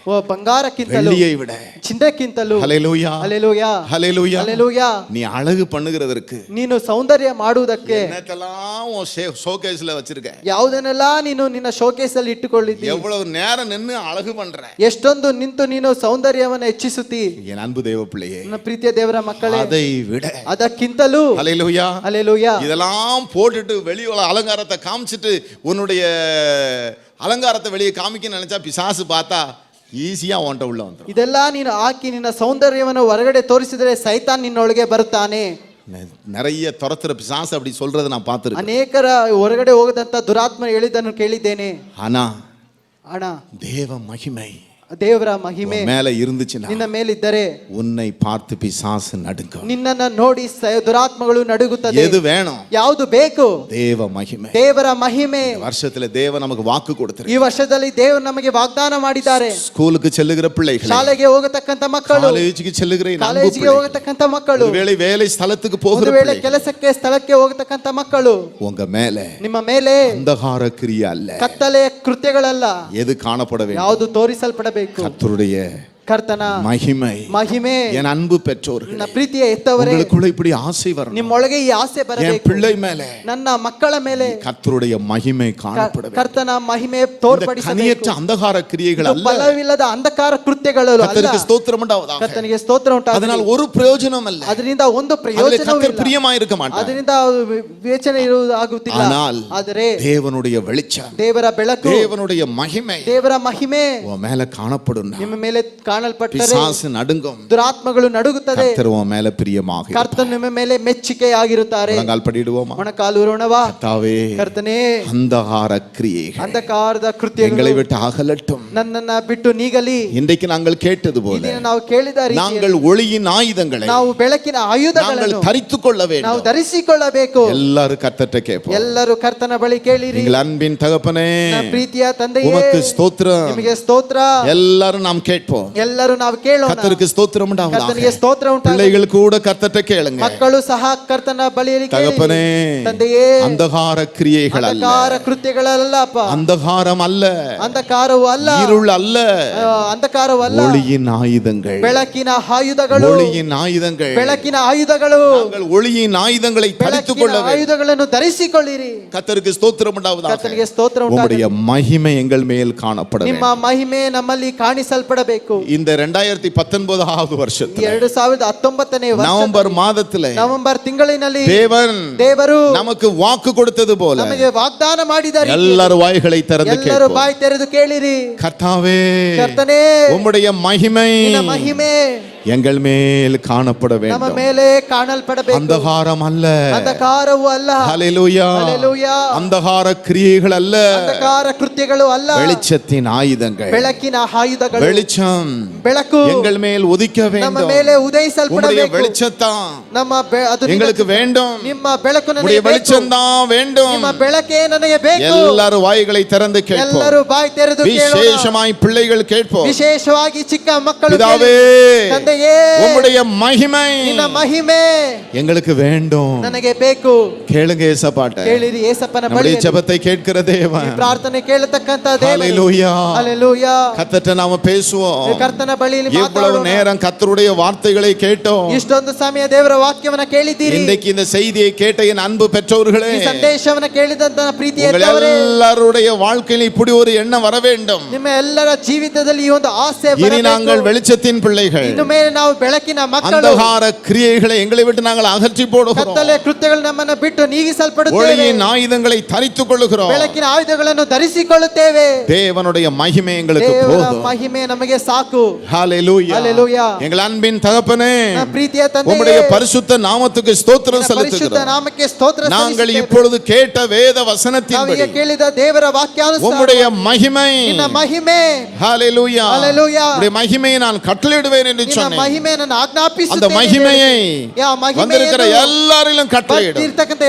ಬಂಗಾರಕ್ಕಿಂತಲೂ, வெள்ளியை விட, ಚಿನ್ನಕ್ಕಿಂತಲೂ. ஹல்லேலூயா, ಹಲ್ಲೆಲೂಯಾ, ஹல்லேலூயா, ಹಲ್ಲೆಲೂಯಾ. நீ அழகு பண்ணுகிறதற்கு ನೀನು ಸೌಂದರ್ಯ ಮಾಡುವುದಕ್ಕೆ என்னத்தெல்லாம் உன் ஷோகேஸ்ல வச்சிருக்க? ಯಾವುದನ್ನೆಲ್ಲ ನೀನು ನಿನ್ನ ಶೋಕೇಸ್ ಅಲ್ಲಿ ಇಟ್ಟುಕೊಂಡಿದ್ದಿ? எவ்வளவு நேரம் நின்னு அழகு பண்ற? ಎಷ್ಟೊಂದು ನಿಂತು ನೀನು ಸೌಂದರ್ಯವನ್ನು ಹೆಚ್ಚಿಸುತ್ತಿ? என் அன்பு தேவ பிள்ளையே, ನನ್ನ ಪ್ರೀತಿಯ ದೇವರ ಮಕ್ಕಳೇ, அதை விட, ಅದಕ್ಕಿಂತಲೂ. ஹல்லேலூயா, ಹಲ್ಲೆಲೂಯಾ. இதெல்லாம் போட்டுட்டு வெளியுள்ள அலங்காரத்தை காமிச்சிட்டு உன்னுடைய அலங்காரத்தை வெளியே காமிக்க நினைச்சா பிசாசு பார்த்தா ஈஸியா உன்கிட்ட உள்ள வந்துடும். ಇದೆಲ್ಲ ನೀನು ಹಾಕಿ ನಿನ್ನ ಸೌಂದರ್ಯವನ್ನು ಹೊರಗಡೆ ತೋರಿಸಿದರೆ ಸೈತಾನ್ ನಿನ್ನೊಳಗೆ ಬರುತ್ತಾನೆ. நிறைய துரத்துற பிசாசு அப்படி சொல்றதை நான் பார்த்திருக்கேன். ಅನೇಕರ ಹೊರಗಡೆ ಹೋಗದಂತ ದುರಾತ್ಮ ಹೇಳಿದ್ದನ್ನು ಕೇಳಿದ್ದೇನೆ. ஆனா ಅಣ್ಣ, தேவ மகிமை ದೇವರ ಮಹಿಮೆ மேல இருந்துச்சுன்னா ನಿನ್ನ ಮೇಲಿದ್ದರೆ உன்னை பார்த்து பிசாசு நடுங்கும். ನಿನ್ನನ್ನು ನೋಡಿ ದುರಾತ್ಮಗಳು ನಡುಗುತ್ತದೆ. எது வேணும்? ಯಾವುದು ಬೇಕು? தேவ மகிமை. ದೇವರ ಮಹಿಮೆ. வருஷத்துல தேவன் நமக்கு வாக்கு கொடுத்திருக்கிறார். ಈ ವರ್ಷದಲ್ಲಿ ದೇವರು ನಮಗೆ ವಾಗ್ದಾನ ಮಾಡಿದ್ದಾರೆ. ஸ்கூலுக்கு செல்லுகிற பிள்ளைகள், ಶಾಲೆಗೆ ಹೋಗತಕ್ಕಂತ ಮಕ್ಕಳು, காலேஜுக்கு செல்லுகிற ಕಾಲೇಜಿಗೆ ಹೋಗತಕ್ಕಂತ ಮಕ್ಕಳು, ஒருவேளை வேலை ஸ்தலத்துக்கு ಒಂದು போகிற ವೇಳೆ பிள்ளைகள், ಕೆಲಸಕ್ಕೆ ಸ್ಥಳಕ್ಕೆ ಹೋಗತಕ್ಕಂತ ಮಕ್ಕಳು, உங்க மேல ನಿಮ್ಮ ಮೇಲೆ அந்தகார கிரியை அல்ல, ಕತ್ತಲೆಯ ಕೃತ್ಯಗಳಲ್ಲ, எது காணப்பட வேண்டும்? ಯಾವುದು ತೋರಿಸಲ್ಪಡಬೇಕು? கர்த்தருடைய ಕರ್ತನ ಮಹಿಮೆ என் அன்பு பெற்றோர்கள், ನನ್ನ ಪ್ರೀತಿಯ ಎತ್ತವರೇ, உங்களுக்குள்ள இப்படி ஆசை வரணும். ನಿಮ್ಮೊಳಗೆ ಈ ಆಸೆ என் ಬರಬೇಕು. பிள்ளை மேலே ನನ್ನ ಮಕ್ಕಳ ಮೇಲೆ கர்த்தருடைய மகிமை காணப்பட வேண்டும். ಕರ್ತನ ಮಹಿಮೆ இந்த ತೋರ್ಪಡಿಸಬೇಕು. கனியற்ற அந்தகார கிரியைகள் ಇದು அல்ல. ಫಲವಿಲ್ಲದ ಅಂಧಕಾರ ಕೃತ್ಯಗಳು ಅಲ್ಲ. கர்த்தருக்கு ஸ்தோத்திரம் உண்டாவதாக. ಕರ್ತನಿಗೆ ಸ್ತೋತ್ರ ಉಂಟಾಗಲಿ. அதனால் ஒரு பிரயோஜனம் அல்ல. ಅದರಿಂದ ಒಂದು அதிலே ಪ್ರಯೋಜನವೂ கர்த்தர் ಇಲ್ಲ. பிரியமாயிருக்க மாட்டார். ಅದರಿಂದ ವಿವೇಚನೆ ಇರುವುದಾಗುತ್ತಿಲ್ಲ. ஆனால் ಆದರೆ தேவனுடைய வெளிச்சம், ದೇವರ ಬೆಳಕು, தேவனுடைய மகிமை ದೇವರ ಮಹಿಮೆ உன் மேல காணப்படும். ನಿಮ್ಮ ಮೇಲೆ ಕಾಣಲ್ಪಟ್ಟರೆ பிசாசு நடுங்கும். ದುರಾತ್ಮಗಳು ನಡುಗುತ್ತದೆ. கர்த்தர் உன் மேல பிரியமாக ಕರ್ತನು ನಿಮ್ಮ ಮೇಲೆ ಮೆಚ್ಚುಗೆಯಾಗಿರುತ್ತಾರೆ. முழங்கால் படிடுவோமா? ಮೊಣಕಾಲು ಉರುಣವಾ? கர்த்தாவே, ಕರ್ತನೇ, அந்தகார கிரியைகள் ಅಂಧಕಾರದ எங்களை ಕೃತ್ಯಗಳು விட்டு அகலட்டும். ನನ್ನನ್ನ ಬಿಟ್ಟು ನೀಗಲಿ. இன்றைக்கு நாங்கள் கேட்டது ಈ போல ದಿನ ನಾವು ಕೇಳಿದ ರೀತಿಯಲ್ಲಿ நாங்கள் ஒளியின் ஆயுதங்களை ನಾವು ಬೆಳಕಿನ நாங்கள் ಆಯುಧಗಳನ್ನು தரித்துக் கொள்ள ನಾವು வேண்டும். ಧರಿಸಿಕೊಳ್ಳಬೇಕು. எல்லாரும் கர்த்தர்ட்ட கேட்போம். ಎಲ್ಲರೂ ಕರ್ತನ ಬಳಿ ಕೇಳಿರಿ. எங்கள் அன்பின் தகப்பனே, ನನ್ನ ಪ್ರೀತಿಯ ತಂದೆಯೇ, உமக்கு ஸ்தோத்திரம். ನಿಮಗೆ ಸ್ತೋತ್ರ. எல்லாரும் நாம் கேட்போம். ಎಲ್ಲರೂ ನಾವು ಕೇಳೋಣ. கர்த்தருக்கு ஸ்தோத்திரம் உண்டாவதாக. ಕರ್ತನಿಗೆ ಸ್ತೋತ್ರ ಉಂಟಾಗಲಿ. பிள்ளைகள் கூட கர்த்தர்ட்ட கேளுங்க. ಮಕ್ಕಳು ಸಹ ಕರ್ತನ ಬಳಿಯಲ್ಲಿ தகப்பனே, ಕೇಳಿರಿ. ತಂದೆಯೇ, அந்தகார கிரியைகள் அல்ல, ಅಂಧಕಾರ ಕೃತ್ಯಗಳಲ್ಲಪ್ಪ. அந்தகாரம் அல்ல, ಅಂಧಕಾರವೂ ಅಲ್ಲ, இருள் அல்ல, ಅಂಧಕಾರವೂ ಅಲ್ಲ, ஒளியின் ஆயுதங்கள், ಬೆಳಕಿನ ಆಯುಧಗಳು, ஒளியின் ஆயுதங்கள். ಬೆಳಕಿನ ಆಯುಧಗಳು, நாங்கள் ஒளியின் ஆயுதங்களை தரித்துக் கொள்ள ಬೆಳಕಿನ வேண்டும். ಆಯುಧಗಳನ್ನು ಧರಿಸಿಕೊಳ್ಳಿರಿ. கர்த்தருக்கு ஸ்தோத்திரம் உண்டாவதாக. ಕರ್ತನಿಗೆ ಸ್ತೋತ್ರ உம்முடைய ಉಂಟಾಗಲಿ. மகிமை எங்கள் மேல் காணப்பட ನಿಮ್ಮ வேண்டும். ಮಹಿಮೆ ನಮ್ಮಲ್ಲಿ ಕಾಣಿಸಲ್ಪಡಬೇಕು. இந்த 2019வது வருஷத்துல 2019ನೇ நவம்பர் மாதத்துல ನವೆಂಬರ್ ತಿಂಗಳಿನಲ್ಲಿ தேவன் நமக்கு வாக்கு கொடுத்தது போல ನಮಗೆ ವಾಗ್ದಾನ ಮಾಡಿದ್ದಾರೆ. எல்லாரும் வாய்களை திறந்து ಎಲ್ಲರೂ கேட்போம். ಬಾಯಿ ತೆರೆದು ಕೇಳಿರಿ. கர்த்தாவே, ಕರ್ತನೇ, உம்முடைய மகிமை ನಿನ್ನ ಮಹಿಮೆ எங்கள் மேல் காணப்பட ನಮ್ಮ வேண்டும். ಮೇಲೆ ಕಾಣಲ್ಪಡಬೇಕು. அந்தகாரம் அல்ல, ಅಂಧಕಾರವೂ ಅಲ್ಲ, ஹல்லேலூயா, ಹಲ್ಲೆಲೂಯಾ, அந்தகார கிரியைகள் அல்ல, ಅಂಧಕಾರ ಕೃತ್ಯಗಳು ಅಲ್ಲ, வெளிச்சத்தின் ஆயுதங்கள், ಬೆಳಕಿನ ಆಯುಧಗಳು, வெளிச்சம் ಬೆಳಕು எங்கள் மேல் உதிக்க ನಮ್ಮ வேண்டும். ಮೇಲೆ உம்முடைய ಉದಯಿಸಲ್ಪಡಬೇಕು. வெளிச்சத்தான் ನಮ್ಮ ಅದು எங்களுக்கு வேண்டும். ನಿಮ್ಮ ಬೆಳಕು உம்முடைய ನನಗೆ ಬೇಕು. வெளிச்சம் தான் வேண்டும். ನಿಮ್ಮ ಬೆಳಕೇ ನನಗೆ ಬೇಕು. எல்லாரும் வாய்களை திறந்து கேட்போம். ಎಲ್ಲರೂ ಬಾಯಿ ತೆರೆದು ಕೇಳೋಣ. விசேஷமாய் பிள்ளைகள் கேட்போம். ವಿಶೇಷವಾಗಿ ಚಿಕ್ಕ ಮಕ್ಕಳು பிதாவே, ಕೇಳಿ. ತಂದೆಯೇ, உம்முடைய மகிமை ನಿನ್ನ ಮಹಿಮೆ எங்களுக்கு வேண்டும். ನನಗೆ ಬೇಕು. கேளுங்க ஏசப்பாட்ட. ಕೇಳಿರಿ ಯೇಸಪ್ಪನ ಬಳಿ. நம்முடைய ஜெபத்தை கேட்கிற தேவன். ಪ್ರಾರ್ಥನೆ ಕೇಳತಕ್ಕಂತ ದೇವರು. ஹல்லேலூயா, ಹಲ್ಲೆಲೂಯಾ. கர்த்தர்ட்ட நாம பேசுவோம். ಕರ್ತನ ಬಳಿಯಲ್ಲಿ இவ்வளவு ಮಾತಾಡೋಣ. நேரம் கர்த்தருடைய வார்த்தைகளை கேட்டோம். ಇಷ್ಟೊಂದು ಸಮಯ ದೇವರ ವಾಕ್ಯವನ್ನ ಕೇಳಿದ್ದೀರಿ. இன்றைக்கு இந்த செய்தியை கேட்ட என் அன்பு பெற்றோர்களே, ಈ ಸಂದೇಶವನ್ನ ಕೇಳಿದಂತ ಪ್ರೀತಿಯ உங்கள் எல்லாருடைய வாழ்க்கையில் இப்படி ஒரு எண்ணம் வர வேண்டும். ನಿಮ್ಮ ಎಲ್ಲರ ಜೀವಿತದಲ್ಲಿ ಈ ಒಂದು ಆಸೆ இனி ಬರಬೇಕು. நாங்கள் வெளிச்சத்தின் பிள்ளைகள். ಇನ್ನು ಮೇಲೆ ನಾವು ಬೆಳಕಿನ ಮಕ್ಕಳು. அந்தகார கிரியைகளை எங்களை விட்டு நாங்கள் அகற்றி போடுகிறோம். ಕತ್ತಲೆ ಕೃತ್ಯಗಳು ನಮ್ಮನ್ನು ಬಿಟ್ಟು ನೀಗಿಸಲ್ಪಡುತ್ತೇವೆ. ஒளியின் ஆயுதங்களை தரித்துக் கொள்ளுகிறோம். ಬೆಳಕಿನ ಆಯುಧಗಳನ್ನು ಧರಿಸಿಕೊಳ್ಳುತ್ತೇವೆ. தேவனுடைய மகிமை எங்களுக்கு ದೇವರ போதும். ಮಹಿಮೆ ನಮಗೆ ಸಾಕು. ஹல்லேலூயா, ஹல்லேலூயா. எங்கள் அன்பின் தகப்பனே, ನಮ್ಮ ಪ್ರೀತಿಯ ತಂದೆಯೇ, உம்முடைய பரிசுத்த நாமத்துக்கு ஸ்தோத்திரம் ನಿನ್ನ ಪರಿಶುದ್ಧ செலுத்துகிறோம். ನಾಮಕ್ಕೆ ಸ್ತೋತ್ರ நாங்கள் ಸಲ್ಲಿಸುತ್ತೇವೆ. இப்பொழுது கேட்ட வேத வசனத்தின்படி ನಾವೀಗ ಕೇಳಿದ ದೇವರ ವಾಕ್ಯಾನುಸಾರ உம்முடைய மகிமை, ನಿನ್ನ ಮಹಿಮೆ, ஹல்லேலூயா, ஹல்லேலூயா, உம்முடைய மகிமையை நான் கட்டளையிடுவேன் என்று ನಿನ್ನ சொன்னேன். ಮಹಿಮೆಯನ್ನು ಆಜ್ಞಾಪಿಸುತ್ತೇನೆ. அந்த மகிமையை வந்திருக்கிற வந்திருக்கிற எல்லாரிலும் கட்டளையிடும்.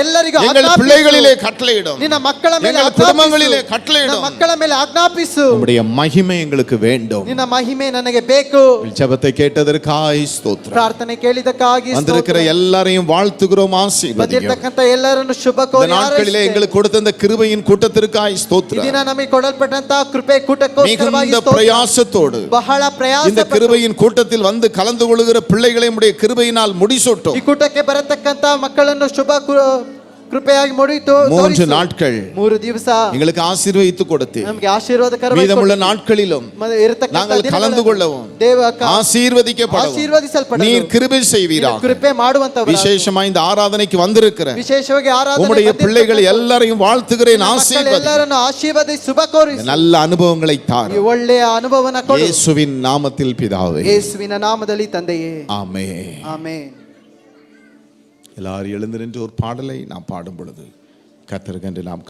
ಎಲ್ಲರಿಗೂ எங்கள் ಆಜ್ಞಾಪಿಸು. பிள்ளைகளிலே கட்டளையிடும். ನಿನ್ನ ಮಕ್ಕಳ ಮೇಲೆ எங்கள் ಆಜ್ಞಾಪಿಸು. குடும்பங்களிலே கட்டளையிடும். ನಿನ್ನ ಮಕ್ಕಳ ಮೇಲೆ ಆಜ್ಞಾಪಿಸು. உம்முடைய மகிமை எங்களுக்கு வேண்டும். ನಿನ್ನ ಮಹಿಮೆ ನನಗೆ ಬೇಕು. ஜெபத்தை கேட்டதற்காய் ஸ்தோத்திரம். ಪ್ರಾರ್ಥನೆ ಕೇಳಿದಕ್ಕಾಗಿ வந்திருக்கிற எல்லாரையும் வாழ்த்துகிறோம், ஆசீர்வதியும். ಬಂದಿರತಕ್ಕಂತ ಎಲ್ಲರನ್ನು ಶುಭ இந்த ಕೋರಿ நாட்களிலே எங்களுக்கு கொடுத்த இந்த கிருபையின் கூட்டத்திற்காய் ಈ ஸ்தோத்திரம். ದಿನ ನಮಗೆ ಕೊಡಲ್ಪಟ್ಟಂತ ಕೃಪೆ ಕೂಟಕ್ಕೋಸ್ಕರವಾಗಿ மிகுந்த ಸ್ತೋತ್ರ. பிரயாசத்தோடு ಬಹಳ ಪ್ರಯಾಸ இந்த கிருபையின் கூட்டத்தில் வந்து கலந்து கொள்ளுகிற பிள்ளைகளை உம்முடைய கிருபையினால் முடிசூட்டும். ಈ ಕೂಟಕ್ಕೆ ಬರತಕ್ಕಂತ ಮಕ್ಕಳನ್ನು ಶುಭ ಕೃಪೆಯಾಗಿ ಮುಡಿತು 3 நாட்கள் 3 ದಿವಸ எங்களுக்கு ஆசீர்வதித்து கொடுத்து ನಮಗೆ ಆಶೀರ್ವಾದಕರವಾಗಿ மீதமுள்ள நாட்களிலும் ಇರತಕ್ಕಂತ நாங்கள் கலந்து கொள்ளவும் ஆசீர்வதிக்கப்படவும் ಆಶೀರ್ವದಿಸಲ್ಪಡಲು நீர் கிருபை செய்வீராக. ಕೃಪೆ ಮಾಡುವಂತವರು விசேஷமா இந்த ஆராதனைக்கு வந்திருக்கிற ವಿಶೇಷವಾಗಿ ಆರಾಧನೆ உம்முடைய பிள்ளைகள் எல்லாரையும் வாழ்த்துகிறேன், ஆசீர்வதி. ಎಲ್ಲರನ್ನು ಆಶೀರ್ವದಿಸಿ ಶುಭ ಕೋರಿಸಿ நல்ல அனுபவங்களை தார். ಈ ಒಳ್ಳೆಯ ಅನುಭವನ ಕೊಡು. இயேசுவின் நாமத்தில் பிதாவே, ಯೇಸುವಿನ ನಾಮದಲ್ಲಿ ತಂದೆಯೇ, ஆமென். ಆಮೆನ್. எல்லாரும் எழுந்து நின்று ஒரு பாடலை நாம் பாடும் பொழுது கர்த்தருக்கு நாம்